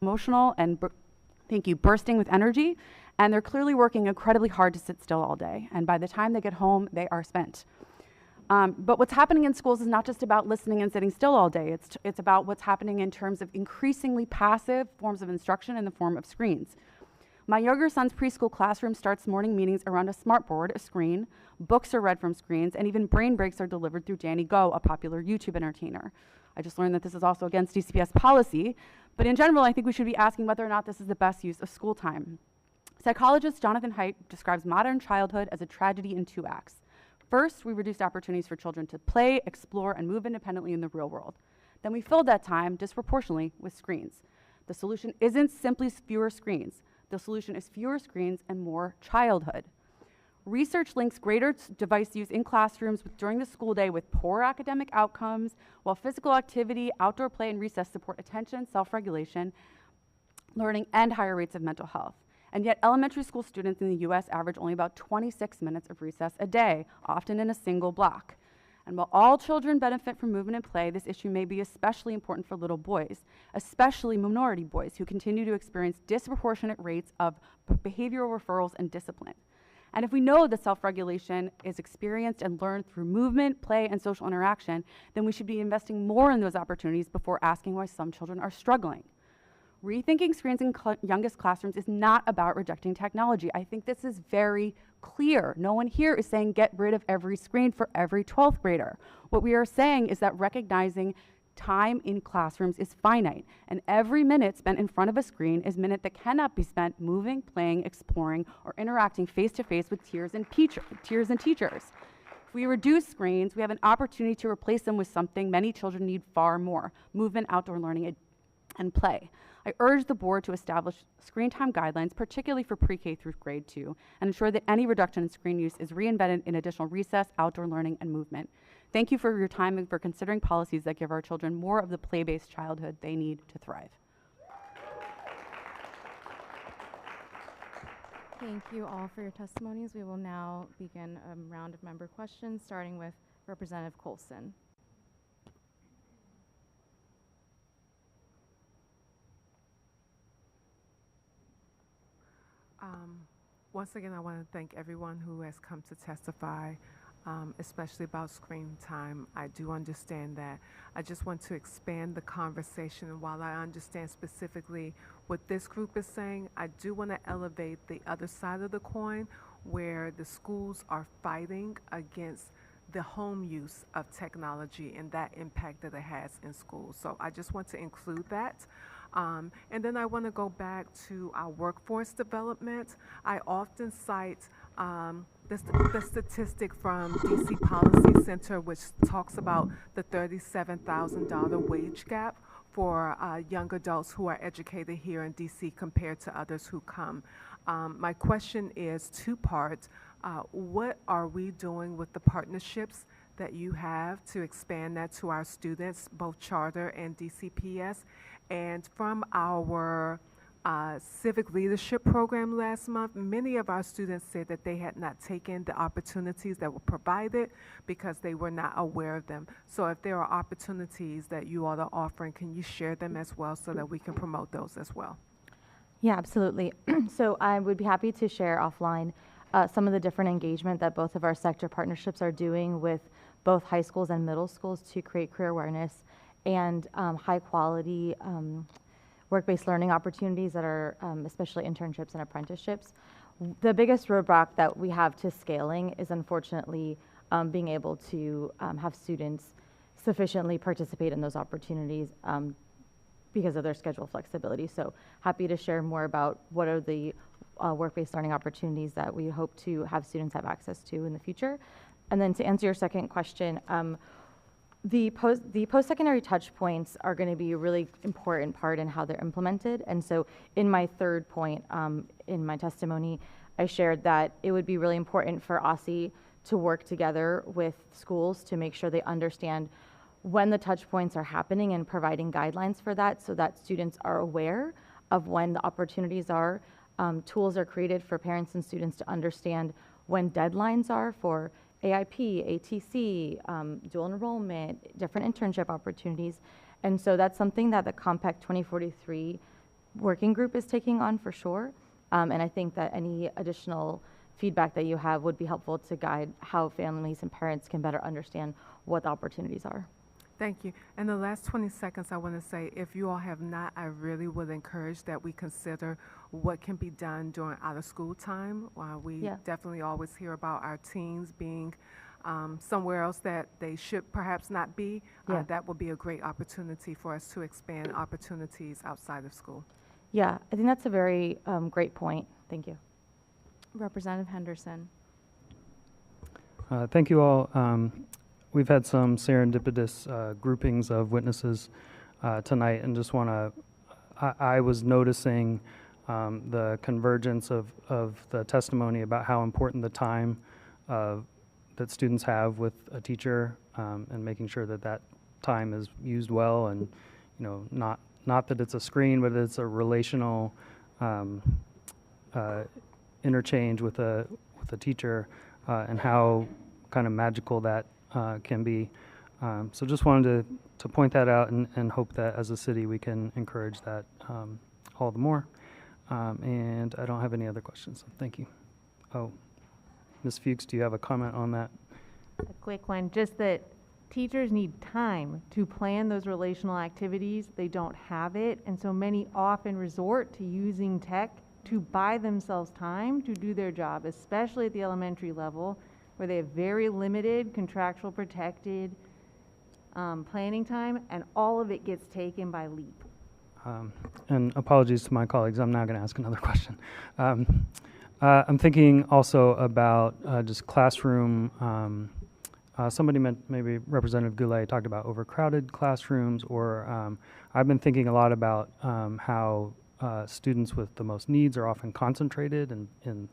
emotional and bursting with energy, and they're clearly working incredibly hard to sit still all day. And by the time they get home, they are spent. But what's happening in schools is not just about listening and sitting still all day. It's about what's happening in terms of increasingly passive forms of instruction in the form of screens. My younger son's preschool classroom starts morning meetings around a smartboard, a screen, books are read from screens, and even brain breaks are delivered through Danny Go, a popular YouTube entertainer. I just learned that this is also against DCPS policy, but in general, I think we should be asking whether or not this is the best use of school time. Psychologist Jonathan Haidt describes modern childhood as a tragedy in 2 acts. First, we reduced opportunities for children to play, explore, and move independently in the real world. Then we filled that time disproportionately with screens. The solution isn't simply fewer screens. The solution is fewer screens and more childhood. Research links greater device use in classrooms during the school day with poor academic outcomes, while physical activity, outdoor play, and recess support attention, self-regulation, learning, and higher rates of mental health. And yet elementary school students in the US average only about 26 minutes of recess a day, often in a single block. And while all children benefit from movement and play, this issue may be especially important for little boys, especially minority boys who continue to experience disproportionate rates of behavioral referrals and discipline. And if we know that self-regulation is experienced and learned through movement, play, and social interaction, then we should be investing more in those opportunities before asking why some children are struggling. Rethinking screens in youngest classrooms is not about rejecting technology. I think this is very clear. No one here is saying get rid of every screen for every 12th grader. What we are saying is that recognizing time in classrooms is finite, and every minute spent in front of a screen is a minute that cannot be spent moving, playing, exploring, or interacting face-to-face with peers and teachers. If we reduce screens, we have an opportunity to replace them with something many children need far more: movement, outdoor learning, and play. I urge the board to establish screen time guidelines, particularly for pre-K through grade 2, and ensure that any reduction in screen use is reinvented in additional recess, outdoor learning, and movement. Thank you for your time and for considering policies that give our children more of the play-based childhood they need to thrive. Thank you all for your testimonies. We will now begin a round of member questions, starting with Representative Colson. Once again, I want to thank everyone who has come to testify, especially about screen time. I do understand that. I just want to expand the conversation, and while I understand specifically what this group is saying, I do want to elevate the other side of the coin, where the schools are fighting against the home use of technology and that impact that it has in schools. So I just want to include that. And then I want to go back to our workforce development. I often cite the statistic from DC Policy Center, which talks about the $37,000 wage gap for young adults who are educated here in DC compared to others who come. My question is 2 parts. What are we doing with the partnerships that you have to expand that to our students, both charter and DCPS? And from our civic leadership program last month, many of our students said that they had not taken the opportunities that were provided because they were not aware of them. So if there are opportunities that you all are offering, can you share them as well so that we can promote those as well? Yeah, absolutely. So I would be happy to share offline some of the different engagement that both of our sector partnerships are doing with both high schools and middle schools to create career awareness and high quality work-based learning opportunities that are especially internships and apprenticeships. The biggest roadblock that we have to scaling is unfortunately being able to have students sufficiently participate in those opportunities because of their schedule flexibility. So happy to share more about what are the work-based learning opportunities that we hope to have students have access to in the future. And then to answer your second question, the post-secondary touch points are going to be a really important part in how they're implemented. And so in my third point in my testimony, I shared that it would be really important for OSSE to work together with schools to make sure they understand when the touch points are happening and providing guidelines for that so that students are aware of when the opportunities are. Tools are created for parents and students to understand when deadlines are for AIP, ATC, dual enrollment, different internship opportunities. And so that's something that the Compact 2043 working group is taking on for sure. And I think that any additional feedback that you have would be helpful to guide how families and parents can better understand what the opportunities are. Thank you. In the last 20 seconds, I want to say, if you all have not, I really would encourage that we consider what can be done during out-of-school time. We definitely always hear about our teens being somewhere else that they should perhaps not be. That would be a great opportunity for us to expand opportunities outside of school. Yeah, I think that's a very great point. Thank you. Representative Henderson. Thank you all. We've had some serendipitous groupings of witnesses tonight, and just want to, I was noticing the convergence of the testimony about how important the time that students have with a teacher, and making sure that that time is used well, and not that it's a screen, but it's a relational interchange with a teacher, and how kind of magical that can be. So just wanted to point that out, and hope that as a city we can encourage that all the more. And I don't have any other questions, so thank you. Oh, Ms. Fuchs, do you have a comment on that? A quick one, just that teachers need time to plan those relational activities. They don't have it, and so many often resort to using tech to buy themselves time to do their job, especially at the elementary level, where they have very limited contractual protected planning time, and all of it gets taken by leap. And apologies to my colleagues, I'm now going to ask another question. I'm thinking also about just classroom, somebody meant, maybe Representative Goulet talked about overcrowded classrooms, or I've been thinking a lot about how students with the most needs are often concentrated in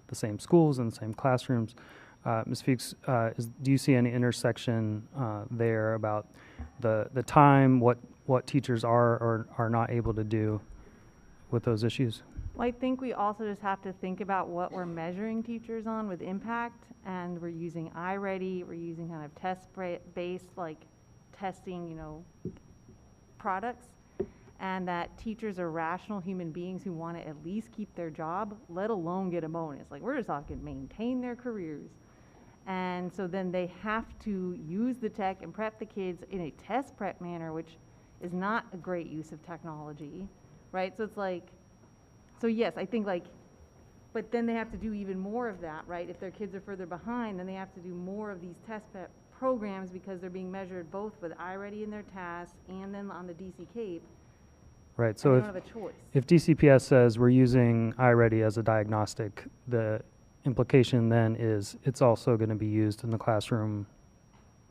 the same schools and the same classrooms. Ms. Fuchs, do you see any intersection there about the time, what teachers are or are not able to do with those issues? Well, I think we also just have to think about what we're measuring teachers on with impact, and we're using iReady, we're using kind of test-based, like testing, products, and that teachers are rational human beings who want to at least keep their job, let alone get a bonus. Like, we're just talking maintain their careers. And so then they have to use the tech and prep the kids in a test prep manner, which is not a great use of technology, right? So it's like, so yes, I think but then they have to do even more of that, right? If their kids are further behind, then they have to do more of these test prep programs, because they're being measured both with iReady in their tasks and then on the DC CAPE. Right, so if DCPS says we're using iReady as a diagnostic, the implication then is it's also going to be used in the classroom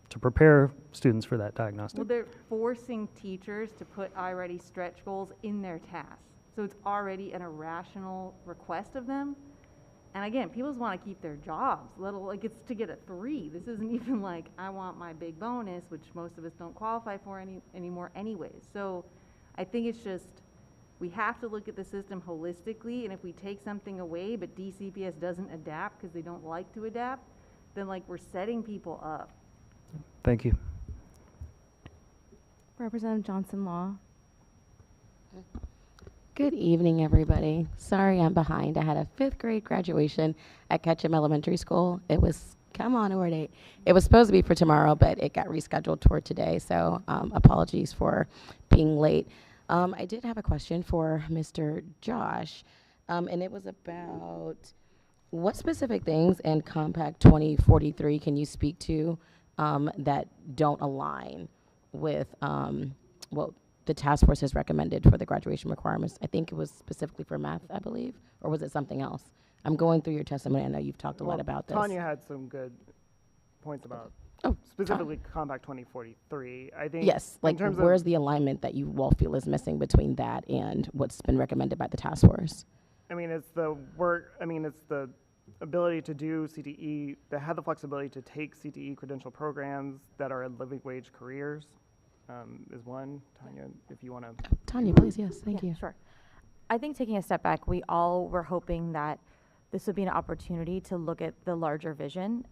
to prepare students for that diagnostic. Well, they're forcing teachers to put iReady stretch goals in their tasks. So it's already an irrational request of them. And again, people just want to keep their jobs. It's to get a 3. This isn't even like, I want my big bonus, which most of us don't qualify for anymore anyways. So I think it's just, we have to look at the system holistically, and if we take something away but DCPS doesn't adapt because they don't like to adapt, then we're setting people up. Thank you. Representative Johnson-Law. Good evening, everybody. Sorry I'm behind. I had a 5th grade graduation at Ketchum Elementary School. It was, come on, what date? It was supposed to be for tomorrow, but it got rescheduled toward today, so apologies for being late. I did have a question for Mr. Josh, and it was about what specific things in Compact 2043 can you speak to that don't align with what the task force has recommended for the graduation requirements? I think it was specifically for math, I believe, or was it something else? I'm going through your testimony. I know you've talked a lot about this. Tanya had some good points about specifically Compact 2043. I think yes, where's the alignment that you all feel is missing between that and what's been recommended by the task force? I mean, it's the work. I mean, it's the ability to do CTE, that have the flexibility to take CTE credential programs that are living wage careers. Is one. Tanya, if you want to. Tanya, please, yes, thank you. Sure. I think taking a step back, we all were hoping that this would be an opportunity to look at the larger vision.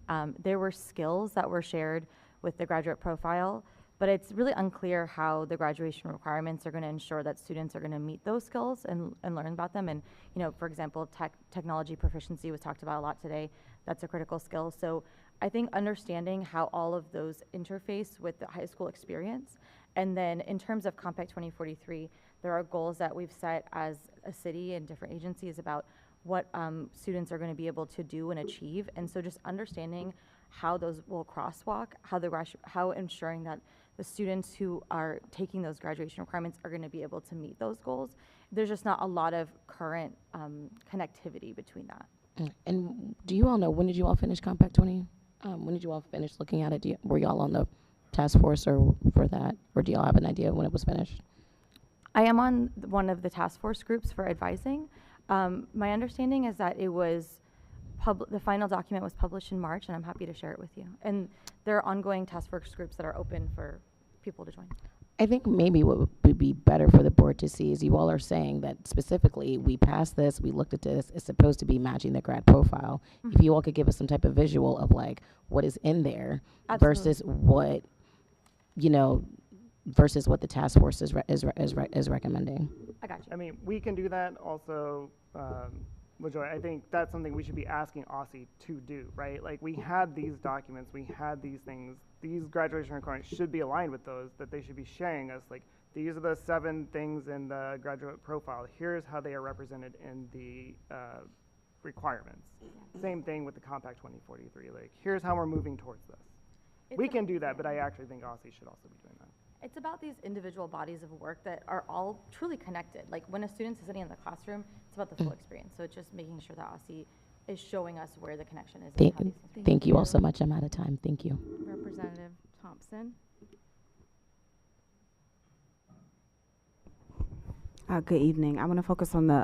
There were skills that were shared with the graduate profile but it's really unclear how the graduation requirements are going to ensure that students are going to meet those skills and learn about them. And, you know, for example, technology proficiency was talked about a lot today. That's a critical skill. So I think understanding how all of those interface with the high school experience. And then in terms of Compact 2043, there are goals that we've set as a city and different agencies about what students are going to be able to do and achieve. And so just understanding how those will crosswalk, how ensuring that the students who are taking those graduation requirements are going to be able to meet those goals. There's just not a lot of current connectivity between that. And do you all know, when did you all finish Compact 20? When did you all finish looking at it? Were y'all on the task force or for that? Or do y'all have an idea when it was finished? I am on one of the task force groups for advising. My understanding is that it was the final document was published in March, and I'm happy to share it with you. And there are ongoing task force groups that are open for people to join. I think maybe what would be better for the board to see is you all are saying that specifically we passed this, we looked at this, it's supposed to be matching the grad profile. Mm-hmm. If you all could give us some type of visual of like what is in there versus what, you know, versus what the task force is recommending. I got you. I mean, we can do that also. LaJoy, I think that's something we should be asking OSSI to do, right? Like, we had these documents, we had these things, these graduation requirements should be aligned with those, that they should be sharing us, like, these are the 7 things in the graduate profile. Here's how they are represented in the requirements. Same thing with the Compact 2043. Like, here's how we're moving towards this. We can do that, but I actually think OSSI should also be doing that. It's about these individual bodies of work that are all truly connected. Like when a student's sitting in the classroom, it's about the full experience. So it's just making sure that OSSI is showing us where the connection is. Thank you all so much. I'm out of time. Thank you. Representative Thompson. Good evening. I want to focus on the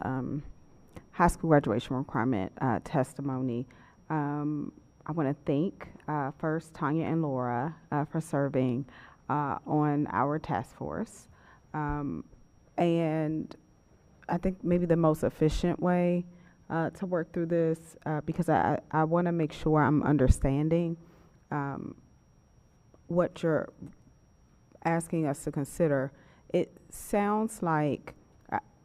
high school graduation requirement testimony. I want to thank first Tanya and Laura for serving on our task force. And I think maybe the most efficient way to work through this, because I want to make sure I'm understanding what you're asking us to consider. It sounds like,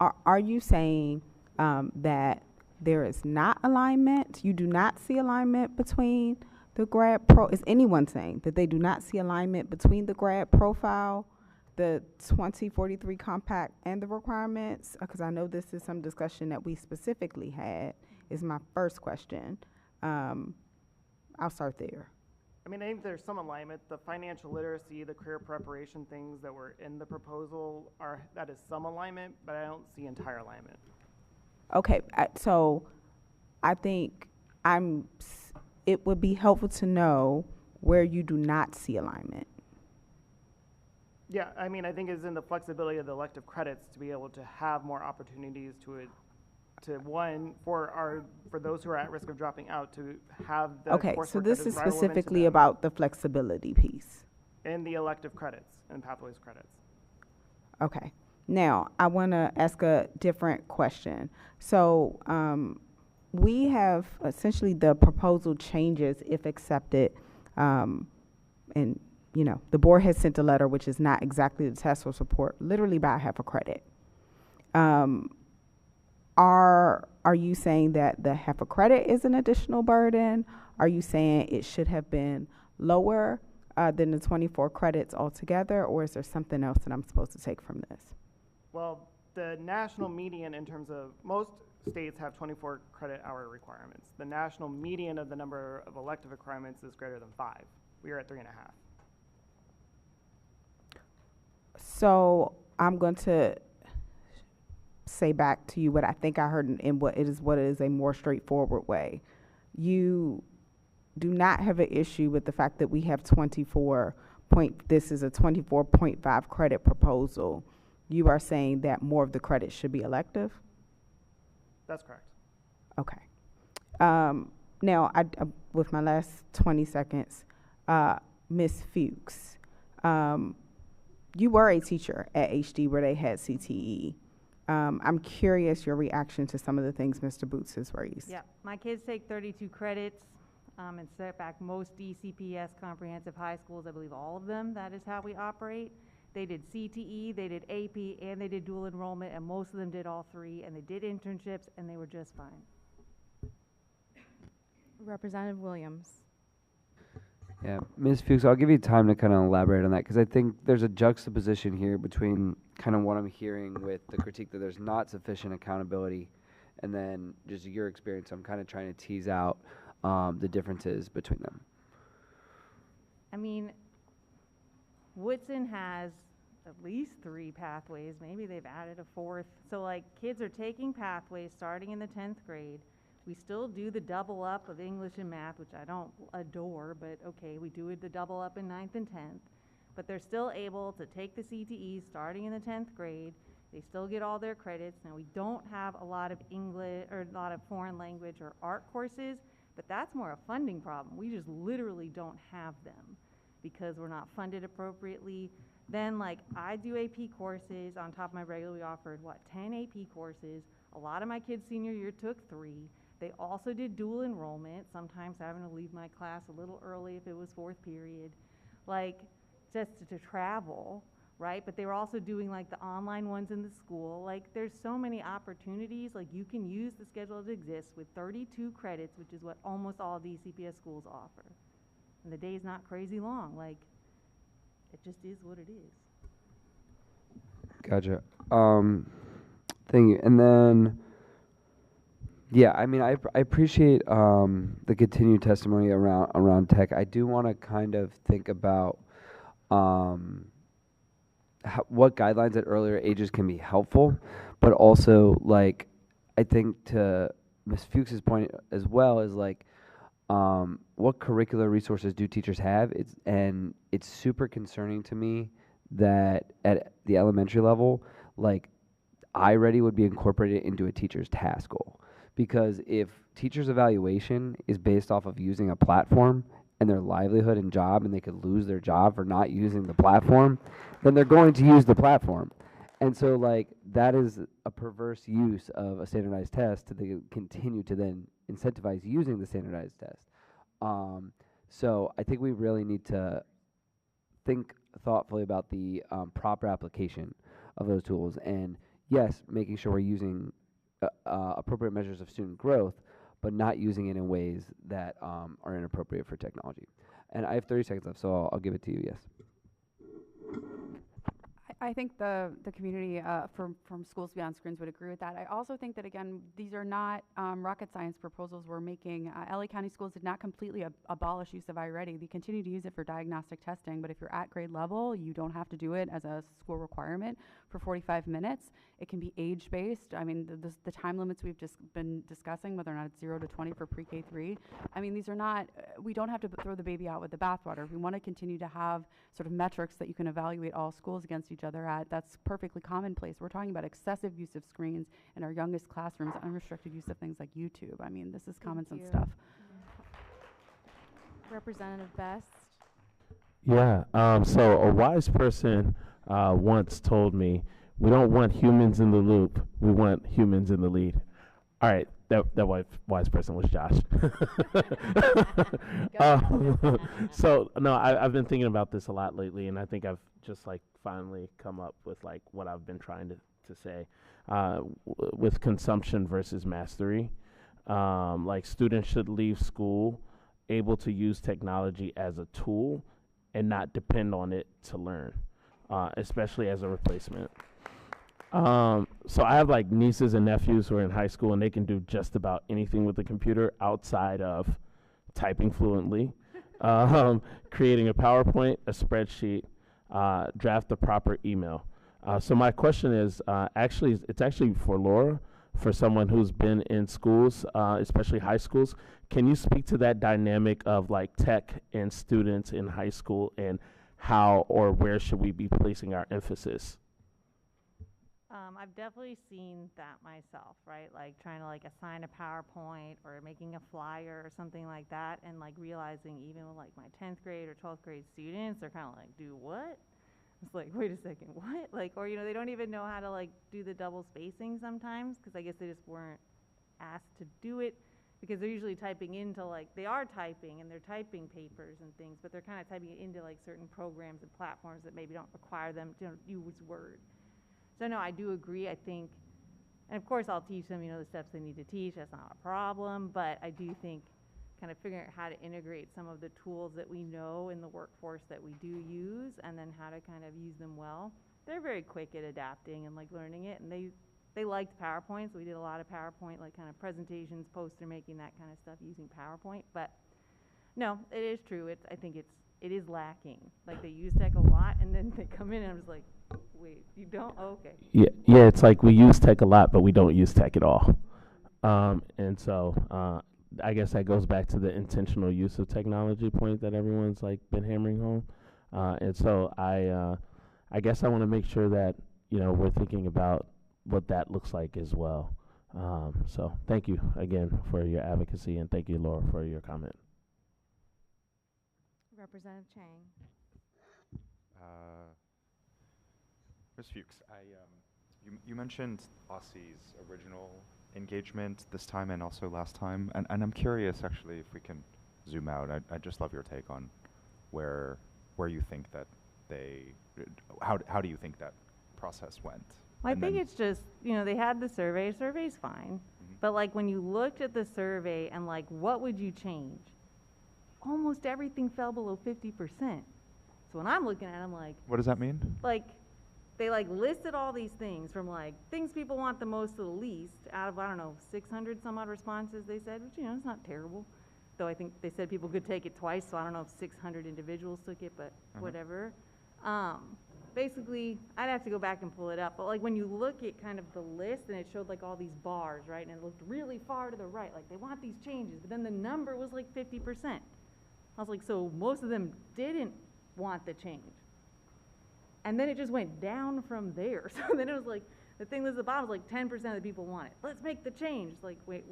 are you saying that there is not alignment? You do not see alignment between the grad is anyone saying that they do not see alignment between the grad profile, the 2043 compact, and the requirements? Because I know this is some discussion that we specifically had, is my first question. I'll start there. I mean, I think there's some alignment. The financial literacy, the career preparation things that were in the proposal that is some alignment, but I don't see entire alignment. Okay, so I think it would be helpful to know where you do not see alignment. Yeah, I mean, I think it's in the flexibility of the elective credits to be able to have more opportunities for those who are at risk of dropping out to have the okay, coursework so this that is relevant to specifically them about the flexibility piece. in the elective credits and pathways credits. Okay. Now, I want to ask a different question. So we have essentially the proposal changes if accepted, and you know, the board has sent a letter, which is not exactly the task force report, literally by half a credit. Are you saying that the half a credit is an additional burden? Are you saying it should have been lower than the 24 credits altogether, or is there something else that I'm supposed to take from this? Well, the national median in terms of most states have 24 credit hour requirements. The national median of the number of elective requirements is greater than 5. We are at 3.5. So I'm going to say back to you what I think I heard in what is a more straightforward way. You do not have an issue with the fact that we have this is a 24.5 credit proposal. You are saying that more of the credits should be elective? That's correct. Okay. Now, with my last 20 seconds, Ms. Fuchs, you were a teacher at HD where they had CTE. I'm curious your reaction to some of the things Mr. Boots has raised. Yeah, my kids take 32 credits. and set back most DCPS comprehensive high schools, I believe all of them, that is how we operate. They did CTE, they did AP, and they did dual enrollment, and most of them did all three, and they did internships, and they were just fine. Representative Williams. Yeah, Ms. Fuchs, I'll give you time to kind of elaborate on that because I think there's a juxtaposition here between kind of what I'm hearing with the critique that there's not sufficient accountability and then just your experience. I'm kind of trying to tease out the differences between them. I mean, Woodson has at least 3 pathways. Maybe they've added a 4th. So like kids are taking pathways starting in the 10th grade. We still do the double up of English and math, which I don't adore, but okay, we do the double up in 9th and 10th. But they're still able to take the CTE starting in the 10th grade. They still get all their credits. Now we don't have a lot of English or a lot of foreign language or art courses, but that's more a funding problem. We just literally don't have them because we're not funded appropriately. Then like I do AP courses on top of my regularly offered, 10 AP courses. A lot of my kids senior year took 3. They also did dual enrollment, sometimes having to leave my class a little early if it was 4th period, like just to travel, right? But they were also doing like the online ones in the school. Like there's so many opportunities, like you can use the schedule that exists with 32 credits, which is what almost all DCPS schools offer. And the day's not crazy long, like it just is what it is. Gotcha. Thank you. And then, yeah, I mean, I appreciate the continued testimony around tech. I do want to kind of think about what guidelines at earlier ages can be helpful, but also like I think to Ms. Fuchs's point as well is like what curricular resources do teachers have? It's super concerning to me that at the elementary level, like iReady would be incorporated into a teacher's task goal. Because if teachers' evaluation is based off of using a platform and their livelihood and job, and they could lose their job for not using the platform, then they're going to use the platform. And so, like, that is a perverse use of a standardized test to continue to then incentivize using the standardized test. So I think we really need to think thoughtfully about the proper application of those tools. And yes, making sure we're using appropriate measures of student growth, but not using it in ways that are inappropriate for technology. And I have 30 seconds left, so I'll give it to you, yes. I think the community from Schools Beyond Screens would agree with that. I also think that, again, these are not rocket science proposals we're making. LA County Schools did not completely abolish use of iReady. They continue to use it for diagnostic testing, but if you're at grade level, you don't have to do it as a school requirement for 45 minutes. It can be age-based. I mean, the time limits we've just been discussing, whether or not it's 0 to 20 for pre-K 3. I mean, these are not, we don't have to throw the baby out with the bathwater. If we want to continue to have sort of metrics that you can evaluate all schools against each other at, that's perfectly commonplace. We're talking about excessive use of screens in our youngest classrooms, unrestricted use of things like YouTube. I mean, this is common sense stuff. Representative Best. Yeah, so a wise person once told me, we don't want humans in the loop, we want humans in the lead. All right, that wise person was Josh. So, no, I've been thinking about this a lot lately, and I think I've just like finally come up with like what I've been trying to say with consumption versus mastery. Like students should leave school able to use technology as a tool and not depend on it to learn, especially as a replacement. So I have like nieces and nephews who are in high school and they can do just about anything with the computer outside of typing fluently, creating a PowerPoint, a spreadsheet, draft the proper email. So my question is it's actually for Laura, for someone who's been in schools, especially high schools. Can you speak to that dynamic of like tech and students in high school and how or where should we be placing our emphasis? I've definitely seen that myself, right? Like trying to like assign a PowerPoint or making a flyer or something like that, and like realizing even with like my 10th grade or 12th grade students, they're kind of like, do what? It's like, wait a second, what? Like, or, you know, they don't even know how to like do the double spacing sometimes because I guess they just weren't asked to do it. because they're usually typing into like, they are typing and they're typing papers and things, but they're kind of typing it into like certain programs and platforms that maybe don't require them to use Word. So no, I do agree. I think, and of course I'll teach them, the steps they need to teach. That's not a problem, but I do think kind of figuring out how to integrate some of the tools that we know in the workforce that we do use, and then how to kind of use them well. They're very quick at adapting and like learning it, and they liked PowerPoint, so we did a lot of PowerPoint, like kind of presentations, poster making, that kind of stuff using PowerPoint. But no, it is true. I think it is lacking. Like they use tech a lot, and then they come in and I'm just like, wait, you don't? Oh, okay. Yeah, it's like we use tech a lot, but we don't use tech at all. And so I guess that goes back to the intentional use of technology point that everyone's like been hammering home. And so I guess I want to make sure that, we're thinking about what that looks like as well. So thank you again for your advocacy, and thank you, Laura, for your comment. Representative Chang. Ms. Fuchs, you mentioned OSSI's original engagement this time and also last time, and I'm curious actually if we can zoom out. I'd just love your take on where you think that how do you think that process went? Well, I think it's just, they had the survey. Survey's fine. But like when you looked at the survey and like what would you change? Almost everything fell below 50%. So when I'm looking at it, I'm like, what does that mean? Like they like listed all these things from like things people want the most to the least out of, I don't know, 600 some odd responses they said, which, it's not terrible. Though I think they said people could take it twice, so I don't know if 600 individuals took it, but whatever. Basically, I'd have to go back and pull it up, but like when you look at kind of the list and it showed like all these bars, right, and it looked really far to the right, like they want these changes, but then the number was like 50%. I was like, so most of them didn't want the change. And then it just went down from there. So then it was like, the thing was at the bottom was like 10% of the people want it. Let's make the change. Like, wait,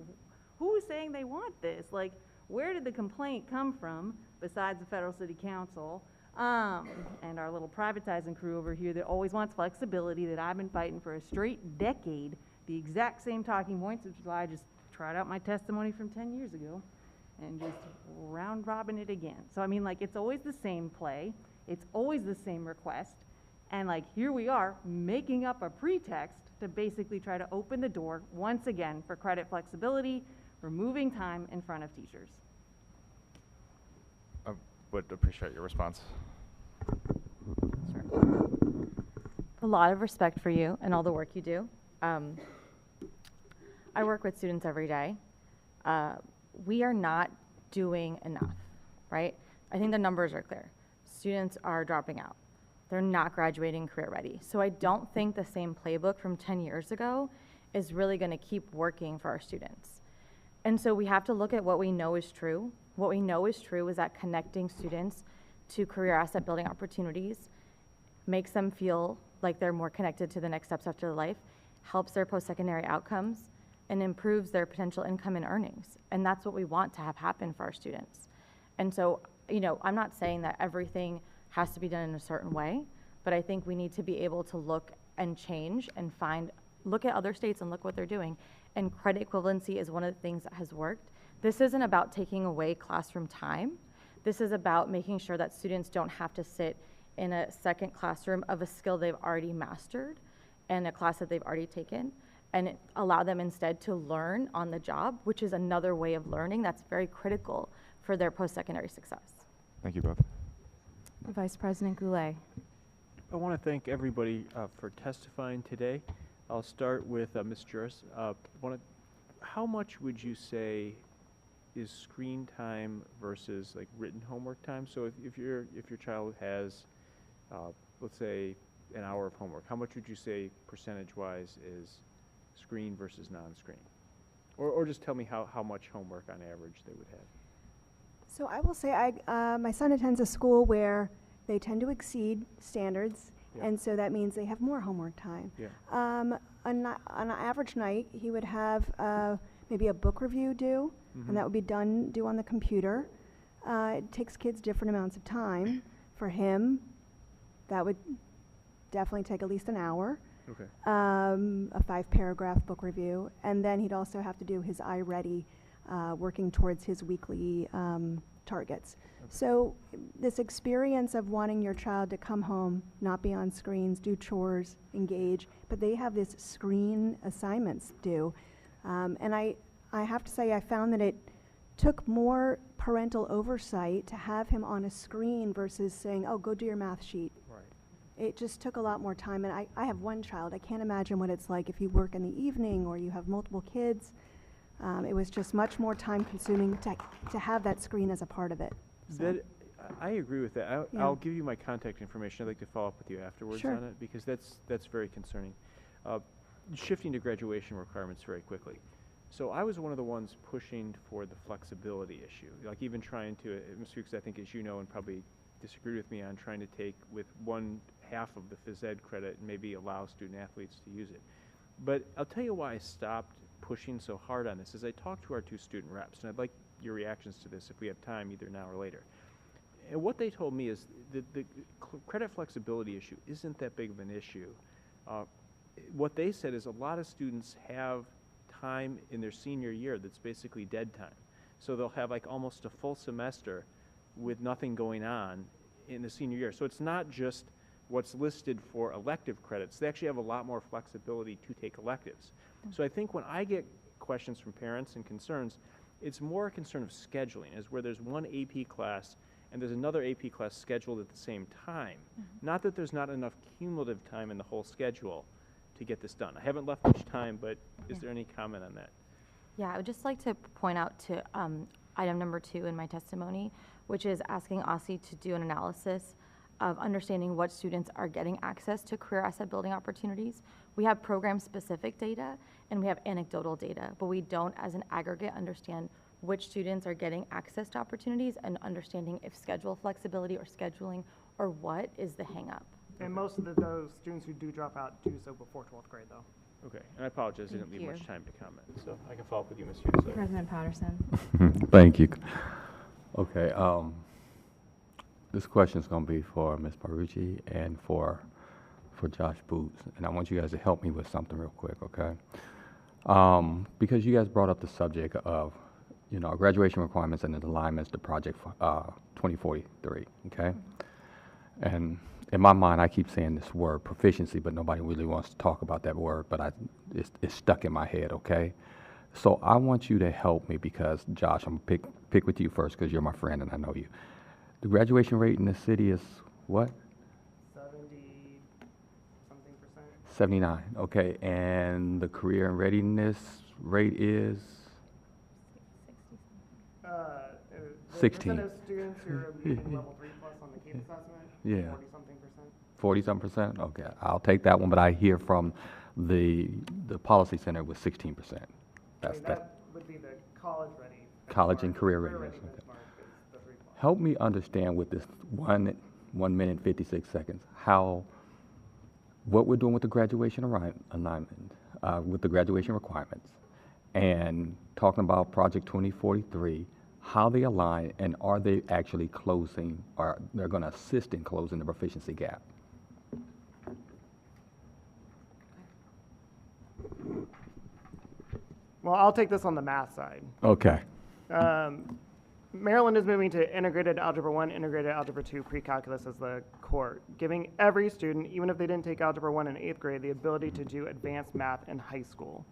who's saying they want this? Like, where did the complaint come from besides the Federal City Council? And our little privatizing crew over here that always wants flexibility, that I've been fighting for a straight decade, the exact same talking points, which is why I just tried out my testimony from 10 years ago and just round robin it again. So I mean, like, it's always the same play, it's always the same request, and like here we are making up a pretext to basically try to open the door once again for credit flexibility, removing time in front of teachers. I would appreciate your response. A lot of respect for you and all the work you do. I work with students every day. We are not doing enough, right? I think the numbers are clear. Students are dropping out. They're not graduating career ready. So I don't think the same playbook from 10 years ago is really going to keep working for our students. And so we have to look at what we know is true. What we know is true is that connecting students to career asset building opportunities makes them feel like they're more connected to the next steps after life, helps their post-secondary outcomes, and improves their potential income and earnings. And that's what we want to have happen for our students. And so, I'm not saying that everything has to be done in a certain way, but I think we need to be able to look and change and look at other states and look what they're doing. And credit equivalency is one of the things that has worked. This isn't about taking away classroom time. This is about making sure that students don't have to sit in a second classroom of a skill they've already mastered and a class that they've already taken, and allow them instead to learn on the job, which is another way of learning that's very critical for their post-secondary success. Thank you both. Vice President Goulet. I want to thank everybody for testifying today. I'll start with Ms. Juris. How much would you say is screen time versus like written homework time? So if your child has, let's say, an hour of homework, how much would you say percentage-wise is screen versus non-screen? Or just tell me how much homework on average they would have. So I will say my son attends a school where they tend to exceed standards, and so that means they have more homework time. Yeah. On an average night, he would have maybe a book review due, and that would be due on the computer. It takes kids different amounts of time. For him, that would definitely take at least an hour. Okay. A 5-paragraph book review, and then he'd also have to do his iReady working towards his weekly targets. So this experience of wanting your child to come home, not be on screens, do chores, engage, but they have this screen assignments due. And I have to say I found that it took more parental oversight to have him on a screen versus saying, oh, go do your math sheet. Right. It just took a lot more time. And I have one child. I can't imagine what it's like if you work in the evening or you have multiple kids. It was just much more time consuming to have that screen as a part of it. So. That, I agree with that. Yeah. I'll give you my contact information. I'd like to follow up with you afterwards Sure. on it, because that's very concerning. Shifting to graduation requirements very quickly. So I was one of the ones pushing for the flexibility issue, like even trying to, Mr. Fuchs, I think as you know and probably disagree with me on, trying to take with 1/2 of the phys ed credit and maybe allow student athletes to use it. But I'll tell you why I stopped pushing so hard on this is I talked to our 2 student reps, and I'd like your reactions to this if we have time either now or later. And what they told me is that the credit flexibility issue isn't that big of an issue. What they said is a lot of students have time in their senior year that's basically dead time. So they'll have like almost a full semester with nothing going on in the senior year. So it's not just what's listed for elective credits. They actually have a lot more flexibility to take electives. So I think when I get questions from parents and concerns, it's more a concern of scheduling, is where there's one AP class and there's another AP class scheduled at the same time. Not that there's not enough cumulative time in the whole schedule to get this done. I haven't left much time, but is there any comment on that? Yeah, I would just like to point out to item number 2 in my testimony, which is asking OSSE to do an analysis of understanding what students are getting access to career asset building opportunities. We have program-specific data and we have anecdotal data, but we don't, as an aggregate, understand which students are getting access to opportunities and understanding if schedule flexibility or scheduling or what is the hang-up. And most of those students who do drop out do so before 12th grade, though. Okay, and I apologize, I didn't Thank leave you. much time to comment, so I can follow up with you, Ms. Hughes. President Patterson. Thank you. Okay, this question is going to be for Ms. Parucci and for Josh Boots, and I want you guys to help me with something real quick, okay? Because you guys brought up the subject of, you know, graduation requirements and the alignments to Project 2043, okay? And in my mind, I keep saying this word, proficiency, but nobody really wants to talk about that word, but it's stuck in my head, okay? So I want you to help me because, Josh, I'm going to pick with you first because you're my friend and I know you. The graduation rate in the city is what? 70-something%. 79, okay. And the career and readiness rate is? 16. The percent of students who are meeting level 3+ on the CAPE assessment, Yeah. 40-something%. 40-something%? Okay, I'll take that one, but I hear from the policy center with 16%. That's that would be the college ready. college and career readiness. Okay. Benchmark is the 3+. Help me understand with this 1 minute 56 seconds what we're doing with the graduation alignment, with the graduation requirements, and talking about Project 2043, how they align, and are they actually closing, or they're going to assist in closing the proficiency gap? Well, I'll take this on the math side. Okay. Maryland is moving to integrated Algebra 1, integrated Algebra 2 pre-calculus as the core, giving every student, even if they didn't take Algebra 1 in 8th grade, the ability to do advanced math in high school.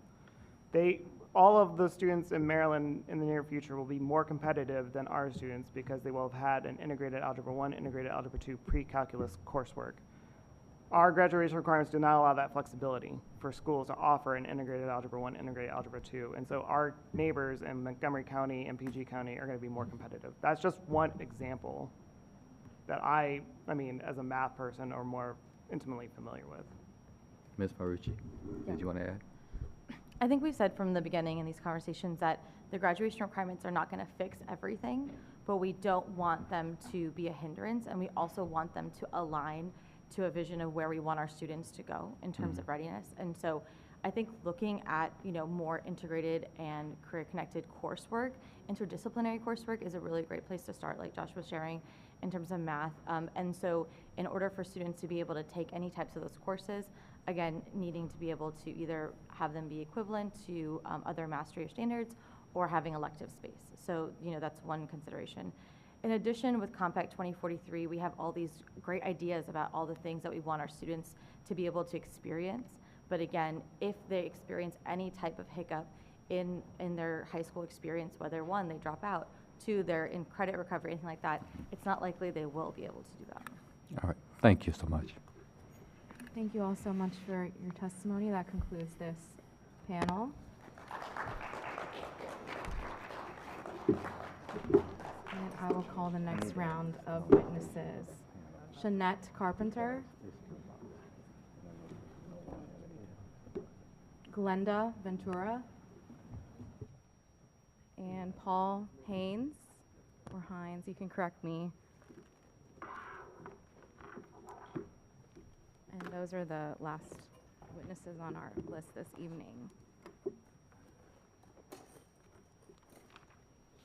All of the students in Maryland in the near future will be more competitive than our students because they will have had an integrated Algebra 1, integrated Algebra 2 pre-calculus coursework. Our graduation requirements do not allow that flexibility for schools to offer an integrated Algebra 1, integrated Algebra 2. And so our neighbors in Montgomery County and PG County are going to be more competitive. That's just one example that I mean, as a math person, are more intimately familiar with. Ms. Marucci, did you want to add? I think we've said from the beginning in these conversations that the graduation requirements are not going to fix everything, but we don't want them to be a hindrance, and we also want them to align to a vision of where we want our students to go in terms of readiness. And so I think looking at, more integrated and career-connected coursework, interdisciplinary coursework is a really great place to start, like Josh was sharing, in terms of math. And so in order for students to be able to take any types of those courses, again, needing to be able to either have them be equivalent to other mastery standards, or having elective space. So, that's one consideration. In addition, with Compact 2043, we have all these great ideas about all the things that we want our students to be able to experience. But again, if they experience any type of hiccup in their high school experience, whether one, they drop out, two, they're in credit recovery, anything like that, it's not likely they will be able to do that. All right, thank you so much. Thank you all so much for your testimony. That concludes this panel. And I will call the next round of witnesses. Shanette Carpenter. Glenda Ventura. And Paul Haynes, or Hines, you can correct me. And those are the last witnesses on our list this evening.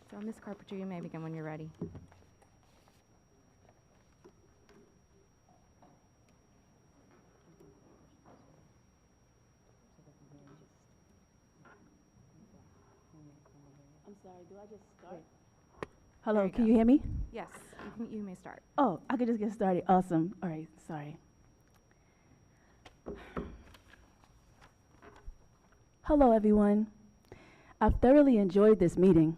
So, Ms. Carpenter, you may begin when you're ready. I'm sorry, do I just start? Hello, can you hear me? Yes, you may start. Oh, I could just get started. Awesome. All right, sorry. Hello, everyone. I've thoroughly enjoyed this meeting.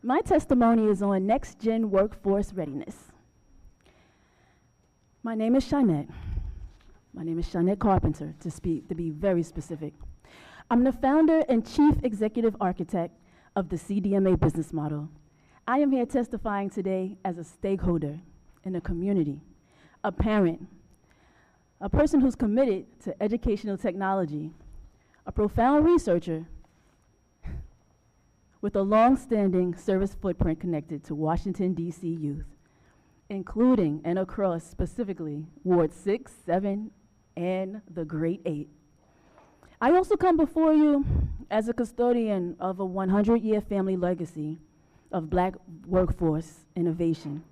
My testimony is on next-gen workforce readiness. My name is Shanette. My name is Shanette Carpenter, to be very specific. I'm the founder and chief executive architect of the CDMA business model. I am here testifying today as a stakeholder in the community, a parent, a person who's committed to educational technology, a profound researcher with a long-standing service footprint connected to Washington, D.C. youth, including and across specifically Ward 6, 7, and the Great 8. I also come before you as a custodian of a 100-year family legacy of Black workforce innovation,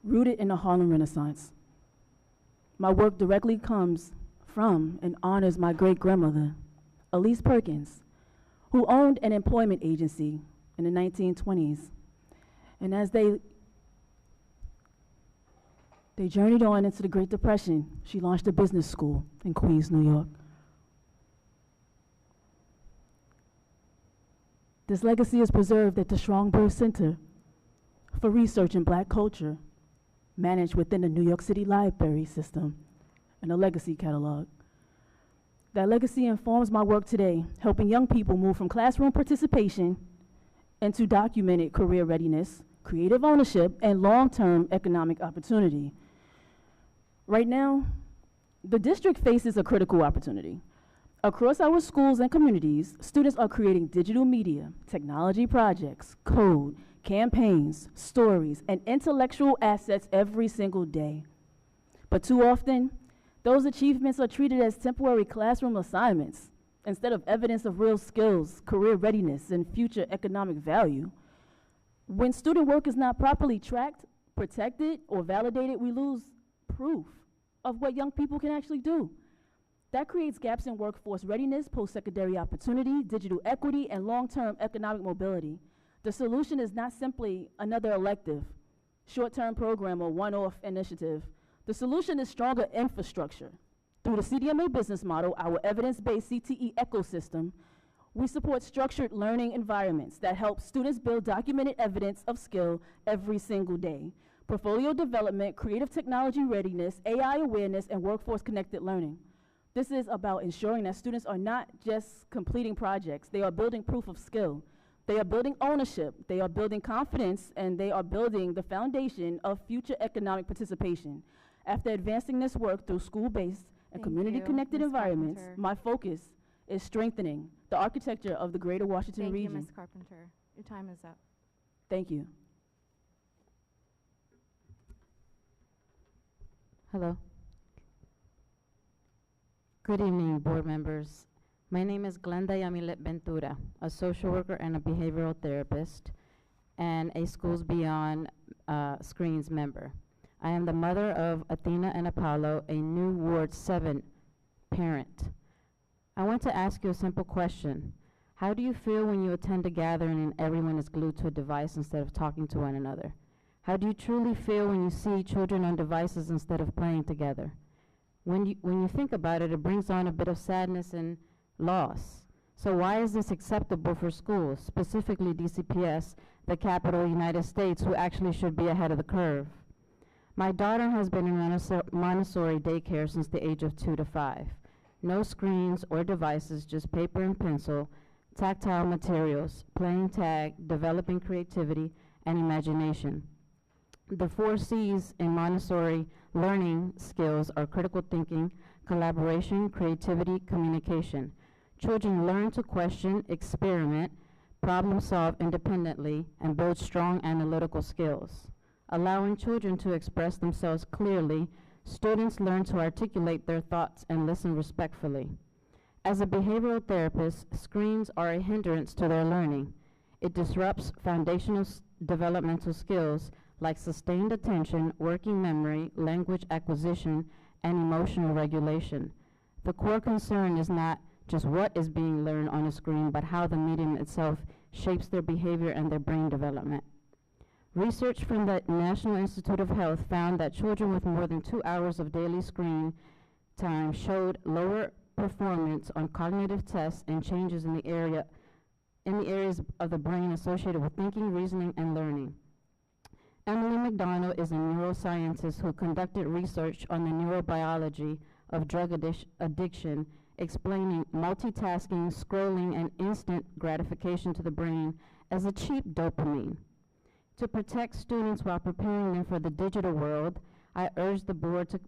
rooted in the Harlem Renaissance. My work directly comes from and honors my great-grandmother, Elise Perkins, who owned an employment agency in the 1920s. And as they journeyed on into the Great Depression, she launched a business school in Queens, New York. This legacy is preserved at the Schomburg Center for Research in Black Culture, managed within the New York City Library System and a legacy catalog. That legacy informs my work today, helping young people move from classroom participation into documented career readiness, creative ownership, and long-term economic opportunity. Right now, the district faces a critical opportunity. Across our schools and communities, students are creating digital media, technology projects, code, campaigns, stories, and intellectual assets every single day. But too often, those achievements are treated as temporary classroom assignments instead of evidence of real skills, career readiness, and future economic value. When student work is not properly tracked, protected, or validated, we lose proof of what young people can actually do. That creates gaps in workforce readiness, post-secondary opportunity, digital equity, and long-term economic mobility. The solution is not simply another elective, short-term program, or one-off initiative. The solution is stronger infrastructure. Through the CDMA business model, our evidence-based CTE ecosystem, we support structured learning environments that help students build documented evidence of skill every single day. Portfolio development, creative technology readiness, AI awareness, and workforce-connected learning. This is about ensuring that students are not just completing projects, they are building proof of skill. They are building ownership, they are building confidence, and they are building the foundation of future economic participation. After advancing this work through school-based and community-connected environments, my focus is strengthening the architecture of the greater Washington region. Thank you, Ms. Carpenter. Your time is up. Thank you. Hello. Good evening, board members. My name is Glenda Yamilet Ventura, a social worker and a behavioral therapist, and a Schools Beyond Screens member. I am the mother of Athena and Apollo, a new Ward 7 parent. I want to ask you a simple question. How do you feel when you attend a gathering and everyone is glued to a device instead of talking to one another? How do you truly feel when you see children on devices instead of playing together? When you think about it, it brings on a bit of sadness and loss. So why is this acceptable for schools, specifically DCPS, the capital United States, who actually should be ahead of the curve? My daughter has been in Montessori daycare since the age of 2 to 5. No screens or devices, just paper and pencil, tactile materials, playing tag, developing creativity and imagination. The 4 C's in Montessori learning skills are critical thinking, collaboration, creativity, communication. Children learn to question, experiment, problem solve independently, and build strong analytical skills. Allowing children to express themselves clearly, students learn to articulate their thoughts and listen respectfully. As a behavioral therapist, screens are a hindrance to their learning. It disrupts foundational developmental skills like sustained attention, working memory, language acquisition, and emotional regulation. The core concern is not just what is being learned on a screen, but how the medium itself shapes their behavior and their brain development. Research from the National Institute of Health found that children with more than 2 hours of daily screen time showed lower performance on cognitive tests and changes in the areas of the brain associated with thinking, reasoning, and learning. Emily McDonald is a neuroscientist who conducted research on the neurobiology of drug addiction, explaining multitasking, scrolling, and instant gratification to the brain as a cheap dopamine. To protect students while preparing them for the digital world, I urge the board to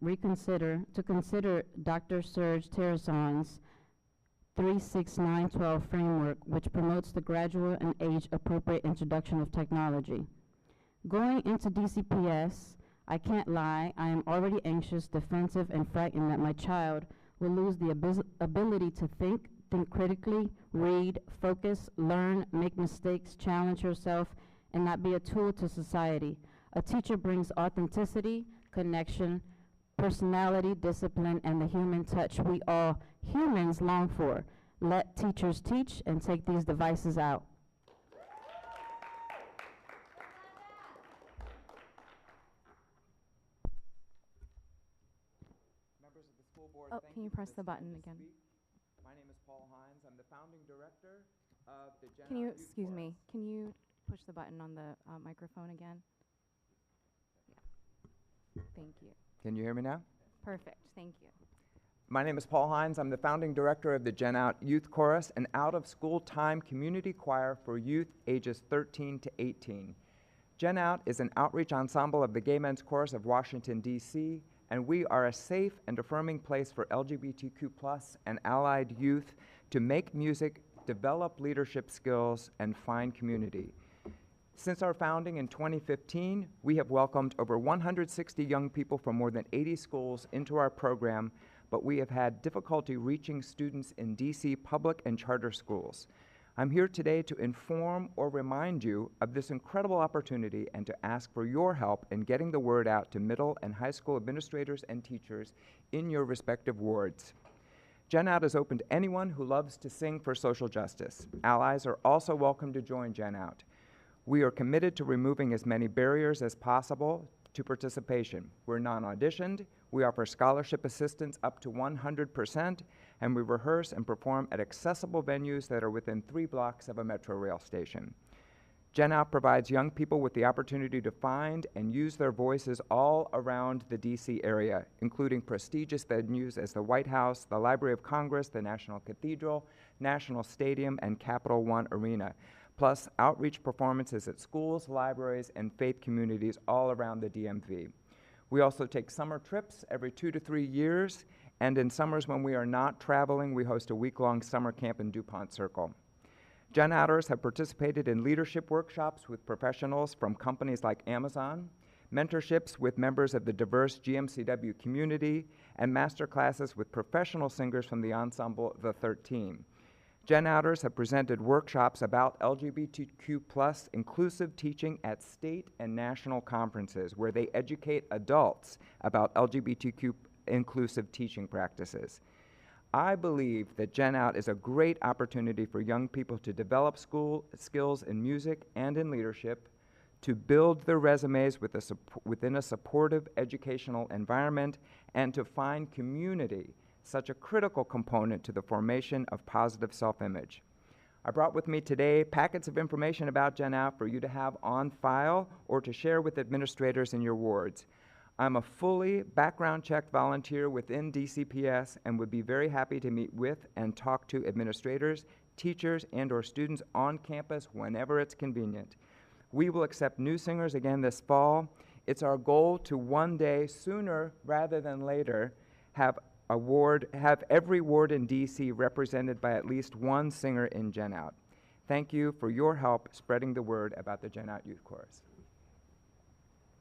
consider Dr. Serge Terrason's 36912 framework, which promotes the gradual and age-appropriate introduction of technology. Going into DCPS, I can't lie, I am already anxious, defensive, and frightened that my child will lose the ability to think critically, read, focus, learn, make mistakes, challenge herself, and not be a tool to society. A teacher brings authenticity, connection, personality, discipline, and the human touch we all humans long for. Let teachers teach and take these devices out. Members of the school board, Oh, thank can you for press this the time button to again? speak. My name is Paul Hines. I'm the founding director of the Gen Can you, Out Youth excuse me, Chorus. can you push the button on the microphone again? Yeah. Thank you. Can you hear me now? Perfect, thank you. My name is Paul Hines. I'm the founding director of the Gen Out Youth Chorus, an out-of-school time community choir for youth ages 13 to 18. Gen Out is an outreach ensemble of the Gay Men's Chorus of Washington, D.C., and we are a safe and affirming place for LGBTQ+ and allied youth to make music, develop leadership skills, and find community. Since our founding in 2015, we have welcomed over 160 young people from more than 80 schools into our program, but we have had difficulty reaching students in DC public and charter schools. I'm here today to inform or remind you of this incredible opportunity and to ask for your help in getting the word out to middle and high school administrators and teachers in your respective wards. Gen Out is open to anyone who loves to sing for social justice. Allies are also welcome to join Gen Out. We are committed to removing as many barriers as possible to participation. We're non-auditioned, we offer scholarship assistance up to 100%, and we rehearse and perform at accessible venues that are within 3 blocks of a metro rail station. Gen Out provides young people with the opportunity to find and use their voices all around the DC area, including prestigious venues as the White House, the Library of Congress, the National Cathedral, National Stadium, and Capital One Arena, plus outreach performances at schools, libraries, and faith communities all around the DMV. We also take summer trips every 2 to 3 years, and in summers when we are not traveling, we host a week-long summer camp in DuPont Circle. Gen Outers have participated in leadership workshops with professionals from companies like Amazon, mentorships with members of the diverse GMCW community, and master classes with professional singers from the ensemble The 13. Gen Outers have presented workshops about LGBTQ+ inclusive teaching at state and national conferences where they educate adults about LGBTQ inclusive teaching practices. I believe that Gen Out is a great opportunity for young people to develop school skills in music and in leadership, to build their resumes within a supportive educational environment, and to find community, such a critical component to the formation of positive self-image. I brought with me today packets of information about Gen Out for you to have on file or to share with administrators in your wards. I'm a fully background-checked volunteer within DCPS and would be very happy to meet with and talk to administrators, teachers, and/or students on campus whenever it's convenient. We will accept new singers again this fall. It's our goal to one day, sooner rather than later, have every ward in DC represented by at least one singer in Gen Out. Thank you for your help spreading the word about the Gen Out Youth Chorus.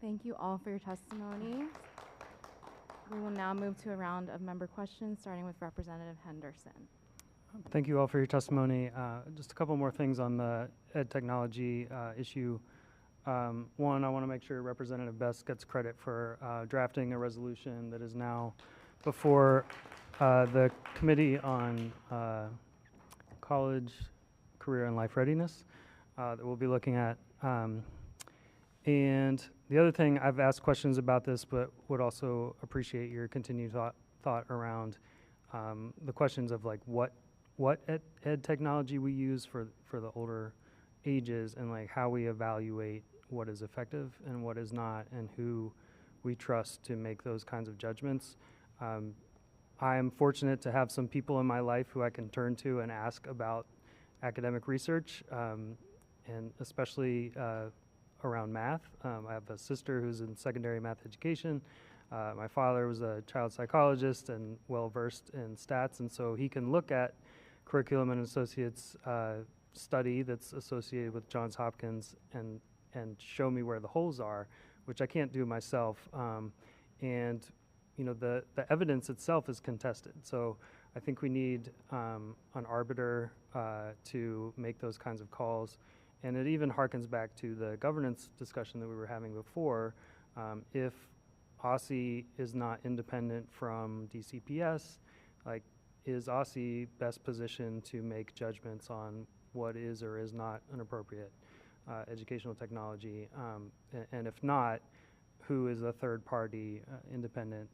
Thank you all for your testimony. We will now move to a round of member questions, starting with Representative Henderson. Thank you all for your testimony. Just a couple more things on the ed technology issue. One, I want to make sure Representative Best gets credit for drafting a resolution that is now before the Committee on College, Career, and Life Readiness that we'll be looking at. And the other thing, I've asked questions about this, but would also appreciate your continued thought around the questions of like what ed technology we use for the older ages, and like how we evaluate what is effective and what is not, and who we trust to make those kinds of judgments. I am fortunate to have some people in my life who I can turn to and ask about academic research, and especially around math. I have a sister who's in secondary math education. My father was a child psychologist and well-versed in stats, and so he can look at curriculum and associates study that's associated with Johns Hopkins and show me where the holes are, which I can't do myself. And you know, the evidence itself is contested. So I think we need an arbiter to make those kinds of calls. And it even harkens back to the governance discussion that we were having before. If OSSI is not independent from DCPS, like, is OSSI best positioned to make judgments on what is or is not an appropriate educational technology? And if not, who is a third-party independent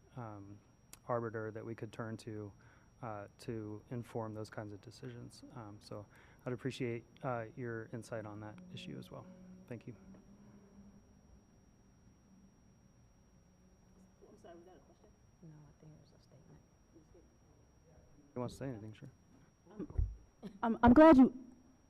arbiter that we could turn to inform those kinds of decisions? So I'd appreciate your insight on that issue as well. Thank you. I'm sorry, was that a question? No, I think it was a statement. If you want to say anything, sure. I'm glad you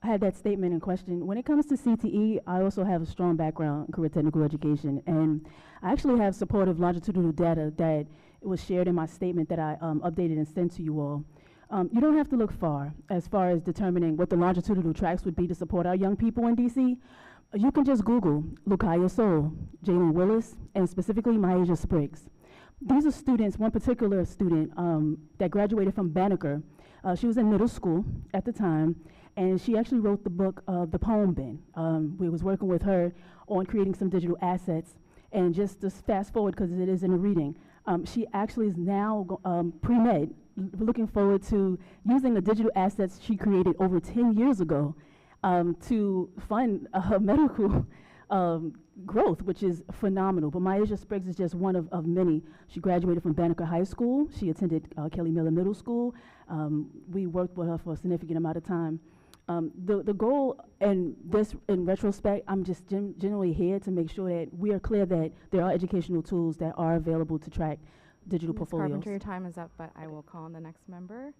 had that statement in question. When it comes to CTE, I also have a strong background in career technical education, and I actually have supportive longitudinal data that was shared in my statement that I updated and sent to you all. You don't have to look far as determining what the longitudinal tracks would be to support our young people in DC. You can just Google Lukaya Soul, Jalen Willis, and specifically Myasia Spriggs. These are students, one particular student that graduated from Banneker. She was in middle school at the time, and she actually wrote the book, The Poem Bin. We was working with her on creating some digital assets. And just to fast forward, because it is in a reading, she actually is now pre-med, looking forward to using the digital assets she created over 10 years ago to fund her medical growth, which is phenomenal. But Myasia Spriggs is just one of many. She graduated from Banneker High School. She attended Kelly Miller Middle School. We worked with her for a significant amount of time. The goal, and this in retrospect, I'm just generally here to make sure that we are clear that there are educational tools that are available to track digital Ms. portfolios. Carpenter, your time is up, but I will call on the next member.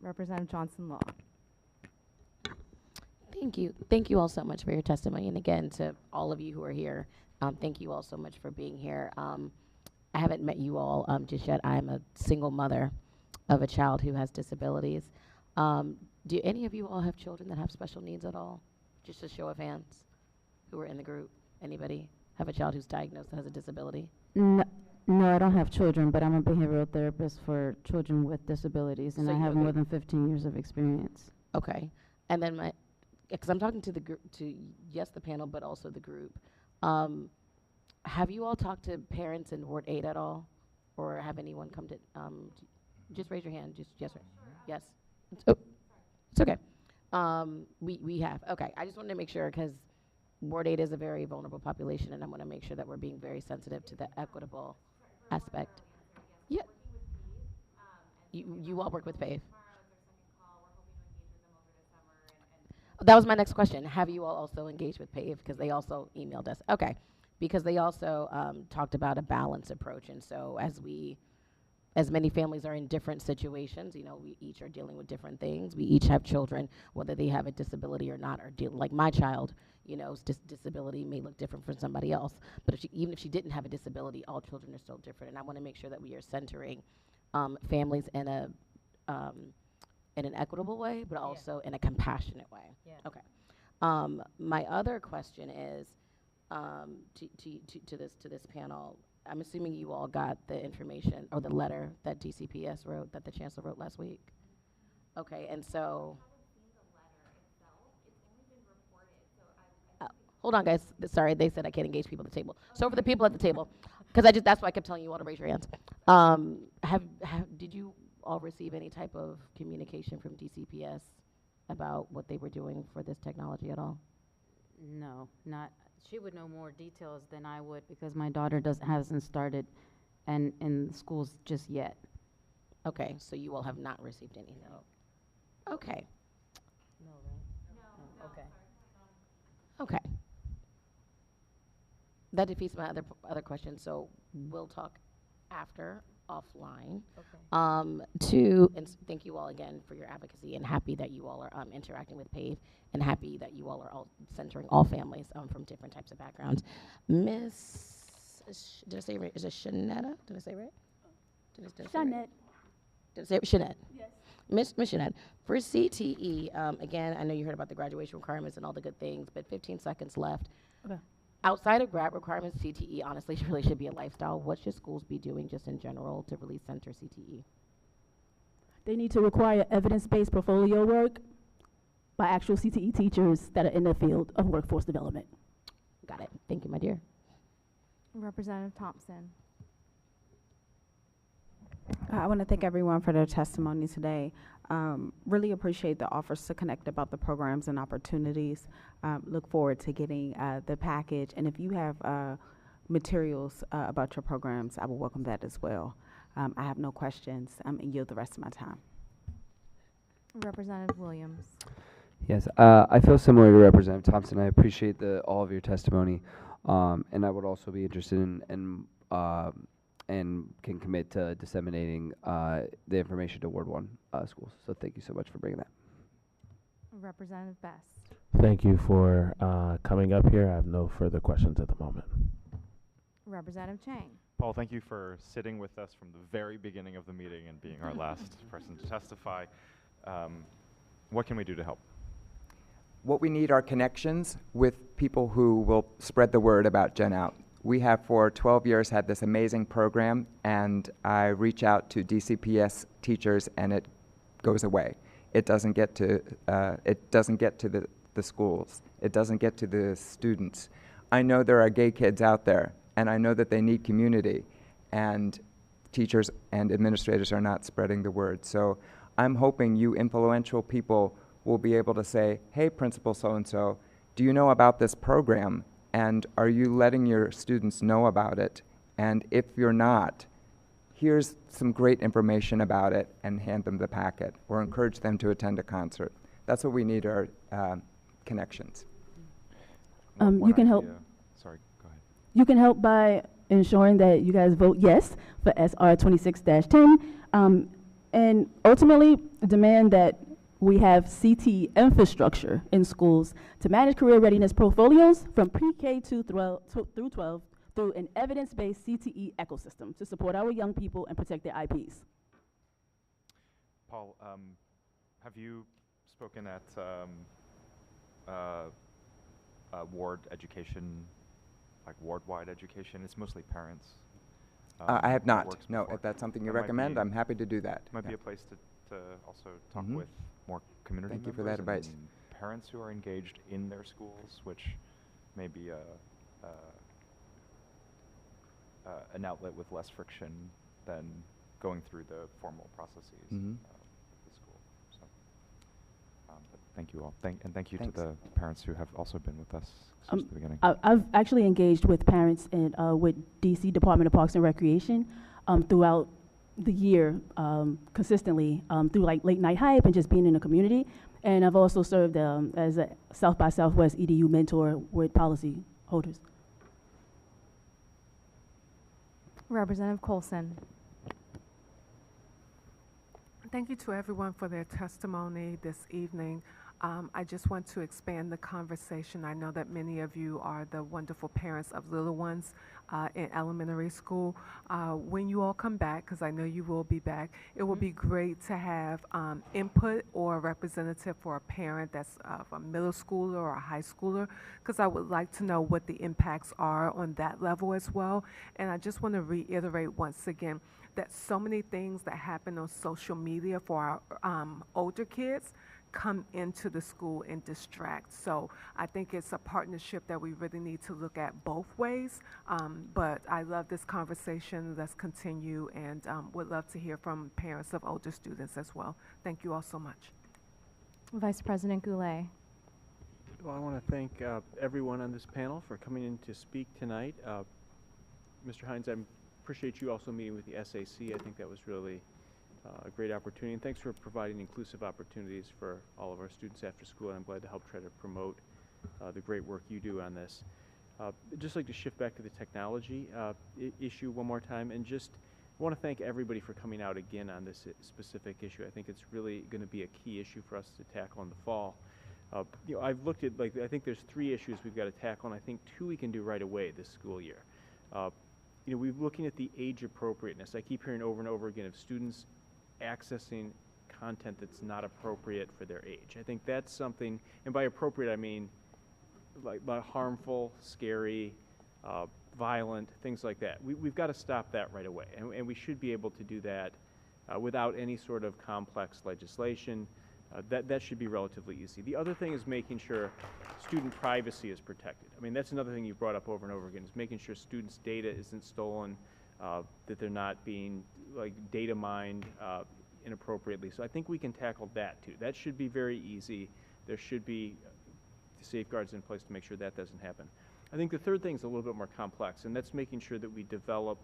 Representative Johnson Law. Thank you. Thank you all so much for your testimony. And again, to all of you who are here, thank you all so much for being here. I haven't met you all just yet. I'm a single mother of a child who has disabilities. Do any of you all have children that have special needs at all? Just a show of hands who are in the group. Anybody have a child who's diagnosed that has a disability? No, I don't have children, but I'm a behavioral therapist for children with disabilities, and So I you have have more a- than 15 years of experience. Okay. And then because I'm talking to the group, yes, the panel, but also the group. Have you all talked to parents in Ward 8 at all? Or have anyone come to Just raise your hand. Just yes, yes. Oh, it's okay. We have. Okay. I just wanted to make sure because Ward 8 is a very vulnerable population, and I want to make sure that we're being very sensitive to the equitable aspect. Yeah. You all work with PAVE. That was my next question. Have you all also engaged with PAVE? Because they also emailed us. Okay. Because they also talked about a balanced approach. And so as many families are in different situations, you know, we each are dealing with different things. We each have children, whether they have a disability or not, or like my child, you know, disability may look different from somebody else. But even if she didn't have a disability, all children are still different. And I want to make sure that we are centering families in an equitable way, but also in a compassionate way. Yeah. Okay. My other question is to this panel. I'm assuming you all got the information or the letter that DCPS wrote, that the chancellor wrote last week. Okay, and so. Hold on, guys. Sorry, they said I can't engage people at the table. So for the people at the table, because that's why I kept telling you all to raise your hands. Did you all receive any type of communication from DCPS about what they were doing for this technology at all? No, not. She would know more details than I would because my daughter hasn't started in schools just yet. Okay, so you all have not received any. No. Okay. No, right? No. Okay. Okay. That defeats my other question. So we'll talk after offline. Okay. And thank you all again for your advocacy, and happy that you all are interacting with PAVE, and happy that you all are all centering all families from different types of backgrounds. Did I say right? Is it Shanetta? Did I say right? Did I say right? Did I say Shanette? Yes. Miss Shanette, for CTE, again, I know you heard about the graduation requirements and all the good things, but 15 seconds left. Okay. Outside of grad requirements, CTE honestly really should be a lifestyle. What should schools be doing just in general to really center CTE? They need to require evidence-based portfolio work by actual CTE teachers that are in the field of workforce development. Got it. Thank you, my dear. Representative Thompson. I want to thank everyone for their testimony today. Really appreciate the offers to connect about the programs and opportunities. Look forward to getting the package. And if you have materials about your programs, I will welcome that as well. I have no questions and yield the rest of my time. Representative Williams. Yes, I feel similar to Representative Thompson. I appreciate all of your testimony, and I would also be interested in and can commit to disseminating the information to Ward 1 schools. So thank you so much for bringing that. Representative Best. Thank you for coming up here. I have no further questions at the moment. Representative Chang. Paul, thank you for sitting with us from the very beginning of the meeting and being our last person to testify. What can we do to help? What we need are connections with people who will spread the word about Gen Out. We have for 12 years had this amazing program, and I reach out to DCPS teachers and it goes away. It doesn't get to the schools. It doesn't get to the students. I know there are gay kids out there, and I know that they need community, and teachers and administrators are not spreading the word. So I'm hoping you influential people will be able to say, hey, Principal so-and-so, do you know about this program? And are you letting your students know about it? And if you're not, here's some great information about it, and hand them the packet, or encourage them to attend a concert. That's what we need, are connections. You can help. Sorry, go ahead. You can help by ensuring that you guys vote yes for SR 26-10, and ultimately demand that we have CTE infrastructure in schools to manage career readiness portfolios from pre-K through 12 through an evidence-based CTE ecosystem to support our young people and protect their IPs. Paul, have you spoken at ward education, like ward-wide education? It's mostly parents. I have not. No, if that's something you recommend, I'm happy to do that. Might be a place to also talk with more community members. Thank you for that advice. Parents who are engaged in their schools, which may be an outlet with less friction than going through the formal processes Mhm. of the school. So, but thank you all. Thank you Thanks. to the parents who have also been with us since the beginning. I've actually engaged with parents and with DC Department of Parks and Recreation throughout the year consistently through like late night hype and just being in the community. And I've also served as a South by Southwest EDU mentor with policy holders. Representative Colson. Thank you to everyone for their testimony this evening. I just want to expand the conversation. I know that many of you are the wonderful parents of little ones in elementary school. When you all come back, because I know you will be back, it will be great to have input or a representative for a parent that's a middle schooler or a high schooler, because I would like to know what the impacts are on that level as well. And I just want to reiterate once again that so many things that happen on social media for our older kids come into the school and distract. So I think it's a partnership that we really need to look at both ways. But I love this conversation. Let's continue, and would love to hear from parents of older students as well. Thank you all so much. Vice President Goulet. Well, I want to thank everyone on this panel for coming in to speak tonight. Mr. Hines, I appreciate you also meeting with the SAC. I think that was really a great opportunity, and thanks for providing inclusive opportunities for all of our students after school, and I'm glad to help try to promote the great work you do on this. I'd just like to shift back to the technology issue one more time, and just want to thank everybody for coming out again on this specific issue. I think it's really going to be a key issue for us to tackle in the fall. You know, I've looked at, like, I think there's 3 issues we've got to tackle, and I think 2 we can do right away this school year. You know, we're looking at the age appropriateness. I keep hearing over and over again of students accessing content that's not appropriate for their age. I think that's something, and by appropriate I mean like harmful, scary, violent, things like that. We've got to stop that right away, and we should be able to do that without any sort of complex legislation. That should be relatively easy. The other thing is making sure student privacy is protected. I mean, that's another thing you brought up over and over again, is making sure students' data isn't stolen, that they're not being like data mined inappropriately. So I think we can tackle that too. That should be very easy. There should be safeguards in place to make sure that doesn't happen. I think the third thing is a little bit more complex, and that's making sure that we develop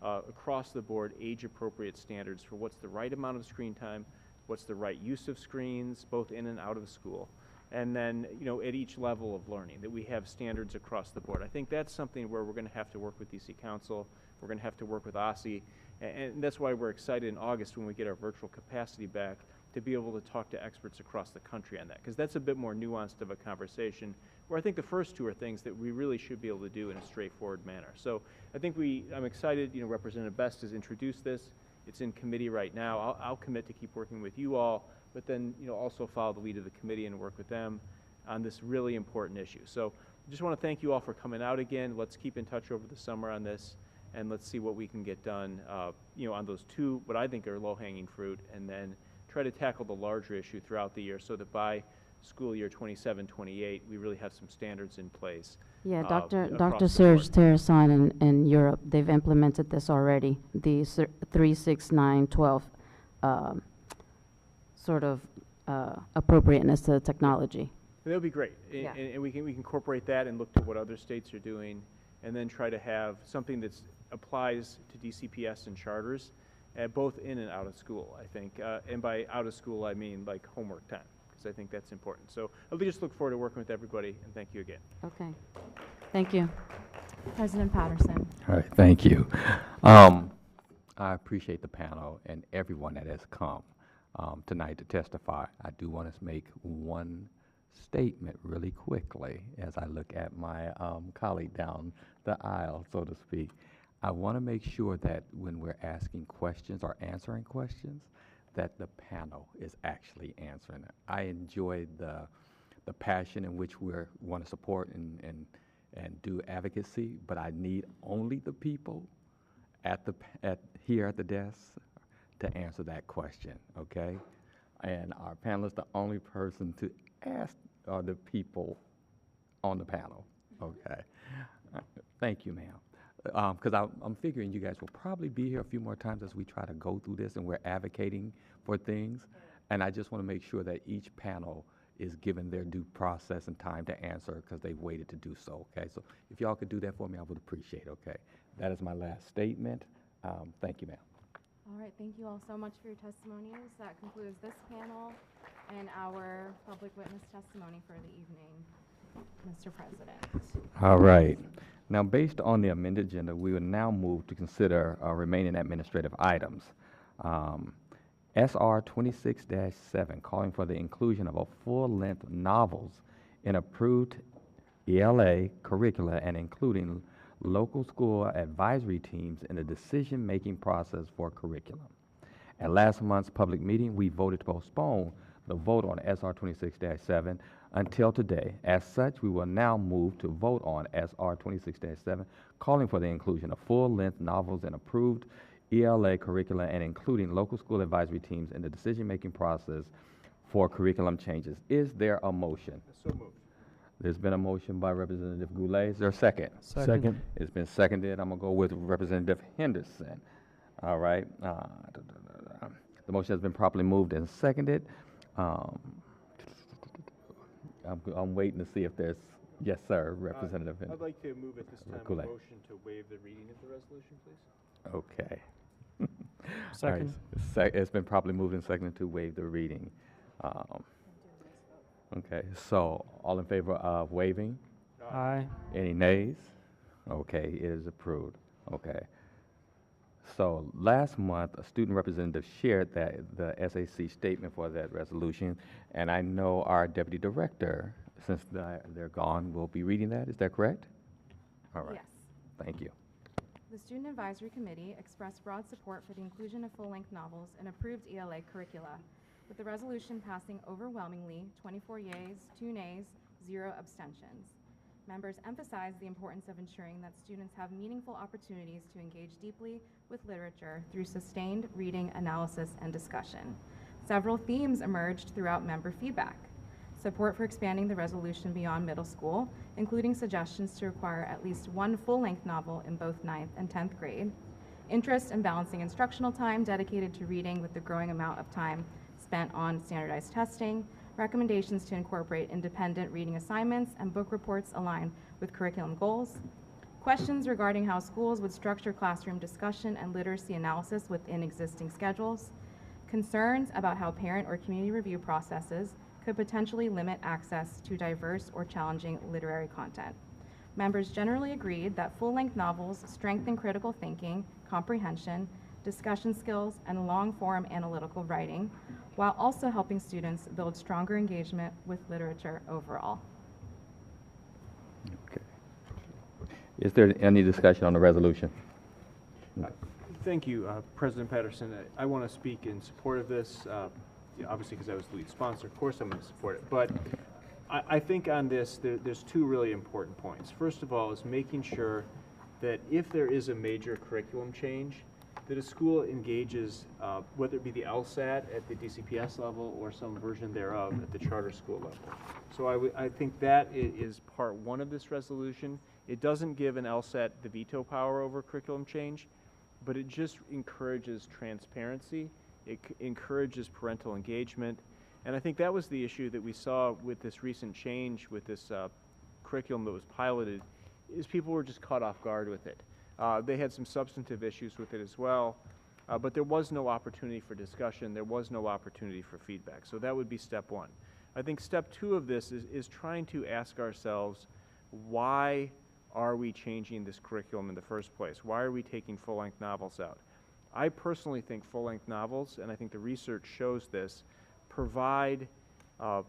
across the board age-appropriate standards for what's the right amount of screen time, what's the right use of screens, both in and out of school. And then, you know, at each level of learning, that we have standards across the board. I think that's something where we're going to have to work with DC Council, we're going to have to work with OSSI, and that's why we're excited in August when we get our virtual capacity back to be able to talk to experts across the country on that, because that's a bit more nuanced of a conversation, where I think the first 2 are things that we really should be able to do in a straightforward manner. So I think I'm excited, you know, Representative Best has introduced this. It's in committee right now. I'll commit to keep working with you all, but then, you know, also follow the lead of the committee and work with them on this really important issue. So I just want to thank you all for coming out again. Let's keep in touch over the summer on this, and let's see what we can get done, you know, on those 2, what I think are low-hanging fruit, and then try to tackle the larger issue throughout the year so that by school year 27-28, we really have some standards in place. Yeah, Dr. Serge Terrason in Europe, they've implemented this already, the 3, 6, 9, 12 sort of appropriateness to technology. That would be great, Yeah. and we can incorporate that and look to what other states are doing, and then try to have something that applies to DCPS and charters, both in and out of school, I think. And by out of school, I mean like homework time, because I think that's important. So I'll just look forward to working with everybody, and thank you again. Okay. Thank you. President Patterson. All right, thank you. I appreciate the panel and everyone that has come tonight to testify. I do want to make one statement really quickly as I look at my colleague down the aisle, so to speak. I want to make sure that when we're asking questions or answering questions, that the panel is actually answering it. I enjoyed the passion in which we want to support and do advocacy, but I need only the people here at the desk to answer that question, okay? And our panelists, the only person to ask are the people on the panel, okay? Thank you, ma'am. because I'm figuring you guys will probably be here a few more times as we try to go through this and we're advocating for things. And I just want to make sure that each panel is given their due process and time to answer because they've waited to do so, okay? So if y'all could do that for me, I would appreciate it, okay? That is my last statement. Thank you, ma'am. All right, thank you all so much for your testimonies. That concludes this panel and our public witness testimony for the evening, Mr. President. All right. Now, based on the amended agenda, we will now move to consider remaining administrative items. SR 26-7, calling for the inclusion of a full-length novels in approved ELA curricula and including local school advisory teams in the decision-making process for curriculum. At last month's public meeting, we voted to postpone the vote on SR 26-7 until today. As such, we will now move to vote on SR 26-7, calling for the inclusion of full-length novels in approved ELA curricula and including local school advisory teams in the decision-making process for curriculum changes. Is there a motion? So moved. There's been a motion by Representative Goulet. Is there a second? Second. It's been seconded. I'm going to go with Representative Henderson. All right. The motion has been properly moved and seconded. I'm waiting to see if there's, yes, sir, Representative I'd Henderson. like to move at this time a Goulet. motion to waive the reading of the resolution, please. Okay. Second. All right. It's been properly moved and seconded to waive the reading. Okay, so all in favor of waiving? Aye. Any nays? Okay, it is approved. Okay. So last month, a student representative shared that the SAC statement for that resolution, and I know our deputy director, since they're gone, will be reading that. Is that correct? All right. Yes. Thank you. The Student Advisory Committee expressed broad support for the inclusion of full-length novels in approved ELA curricula, with the resolution passing overwhelmingly 24 yeas, 2 nays, 0 abstentions. Members emphasized the importance of ensuring that students have meaningful opportunities to engage deeply with literature through sustained reading, analysis, and discussion. Several themes emerged throughout member feedback. Support for expanding the resolution beyond middle school, including suggestions to require at least 1 full-length novel in both 9th and 10th grade. Interest in balancing instructional time dedicated to reading with the growing amount of time spent on standardized testing, recommendations to incorporate independent reading assignments and book reports aligned with curriculum goals, questions regarding how schools would structure classroom discussion and literacy analysis within existing schedules, concerns about how parent or community review processes could potentially limit access to diverse or challenging literary content. Members generally agreed that full-length novels strengthen critical thinking, comprehension, discussion skills, and long-form analytical writing, while also helping students build stronger engagement with literature overall. Okay. Is there any discussion on the resolution? Thank you, President Patterson. I want to speak in support of this, obviously because I was the lead sponsor. Of course I'm going to support it. But I think on this, there's 2 really important points. First of all is making sure that if there is a major curriculum change, that a school engages, whether it be the LSAT at the DCPS level or some version thereof at the charter school level. So I think that is part 1 of this resolution. It doesn't give an LSAT the veto power over curriculum change, but it just encourages transparency. It encourages parental engagement. And I think that was the issue that we saw with this recent change with this curriculum that was piloted, is people were just caught off guard with it. They had some substantive issues with it as well, but there was no opportunity for discussion. There was no opportunity for feedback. So that would be step 1. I think step 2 of this is trying to ask ourselves, why are we changing this curriculum in the first place? Why are we taking full-length novels out? I personally think full-length novels, and I think the research shows this, provide a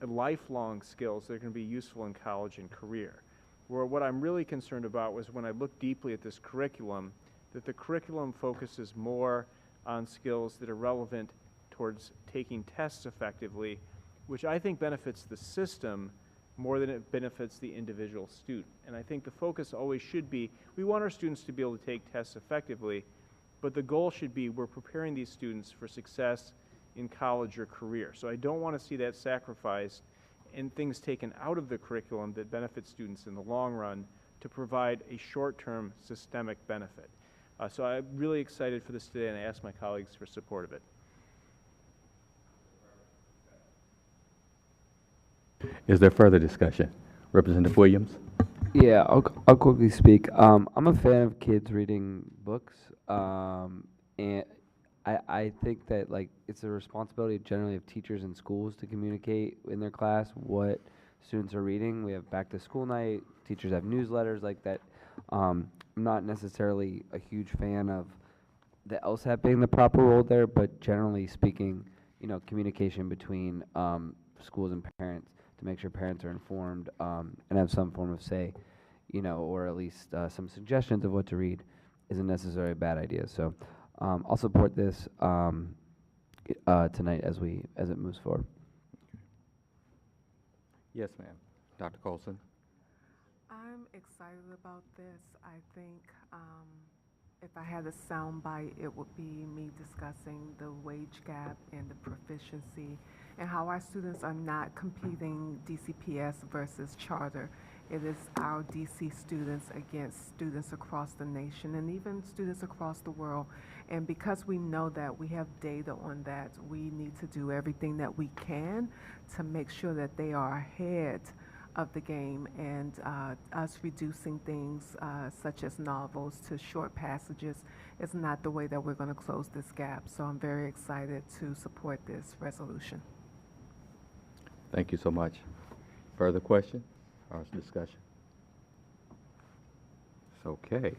lifelong skills that are going to be useful in college and career. Where what I'm really concerned about was when I look deeply at this curriculum, that the curriculum focuses more on skills that are relevant towards taking tests effectively, which I think benefits the system more than it benefits the individual student. And I think the focus always should be, we want our students to be able to take tests effectively, but the goal should be we're preparing these students for success in college or career. So I don't want to see that sacrificed and things taken out of the curriculum that benefit students in the long run to provide a short-term systemic benefit. So I'm really excited for this today, and I ask my colleagues for support of it. Is there further discussion? Representative Williams? Yeah, I'll quickly speak. I'm a fan of kids reading books, and I think that like it's a responsibility generally of teachers and schools to communicate in their class what students are reading. We have back to school night. Teachers have newsletters like that. I'm not necessarily a huge fan of the LSAT being the proper role there, but generally speaking, communication between schools and parents to make sure parents are informed and have some form of say, or at least some suggestions of what to read isn't necessarily a bad idea. So I'll support this tonight as it moves forward. Yes, ma'am. Dr. Colson? I'm excited about this. I think if I had a soundbite, it would be me discussing the wage gap and the proficiency and how our students are not competing DCPS versus charter. It is our DC students against students across the nation and even students across the world. And because we know that, we have data on that, we need to do everything that we can to make sure that they are ahead of the game, and us reducing things such as novels to short passages is not the way that we're going to close this gap. So I'm very excited to support this resolution. Thank you so much. Further question or discussion? It's okay.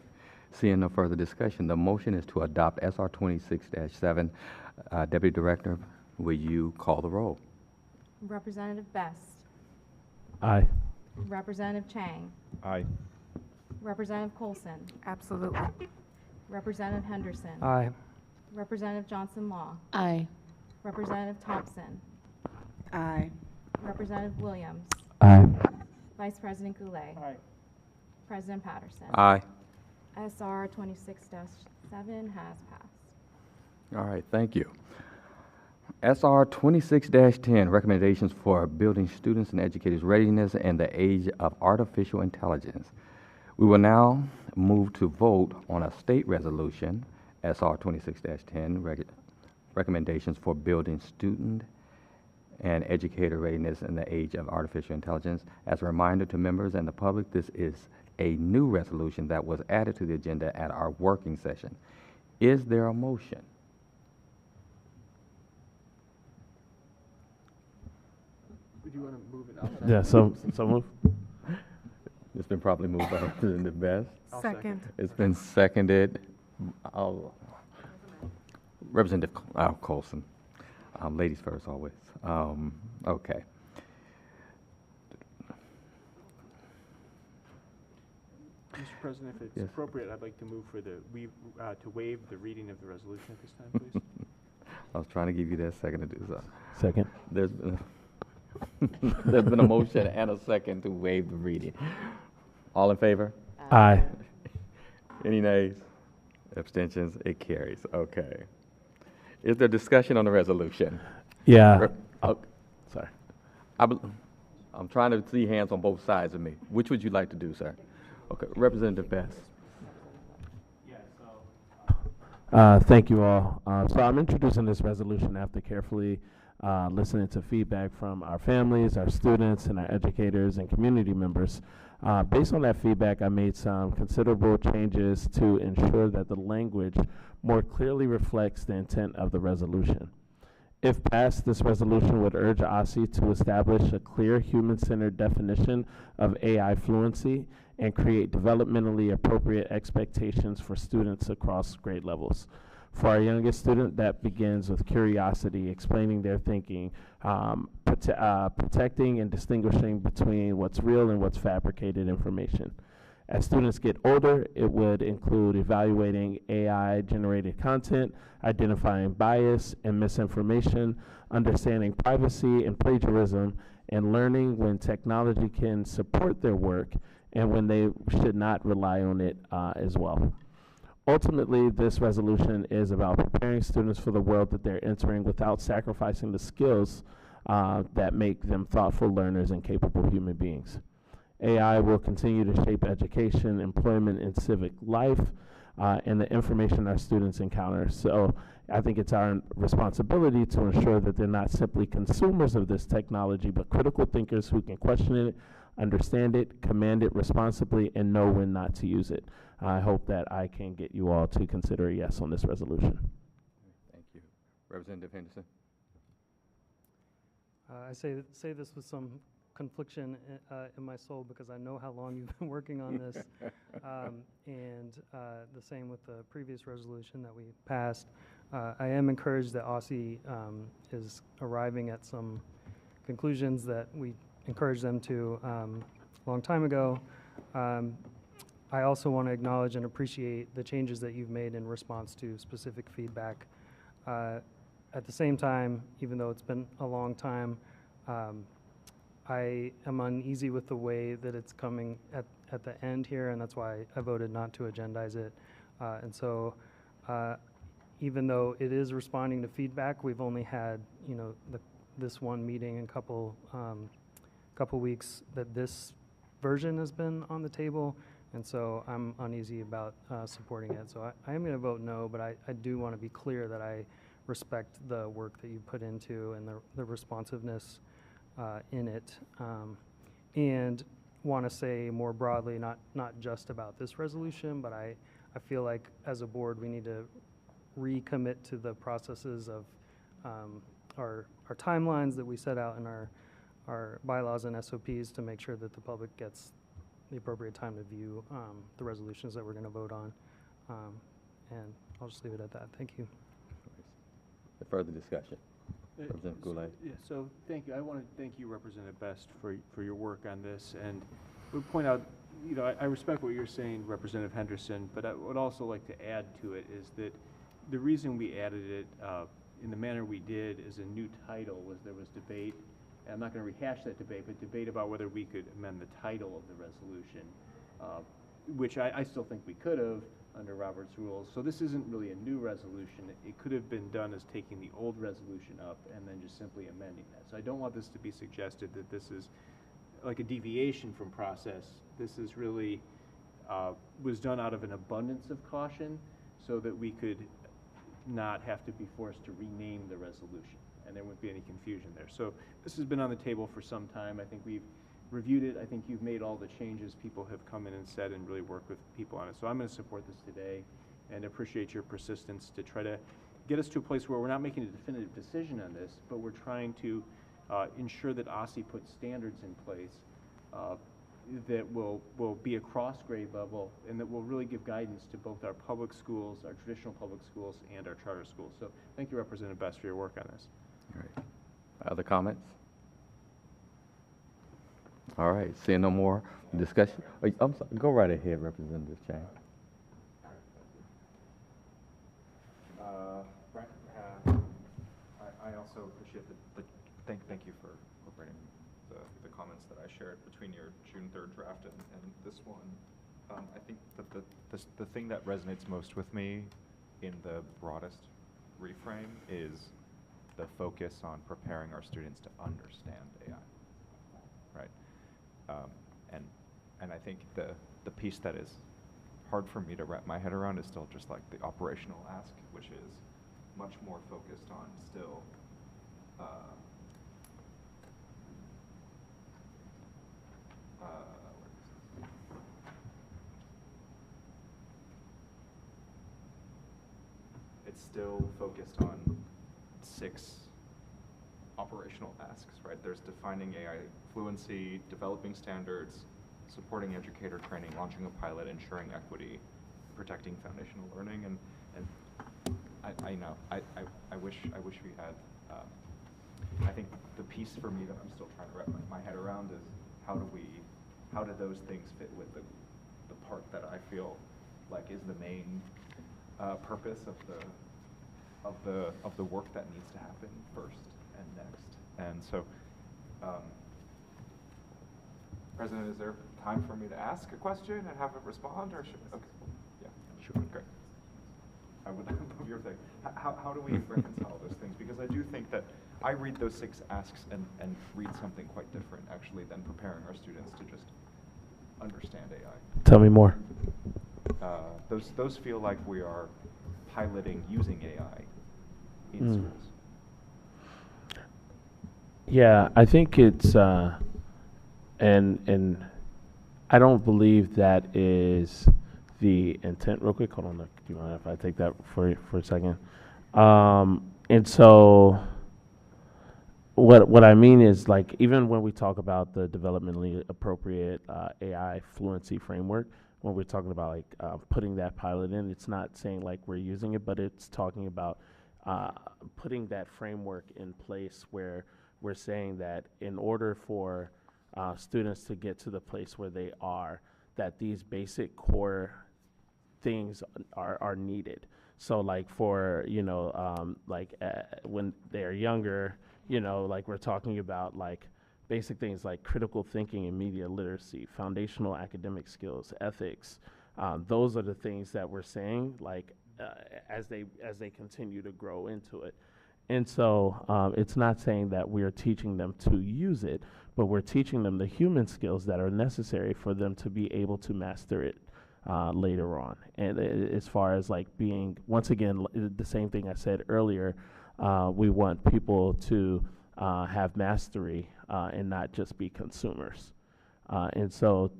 Seeing no further discussion, the motion is to adopt SR 26-7. Deputy Director, will you call the roll? Representative Best. Aye. Representative Chang. Aye. Representative Colson. Absolutely. Representative Henderson. Aye. Representative Johnson Law. Aye. Representative Thompson. Aye. Representative Williams. Aye. Vice President Goulet. Aye. President Patterson. Aye. SR 26-7 has passed. All right, thank you. SR 26-10, recommendations for building students and educators' readiness in the age of artificial intelligence. We will now move to vote on a state resolution, SR 26-10, recommendations for building student and educator readiness in the age of artificial intelligence. As a reminder to members and the public, this is a new resolution that was added to the agenda at our working session. Is there a motion? Would you want to move it outside? Yeah, so move. It's been properly moved by Representative Best. Second. It's been seconded. Representative Colson. Ladies first, always. Okay. Mr. President, if it's Yes. appropriate, I'd like to move for to waive the reading of the resolution at this time, please. I was trying to give you that second to do so. Second. There's been a motion and a second to waive the reading. All in favor? Aye. Any nays? Abstentions? It carries. Okay. Is there discussion on the resolution? Yeah. Sorry. I'm trying to see hands on both sides of me. Which would you like to do, sir? Okay, Representative Best. Thank you all. So I'm introducing this resolution after carefully listening to feedback from our families, our students, and our educators and community members. Based on that feedback, I made some considerable changes to ensure that the language more clearly reflects the intent of the resolution. If passed, this resolution would urge OSSE to establish a clear human-centered definition of AI fluency and create developmentally appropriate expectations for students across grade levels. For our youngest student, that begins with curiosity, explaining their thinking, protecting and distinguishing between what's real and what's fabricated information. As students get older, it would include evaluating AI-generated content, identifying bias and misinformation, understanding privacy and plagiarism, and learning when technology can support their work and when they should not rely on it as well. Ultimately, this resolution is about preparing students for the world that they're entering without sacrificing the skills that make them thoughtful learners and capable human beings. AI will continue to shape education, employment, and civic life, and the information our students encounter. So I think it's our responsibility to ensure that they're not simply consumers of this technology, but critical thinkers who can question it, understand it, command it responsibly, and know when not to use it. I hope that I can get you all to consider a yes on this resolution. Thank you. Representative Henderson. I say this with some confliction in my soul because I know how long you've been working on this, and the same with the previous resolution that we passed. I am encouraged that OSSI is arriving at some conclusions that we encouraged them to a long time ago. I also want to acknowledge and appreciate the changes that you've made in response to specific feedback. At the same time, even though it's been a long time, I am uneasy with the way that it's coming at the end here, and that's why I voted not to agendize it. And so, even though it is responding to feedback, we've only had, you know, this one meeting in couple weeks that this version has been on the table, and so I'm uneasy about supporting it. So I am going to vote no, but I do want to be clear that I respect the work that you put into and the responsiveness in it, and want to say more broadly, not just about this resolution, but I feel like as a board we need to recommit to the processes of our timelines that we set out in our bylaws and SOPs to make sure that the public gets the appropriate time to view the resolutions that we're going to vote on. And I'll just leave it at that. Thank you. Further discussion. Representative Goulet. Yeah, so thank you. I want to thank you, Representative Best, for your work on this. And would point out, you know, I respect what you're saying, Representative Henderson, but I would also like to add to it is that the reason we added it in the manner we did as a new title was there was debate, and I'm not going to rehash that debate, but debate about whether we could amend the title of the resolution, which I still think we could have under Robert's rules. So this isn't really a new resolution. It could have been done as taking the old resolution up and then just simply amending that. So I don't want this to be suggested that this is like a deviation from process. This is really was done out of an abundance of caution so that we could not have to be forced to rename the resolution and there wouldn't be any confusion there. So this has been on the table for some time. I think we've reviewed it. I think you've made all the changes people have come in and said and really worked with people on it. So I'm going to support this today and appreciate your persistence to try to get us to a place where we're not making a definitive decision on this, but we're trying to ensure that OSSI puts standards in place that will be across grade level and that will really give guidance to both our public schools, our traditional public schools, and our charter schools. So thank you, Representative Best, for your work on this. All right. Other comments? All right. Seeing no more discussion. Oh, I'm sorry. Go right ahead, Representative Chang. I also appreciate thank you for incorporating the comments that I shared between your June 3rd draft and this one. I think that the thing that resonates most with me in the broadest reframe is the focus on preparing our students to understand AI, right? And I think the piece that is hard for me to wrap my head around is still just like the operational ask, which is much more focused on still it's still focused on 6 operational asks, right? There's defining AI fluency, developing standards, supporting educator training, launching a pilot, ensuring equity, protecting foundational learning, and I know I wish we had. I think the piece for me that I'm still trying to wrap my head around is how do those things fit with the part that I feel like is the main purpose of the work that needs to happen first and next. And so, President, is there time for me to ask a question and have it respond, or should? Okay, yeah, sure, great. I would love your thing. How do we reconcile those things? Because I do think that I read those 6 asks and read something quite different, actually, than preparing our students to just understand AI. Tell me more. Those feel like we are piloting using AI in Mm. schools. Yeah, I think it's and I don't believe that is the intent. Real quick, hold on. Do you mind if I take that for a second? And so what I mean is, like, even when we talk about the developmentally appropriate AI fluency framework, when we're talking about like putting that pilot in, it's not saying like we're using it, but it's talking about putting that framework in place where we're saying that in order for students to get to the place where they are, that these basic core things are needed. So like for, when they're younger, like we're talking about like basic things like critical thinking and media literacy, foundational academic skills, ethics. Those are the things that we're saying, like as they continue to grow into it. And so it's not saying that we're teaching them to use it, but we're teaching them the human skills that are necessary for them to be able to master it later on. And as far as like being, once again, the same thing I said earlier, we want people to have mastery and not just be consumers. And so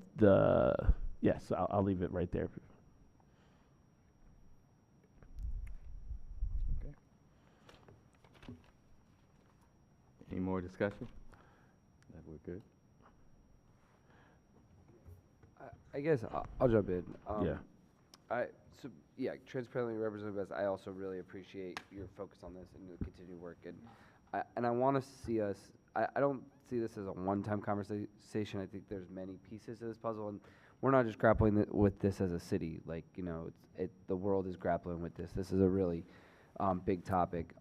yes, I'll leave it right there. Okay. Any more discussion? That we're good. I guess I'll jump in. Yeah. Transparently represented best. I also really appreciate your focus on this and the continued work, and I want to see us. I don't see this as a one-time conversation. I think there's many pieces to this puzzle, and we're not just grappling with this as a city. Like, the world is grappling with this. This is a really big topic.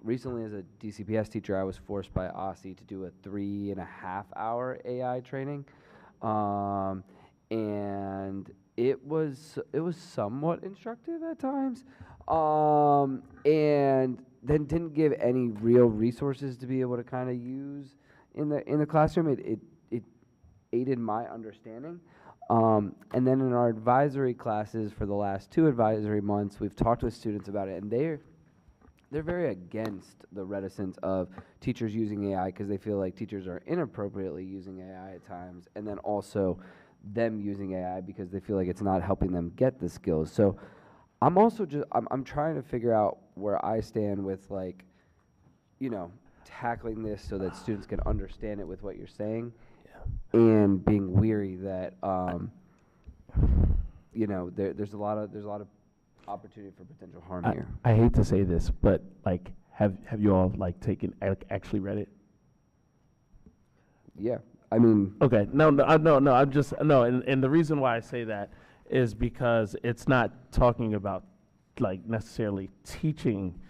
Recently, as a DCPS teacher, I was forced by OSSI to do a 3.5-hour AI training. And it was somewhat instructive at times, and then didn't give any real resources to be able to kind of use in the classroom. It aided my understanding, and then in our advisory classes for the last 2 advisory months, we've talked with students about it, and they're very against the reticence of teachers using AI because they feel like teachers are inappropriately using AI at times, and then also them using AI because they feel like it's not helping them get the skills. So I'm also I'm trying to figure out where I stand with, like, tackling this so that students can understand it with what you're saying, and being weary that there's a lot of opportunity for potential harm here. I hate to say this, but like, have you all like actually read it? Yeah. I mean, okay, I'm just, and the reason why I say that is because it's not talking about like necessarily teaching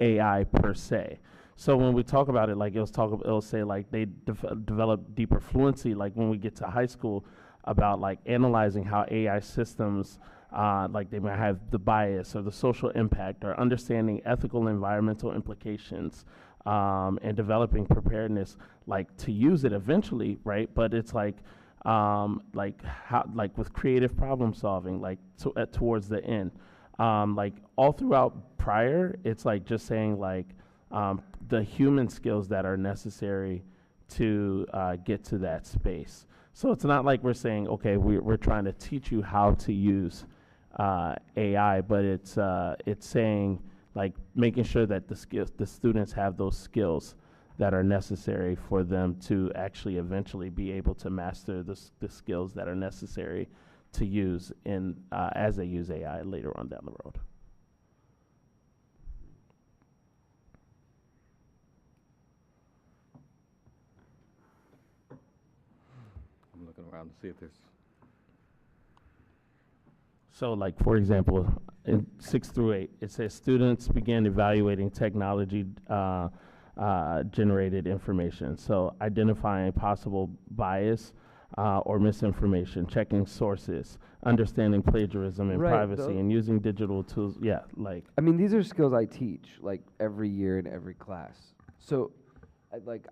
AI per se. So when we talk about it, like it'll say like they develop deeper fluency, like when we get to high school, about like analyzing how AI systems, like they might have the bias or the social impact, or understanding ethical and environmental implications, and developing preparedness, like to use it eventually, right? But it's like how, like with creative problem solving, like towards the end, like all throughout prior, it's like just saying like the human skills that are necessary to get to that space. So it's not like we're saying, okay, we're trying to teach you how to use AI, but it's saying like making sure that the students have those skills that are necessary for them to actually eventually be able to master the skills that are necessary to use in as they use AI later on down the road. I'm looking around to see if there's. So like, for example, in 6 through 8, it says students begin evaluating technology generated information. So identifying possible bias or misinformation, checking sources, understanding plagiarism and privacy, and using digital tools. Yeah, like. I mean, these are skills I teach like every year in every class. So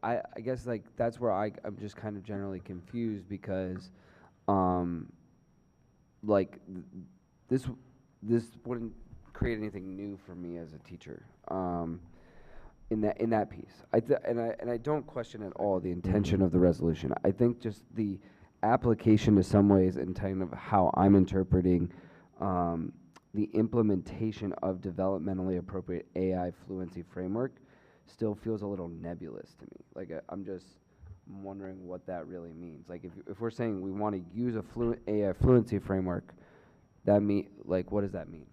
I guess like that's where I'm just kind of generally confused because like this wouldn't create anything new for me as a teacher. In that piece, and I don't question at all the intention of the resolution. I think just the application to some ways and kind of how I'm interpreting the implementation of developmentally appropriate AI fluency framework still feels a little nebulous to me. Like I'm just wondering what that really means. Like if we're saying we want to use a AI fluency framework, that what does that mean?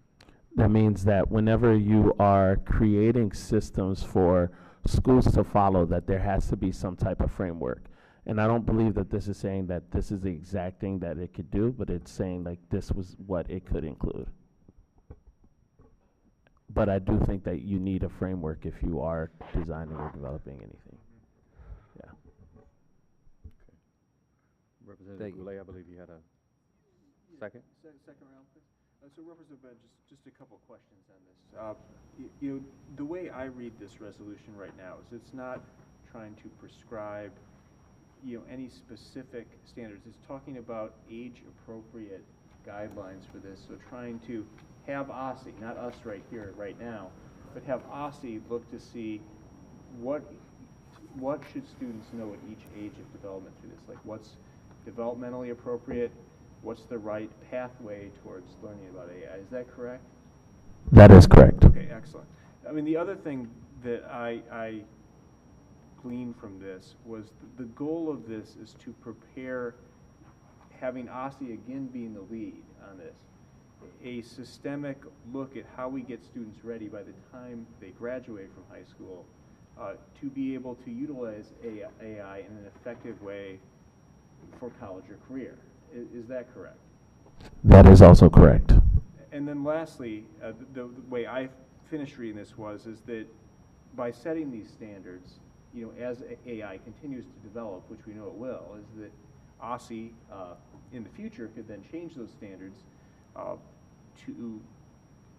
That means that whenever you are creating systems for schools to follow, that there has to be some type of framework. And I don't believe that this is saying that this is the exact thing that it could do, but it's saying like this was what it could include. But I do think that you need a framework if you are designing or developing anything. Yeah. Representative Goulet, I believe you had a second? Second round, please. So Representative Ben, just a couple questions on this. You know, the way I read this resolution right now is it's not trying to prescribe, you know, any specific standards. It's talking about age-appropriate guidelines for this. So trying to have OSSE, not us right here, right now, but have OSSE look to see what should students know at each age of development through this. Like what's developmentally appropriate, what's the right pathway towards learning about AI. Is that correct? That is correct. Okay, excellent. I mean, the other thing that I gleaned from this was the goal of this is to prepare, having OSSE again being the lead on this, a systemic look at how we get students ready by the time they graduate from high school to be able to utilize AI in an effective way for college or career. Is that correct? That is also correct. And then lastly, the way I finished reading this is that by setting these standards, you know, as AI continues to develop, which we know it will, is that OSSE in the future could then change those standards to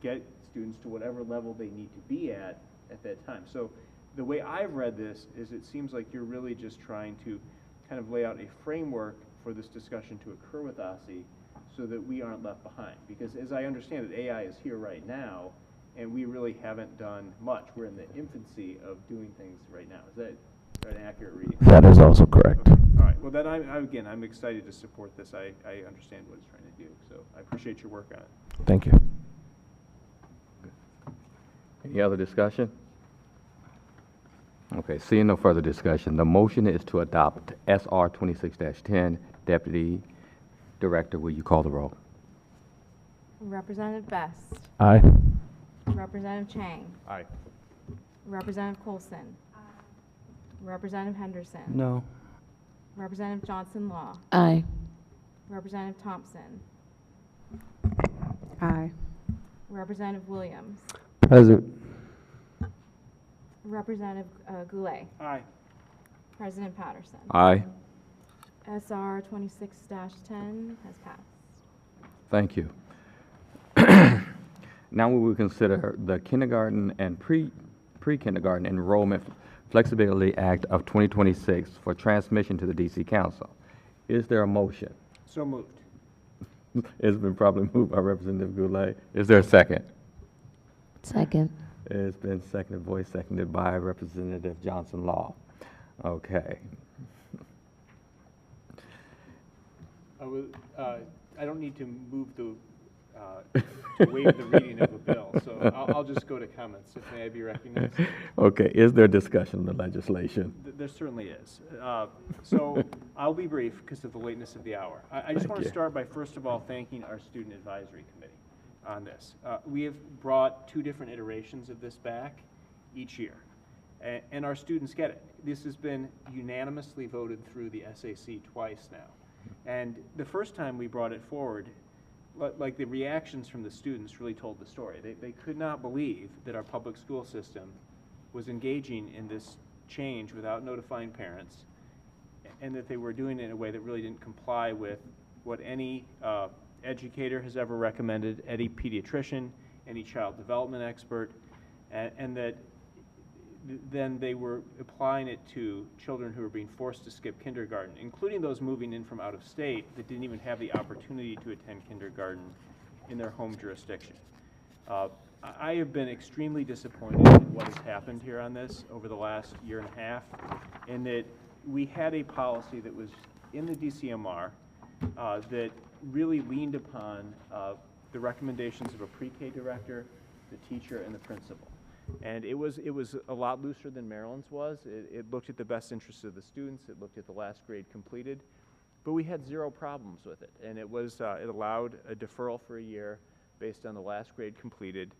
get students to whatever level they need to be at that time. So the way I've read this is it seems like you're really just trying to kind of lay out a framework for this discussion to occur with OSSE so that we aren't left behind. Because as I understand it, AI is here right now, and we really haven't done much. We're in the infancy of doing things right now. Is that an accurate reading? That is also correct. Okay. All right. Well, then I'm excited to support this. I understand what it's trying to do, so I appreciate your work on it. Thank you. Any other discussion? Okay, seeing no further discussion, the motion is to adopt SR 26-10. Deputy Director, will you call the roll? Representative Best. Aye. Representative Chang. Aye. Representative Coulson. Representative Henderson. No. Representative Johnson Law. Aye. Representative Thompson. Aye. Representative Williams. Present. Representative Goulet. Aye. President Patterson. Aye. SR 26-10 has passed. Thank you. Now we will consider the Kindergarten and Pre-Kindergarten Enrollment Flexibility Act of 2026 for transmission to the DC Council. Is there a motion? So moved. It's been probably moved by Representative Goulet. Is there a second? Second. It's been seconded by Representative Johnson Law. Okay. I don't need to move to waive the reading of a bill, so I'll just go to comments, if may I be recognized. Okay, is there discussion on the legislation? There certainly is. So I'll be brief because of the lateness of the hour. I just want to start by, first of all, thanking our Student Advisory Committee on this. We have brought 2 different iterations of this back each year, and our students get it. This has been unanimously voted through the SAC twice now. And the first time we brought it forward, like the reactions from the students really told the story. They could not believe that our public school system was engaging in this change without notifying parents, and that they were doing it in a way that really didn't comply with what any educator has ever recommended, any pediatrician, any child development expert, and that then they were applying it to children who were being forced to skip kindergarten, including those moving in from out of state that didn't even have the opportunity to attend kindergarten in their home jurisdiction. I have been extremely disappointed in what has happened here on this over the last year and a half, in that we had a policy that was in the DCMR that really leaned upon the recommendations of a pre-K director, the teacher, and the principal. And it was a lot looser than Maryland's was. It looked at the best interests of the students. It looked at the last grade completed. But we had zero problems with it. And it allowed a deferral for a year based on the last grade completed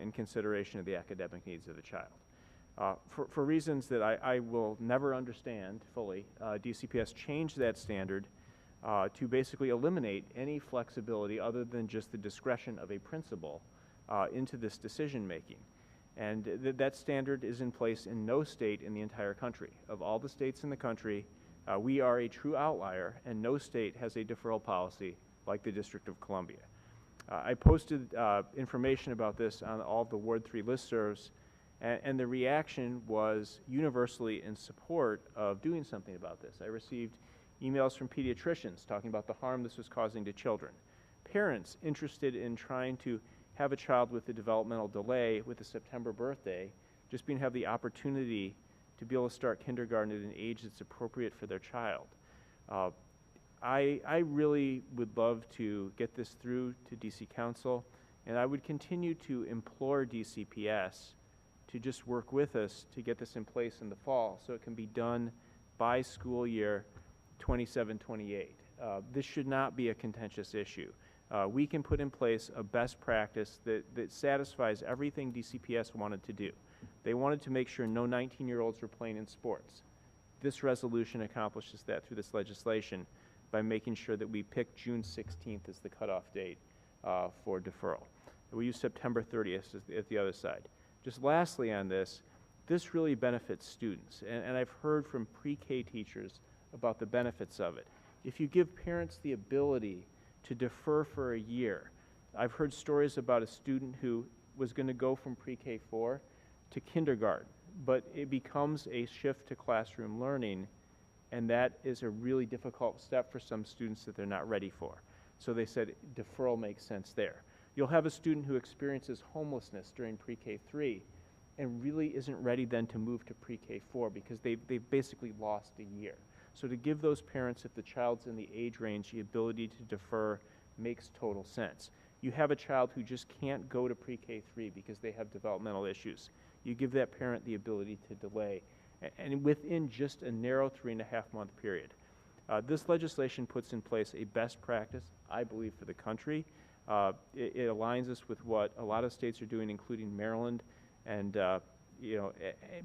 in consideration of the academic needs of the child. For reasons that I will never understand fully, DCPS changed that standard to basically eliminate any flexibility other than just the discretion of a principal into this decision making. And that standard is in place in no state in the entire country. Of all the states in the country, we are a true outlier, and no state has a deferral policy like the District of Columbia. I posted information about this on all of the Ward 3 listservs, and the reaction was universally in support of doing something about this. I received emails from pediatricians talking about the harm this was causing to children, parents interested in trying to have a child with a developmental delay with a September birthday, just being have the opportunity to be able to start kindergarten at an age that's appropriate for their child. I really would love to get this through to DC Council, and I would continue to implore DCPS to just work with us to get this in place in the fall so it can be done by school year 27-28. This should not be a contentious issue. We can put in place a best practice that satisfies everything DCPS wanted to do. They wanted to make sure no 19-year-olds were playing in sports. This resolution accomplishes that through this legislation by making sure that we pick June 16th as the cutoff date for deferral. We use September 30th as the other side. Just lastly on this really benefits students, and I've heard from pre-K teachers about the benefits of it. If you give parents the ability to defer for a year, I've heard stories about a student who was going to go from pre-K 4 to kindergarten, but it becomes a shift to classroom learning, and that is a really difficult step for some students that they're not ready for. So they said deferral makes sense there. You'll have a student who experiences homelessness during pre-K 3 and really isn't ready then to move to pre-K 4 because they've basically lost a year. So to give those parents, if the child's in the age range, the ability to defer makes total sense. You have a child who just can't go to pre-K 3 because they have developmental issues. You give that parent the ability to delay, and within just a narrow 3.5-month period. This legislation puts in place a best practice, I believe, for the country. It aligns us with what a lot of states are doing, including Maryland, and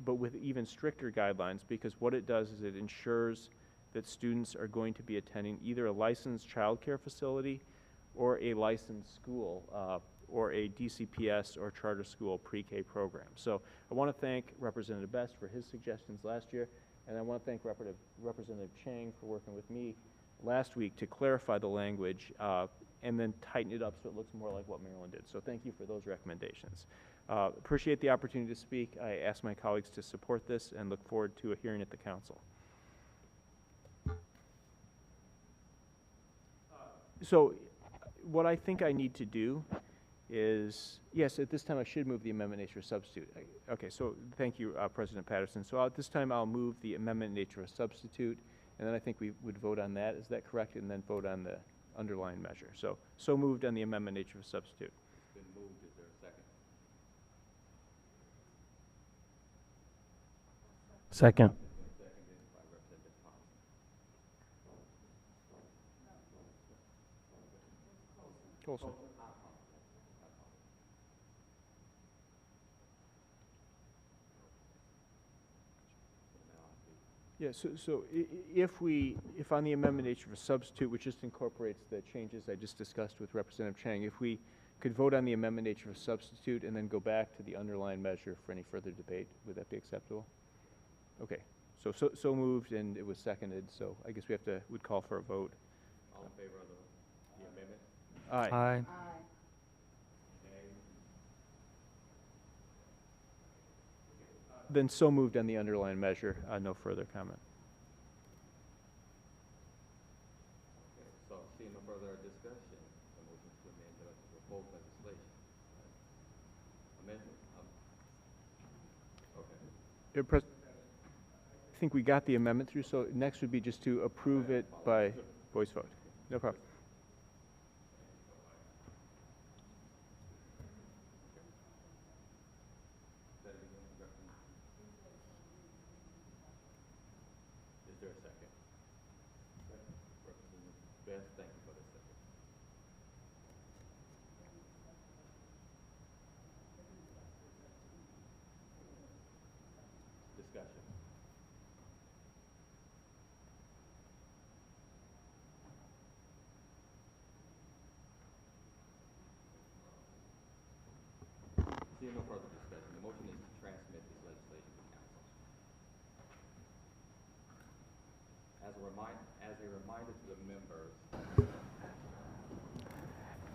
but with even stricter guidelines, because what it does is it ensures that students are going to be attending either a licensed child care facility or a licensed school or a DCPS or charter school pre-K program. So I want to thank Representative Best for his suggestions last year, and I want to thank Representative Chang for working with me last week to clarify the language and then tighten it up so it looks more like what Maryland did. So thank you for those recommendations. Appreciate the opportunity to speak. I ask my colleagues to support this and look forward to a hearing at the council. So what I think I need to do is, yes, at this time I should move the amendment nature of substitute. Okay, so thank you, President Patterson. So at this time I'll move the amendment nature of substitute, and then I think we would vote on that. Is that correct? And then vote on the underlying measure. So moved on the amendment nature of substitute. It's been moved. Is there a second? Second. Seconded by Representative Thompson. Colson. Yeah, so if on the amendment nature of a substitute, which just incorporates the changes I just discussed with Representative Chang, if we could vote on the amendment nature of a substitute and then go back to the underlying measure for any further debate, would that be acceptable? Okay, so moved, and it was seconded, so I guess would call for a vote. All in favor of the amendment? Aye. Aye. Then so moved on the underlying measure. No further comment. So, seeing no further discussion, a motion to amend the proposed legislation. Amendment. Okay. I think we got the amendment through, so next would be just to approve it by voice vote. No problem. Is there a second? Second. Representative Best, thank you for the second. Discussion. Seeing no further discussion, the motion is to transmit this legislation to council. As a reminder to the members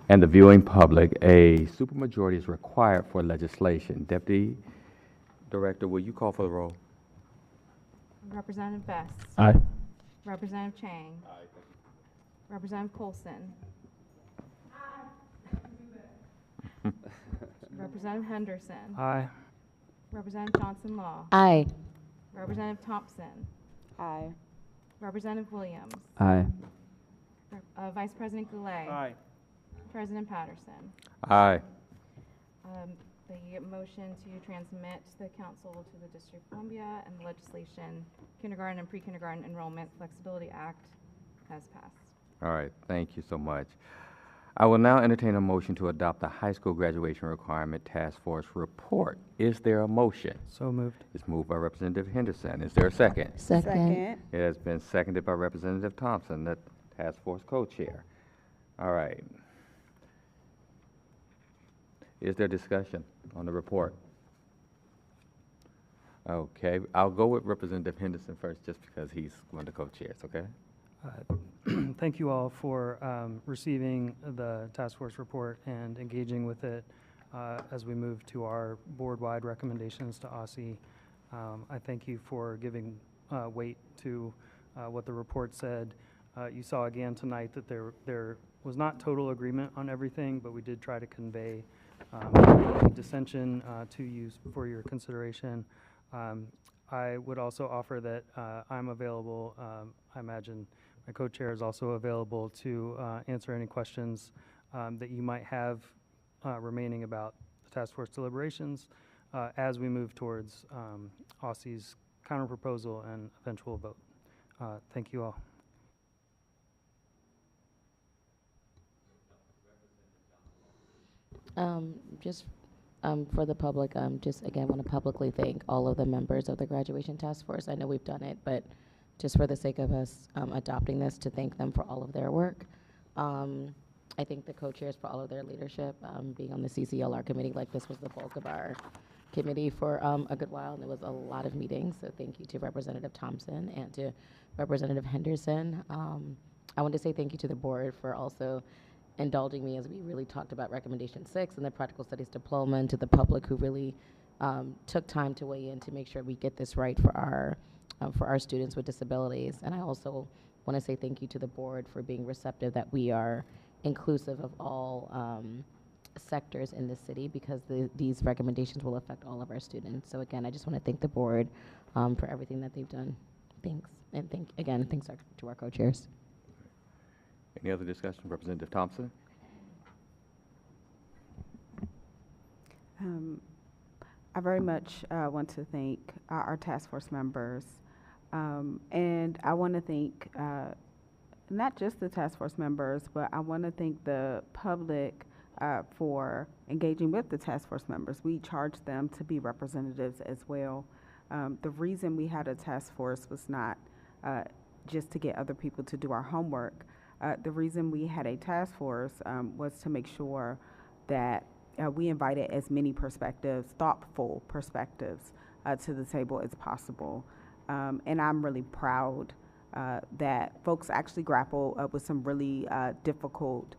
and the viewing public, a supermajority is required for legislation. Deputy Director, will you call for the roll? Representative Best. Aye. Representative Chang. Aye. Representative Colson. Representative Henderson. Aye. Representative Johnson Law. Aye. Representative Thompson. Aye. Representative Williams. Aye. Vice President Goulet. Aye. President Patterson. Aye. The motion to transmit the council to the District of Columbia and the legislation, Kindergarten and Pre-Kindergarten Enrollment Flexibility Act, has passed. All right, thank you so much. I will now entertain a motion to adopt the high school graduation requirement task force report. Is there a motion? So moved. It's moved by Representative Henderson. Is there a second? Second. It has been seconded by Representative Thompson, the task force co-chair. All right. Is there discussion on the report? Okay, I'll go with Representative Henderson first, just because he's one of the co-chairs, okay? Thank you all for receiving the task force report and engaging with it as we move to our board-wide recommendations to OSSI. I thank you for giving weight to what the report said. You saw again tonight that there was not total agreement on everything, but we did try to convey dissension to you for your consideration. I would also offer that I'm available. I imagine my co-chair is also available to answer any questions that you might have remaining about the task force deliberations as we move towards OSSI's counterproposal and eventual vote. Thank you all. Just for the public, just again want to publicly thank all of the members of the graduation task force. I know we've done it, but just for the sake of us adopting this, to thank them for all of their work. I thank the co-chairs for all of their leadership. Being on the CCLR committee, like this was the bulk of our committee for a good while, and there was a lot of meetings. So thank you to Representative Thompson and to Representative Henderson. I want to say thank you to the board for also indulging me as we really talked about recommendation 6 and the practical studies diploma, and to the public who really took time to weigh in to make sure we get this right for our students with disabilities. And I also want to say thank you to the board for being receptive that we are inclusive of all sectors in the city, because these recommendations will affect all of our students. So again, I just want to thank the board for everything that they've done. Thanks. And thanks to our co-chairs. Any other discussion? Representative Thompson? I very much want to thank our task force members. And I want to thank not just the task force members, but I want to thank the public for engaging with the task force members. We charged them to be representatives as well. The reason we had a task force was not just to get other people to do our homework. The reason we had a task force was to make sure that we invited as many perspectives, thoughtful perspectives, to the table as possible. And I'm really proud that folks actually grapple with some really difficult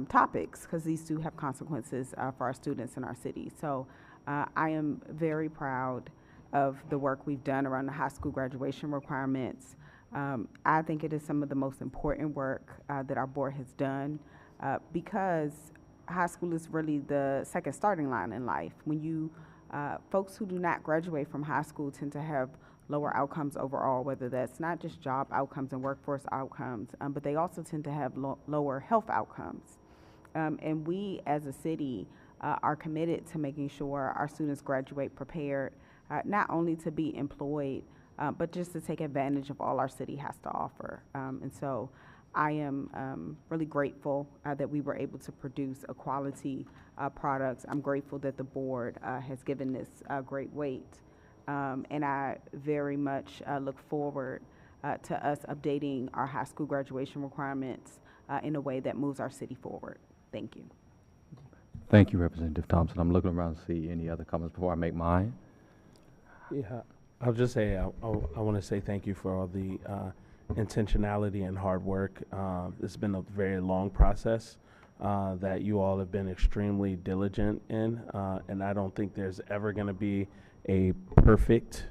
topics, because these do have consequences for our students in our city. So I am very proud of the work we've done around the high school graduation requirements. I think it is some of the most important work that our board has done because high school is really the second starting line in life. When you folks who do not graduate from high school tend to have lower outcomes overall, whether that's not just job outcomes and workforce outcomes, but they also tend to have lower health outcomes. And we as a city are committed to making sure our students graduate prepared, not only to be employed, but just to take advantage of all our city has to offer. And so I am really grateful that we were able to produce a quality product. I'm grateful that the board has given this great weight. And I very much look forward to us updating our high school graduation requirements in a way that moves our city forward. Thank you. Thank you, Representative Thompson. I'm looking around to see any other comments before I make mine. Yeah, I'll just say I want to say thank you for all the intentionality and hard work. It's been a very long process that you all have been extremely diligent in, and I don't think there's ever going to be a perfect,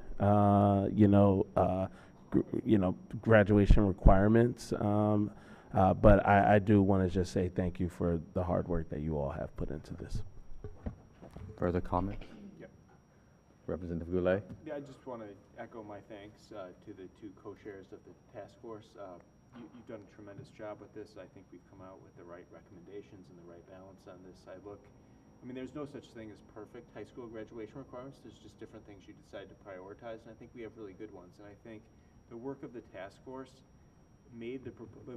graduation requirements. But I do want to just say thank you for the hard work that you all have put into this. Further comments? Yep. Representative Goulet? Yeah, I just want to echo my thanks to the two co-chairs of the task force. You've done a tremendous job with this. I think we've come out with the right recommendations and the right balance on this. I mean, there's no such thing as perfect high school graduation requirements. There's just different things you decide to prioritize, and I think we have really good ones. And I think the work of the task force made the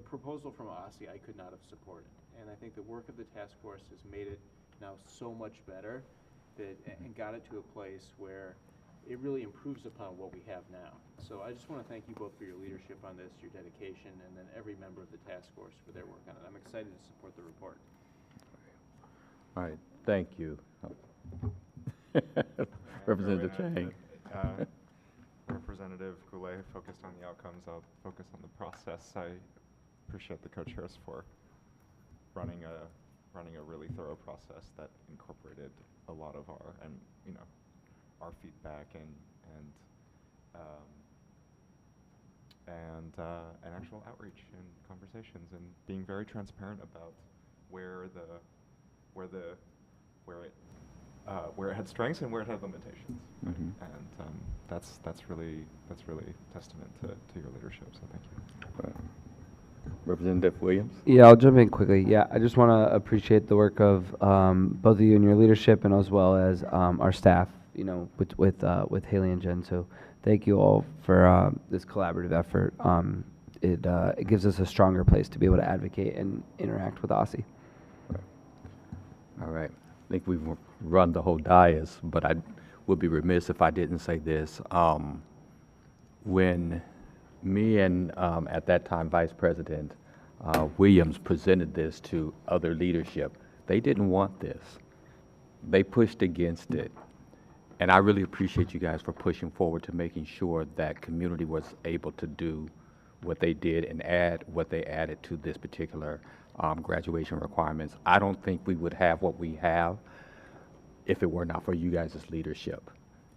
proposal from OSSI I could not have supported. And I think the work of the task force has made it now so much better and got it to a place where it really improves upon what we have now. So I just want to thank you both for your leadership on this, your dedication, and then every member of the task force for their work on it. I'm excited to support the report. All right, thank you. Representative Chang. Representative Goulet focused on the outcomes. I'll focus on the process. I appreciate the co-chairs for running a really thorough process that incorporated a lot of our our feedback and actual outreach and conversations, and being very transparent about where it had strengths and where it had limitations. Mm-hmm. And that's really testament to your leadership. So thank you. Representative Williams? Yeah, I'll jump in quickly. Yeah, I just want to appreciate the work of both of you and your leadership, and as well as our staff, with Haley and Jen. So thank you all for this collaborative effort. It gives us a stronger place to be able to advocate and interact with OSSI. All right. I think we've run the whole dais, but I would be remiss if I didn't say this. When me and, at that time, Vice President Williams presented this to other leadership, they didn't want this. They pushed against it. And I really appreciate you guys for pushing forward to making sure that community was able to do what they did and add what they added to this particular graduation requirements. I don't think we would have what we have if it were not for you guys' leadership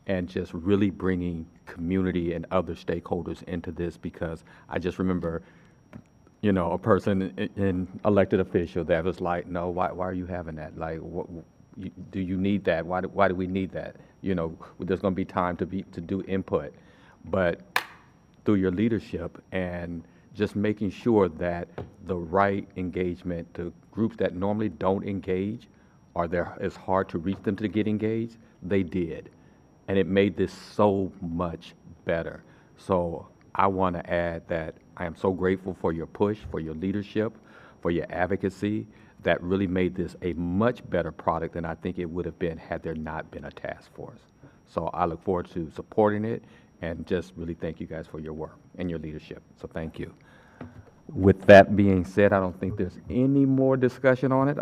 and just really bringing community and other stakeholders into this, because I just remember, a person in elected official that was like, no, why are you having that? Like, do you need that? Why do we need that? There's going to be time to do input, but through your leadership and just making sure that the right engagement to groups that normally don't engage, or it's hard to reach them to get engaged, they did. And it made this so much better. So I want to add that I am so grateful for your push, for your leadership, for your advocacy, that really made this a much better product than I think it would have been had there not been a task force. So I look forward to supporting it and just really thank you guys for your work and your leadership. So thank you. With that being said, I don't think there's any more discussion on it.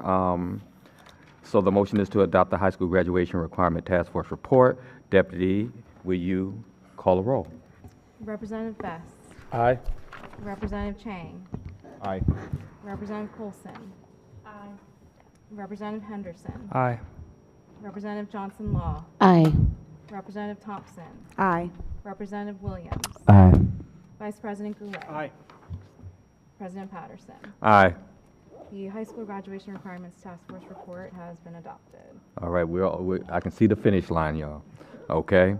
So the motion is to adopt the high school graduation requirement task force report. Deputy, will you call a roll? Representative Best. Aye. Representative Chang. Aye. Representative Coulson. Aye. Representative Henderson. Aye. Representative Johnson Law. Aye. Representative Thompson. Aye. Representative Williams. Aye. Vice President Goulet. Aye. President Patterson. Aye. The high school graduation requirements task force report has been adopted. All right, I can see the finish line, y'all. Okay.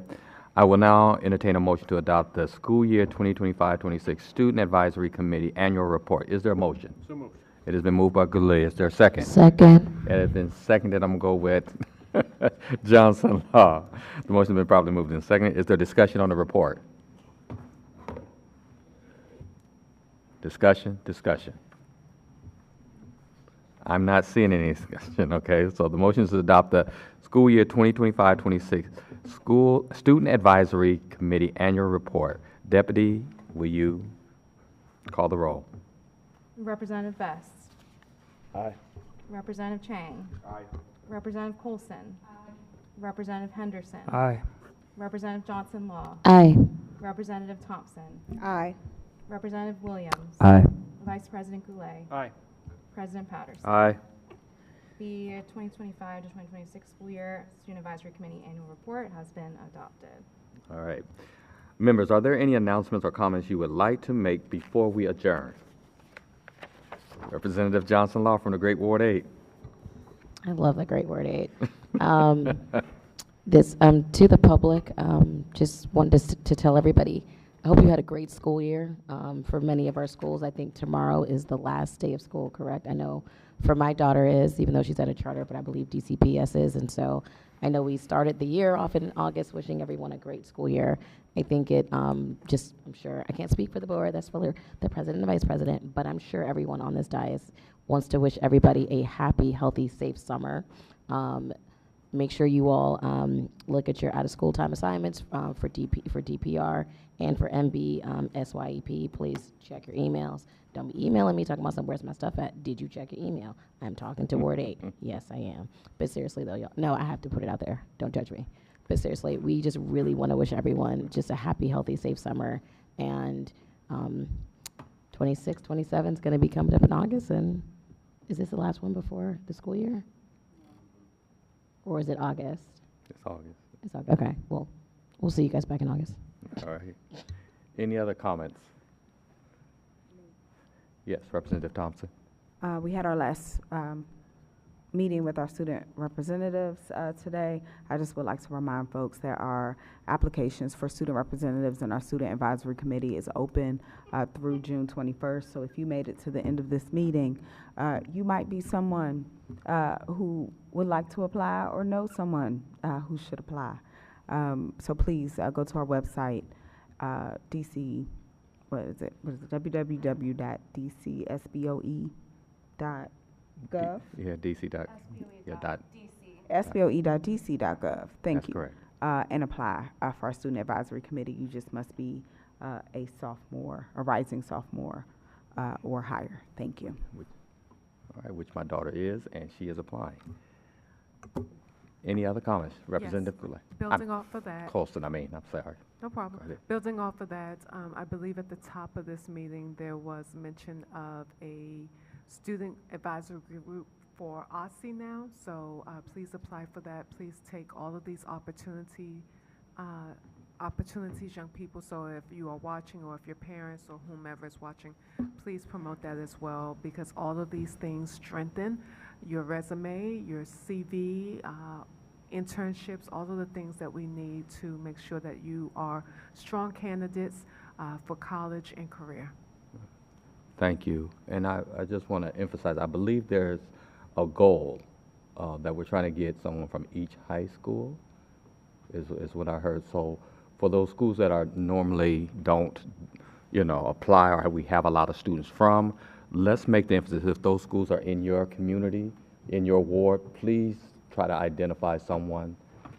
I will now entertain a motion to adopt the school year 2025-26 Student Advisory Committee Annual Report. Is there a motion? So moved. It has been moved by Goulet. Is there a second? Second. It has been seconded. I'm going to go with Johnson Law. The motion has been properly moved and seconded. Is there discussion on the report? Discussion? Discussion. I'm not seeing any discussion, okay? So the motion is to adopt the school year 2025-26 School Student Advisory Committee Annual Report. Deputy, will you call the roll? Representative Best. Aye. Representative Chang. Aye. Representative Coulson. Representative Henderson. Aye. Representative Johnson Law. Aye. Representative Thompson. Aye. Representative Williams. Aye. Vice President Goulet. Aye. President Patterson. Aye. The 2025 to 2026 school year Student Advisory Committee Annual Report has been adopted. All right. Members, are there any announcements or comments you would like to make before we adjourn? Representative Johnson Law from the Great Ward 8. I love the Great Word 8. This to the public, just wanted to tell everybody, I hope you had a great school year. For many of our schools, I think tomorrow is the last day of school, correct? I know for my daughter is, even though she's at a charter, but I believe DCPS is, and so I know we started the year off in August wishing everyone a great school year. I think it I'm sure, I can't speak for the board, that's for the president and vice president, but I'm sure everyone on this dais wants to wish everybody a happy, healthy, safe summer. Make sure you all look at your out-of-school time assignments for DPR and for MB SYEP. Please check your emails. Don't be emailing me talking about where's my stuff at. Did you check your email? I'm talking to Ward 8. Yes, I am. But seriously, though, y'all, no, I have to put it out there. Don't judge me. But seriously, we just really want to wish everyone just a happy, healthy, safe summer. And 26, 27 is going to be coming up in August. And is this the last one before the school year? Or is it August? It's August. It's August. Okay, well, we'll see you guys back in August. All right. Any other comments? Yes, Representative Thompson. We had our last meeting with our student representatives today. I just would like to remind folks that our applications for student representatives and our student advisory committee is open through June 21st. So if you made it to the end of this meeting, you might be someone who would like to apply or know someone who should apply. So please go to our website, DC, what is it, www.dcsboe.gov? Yeah, DC dot. Yeah, dot. SBOE.dc.gov. Thank That's you. correct. And apply for our student advisory committee. You just must be a sophomore, a rising sophomore, or higher. Thank you. All right, which my daughter is, and she is applying. Any other comments? Representative Goulet. Building off of that. Colston, I'm sorry. No problem. Go ahead. Building off of that, I believe at the top of this meeting, there was mention of a student advisory group for OSCE now. So please apply for that. Please take all of these opportunities, young people. So if you are watching or if your parents or whomever is watching, please promote that as well, because all of these things strengthen your resume, your CV, internships, all of the things that we need to make sure that you are strong candidates for college and career. Thank you. And I just want to emphasize, I believe there's a goal that we're trying to get someone from each high school, is what I heard. So for those schools that are normally don't, apply, or we have a lot of students from, let's make the emphasis, if those schools are in your community, in your ward, please try to identify someone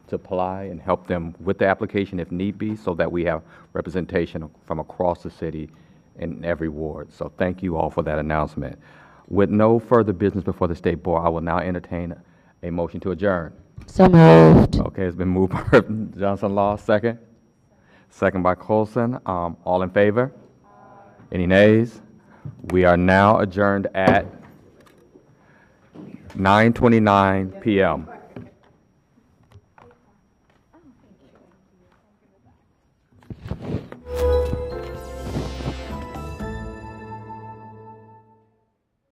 to apply and help them with the application if need be, so that we have representation from across the city in every ward. So thank you all for that announcement. With no further business before the State Board, I will now entertain a motion to adjourn. So moved. Okay, it's been moved by Johnson Law, second. Second by Coulson. All in favor? Any nays? We are now adjourned at 9:29 p.m.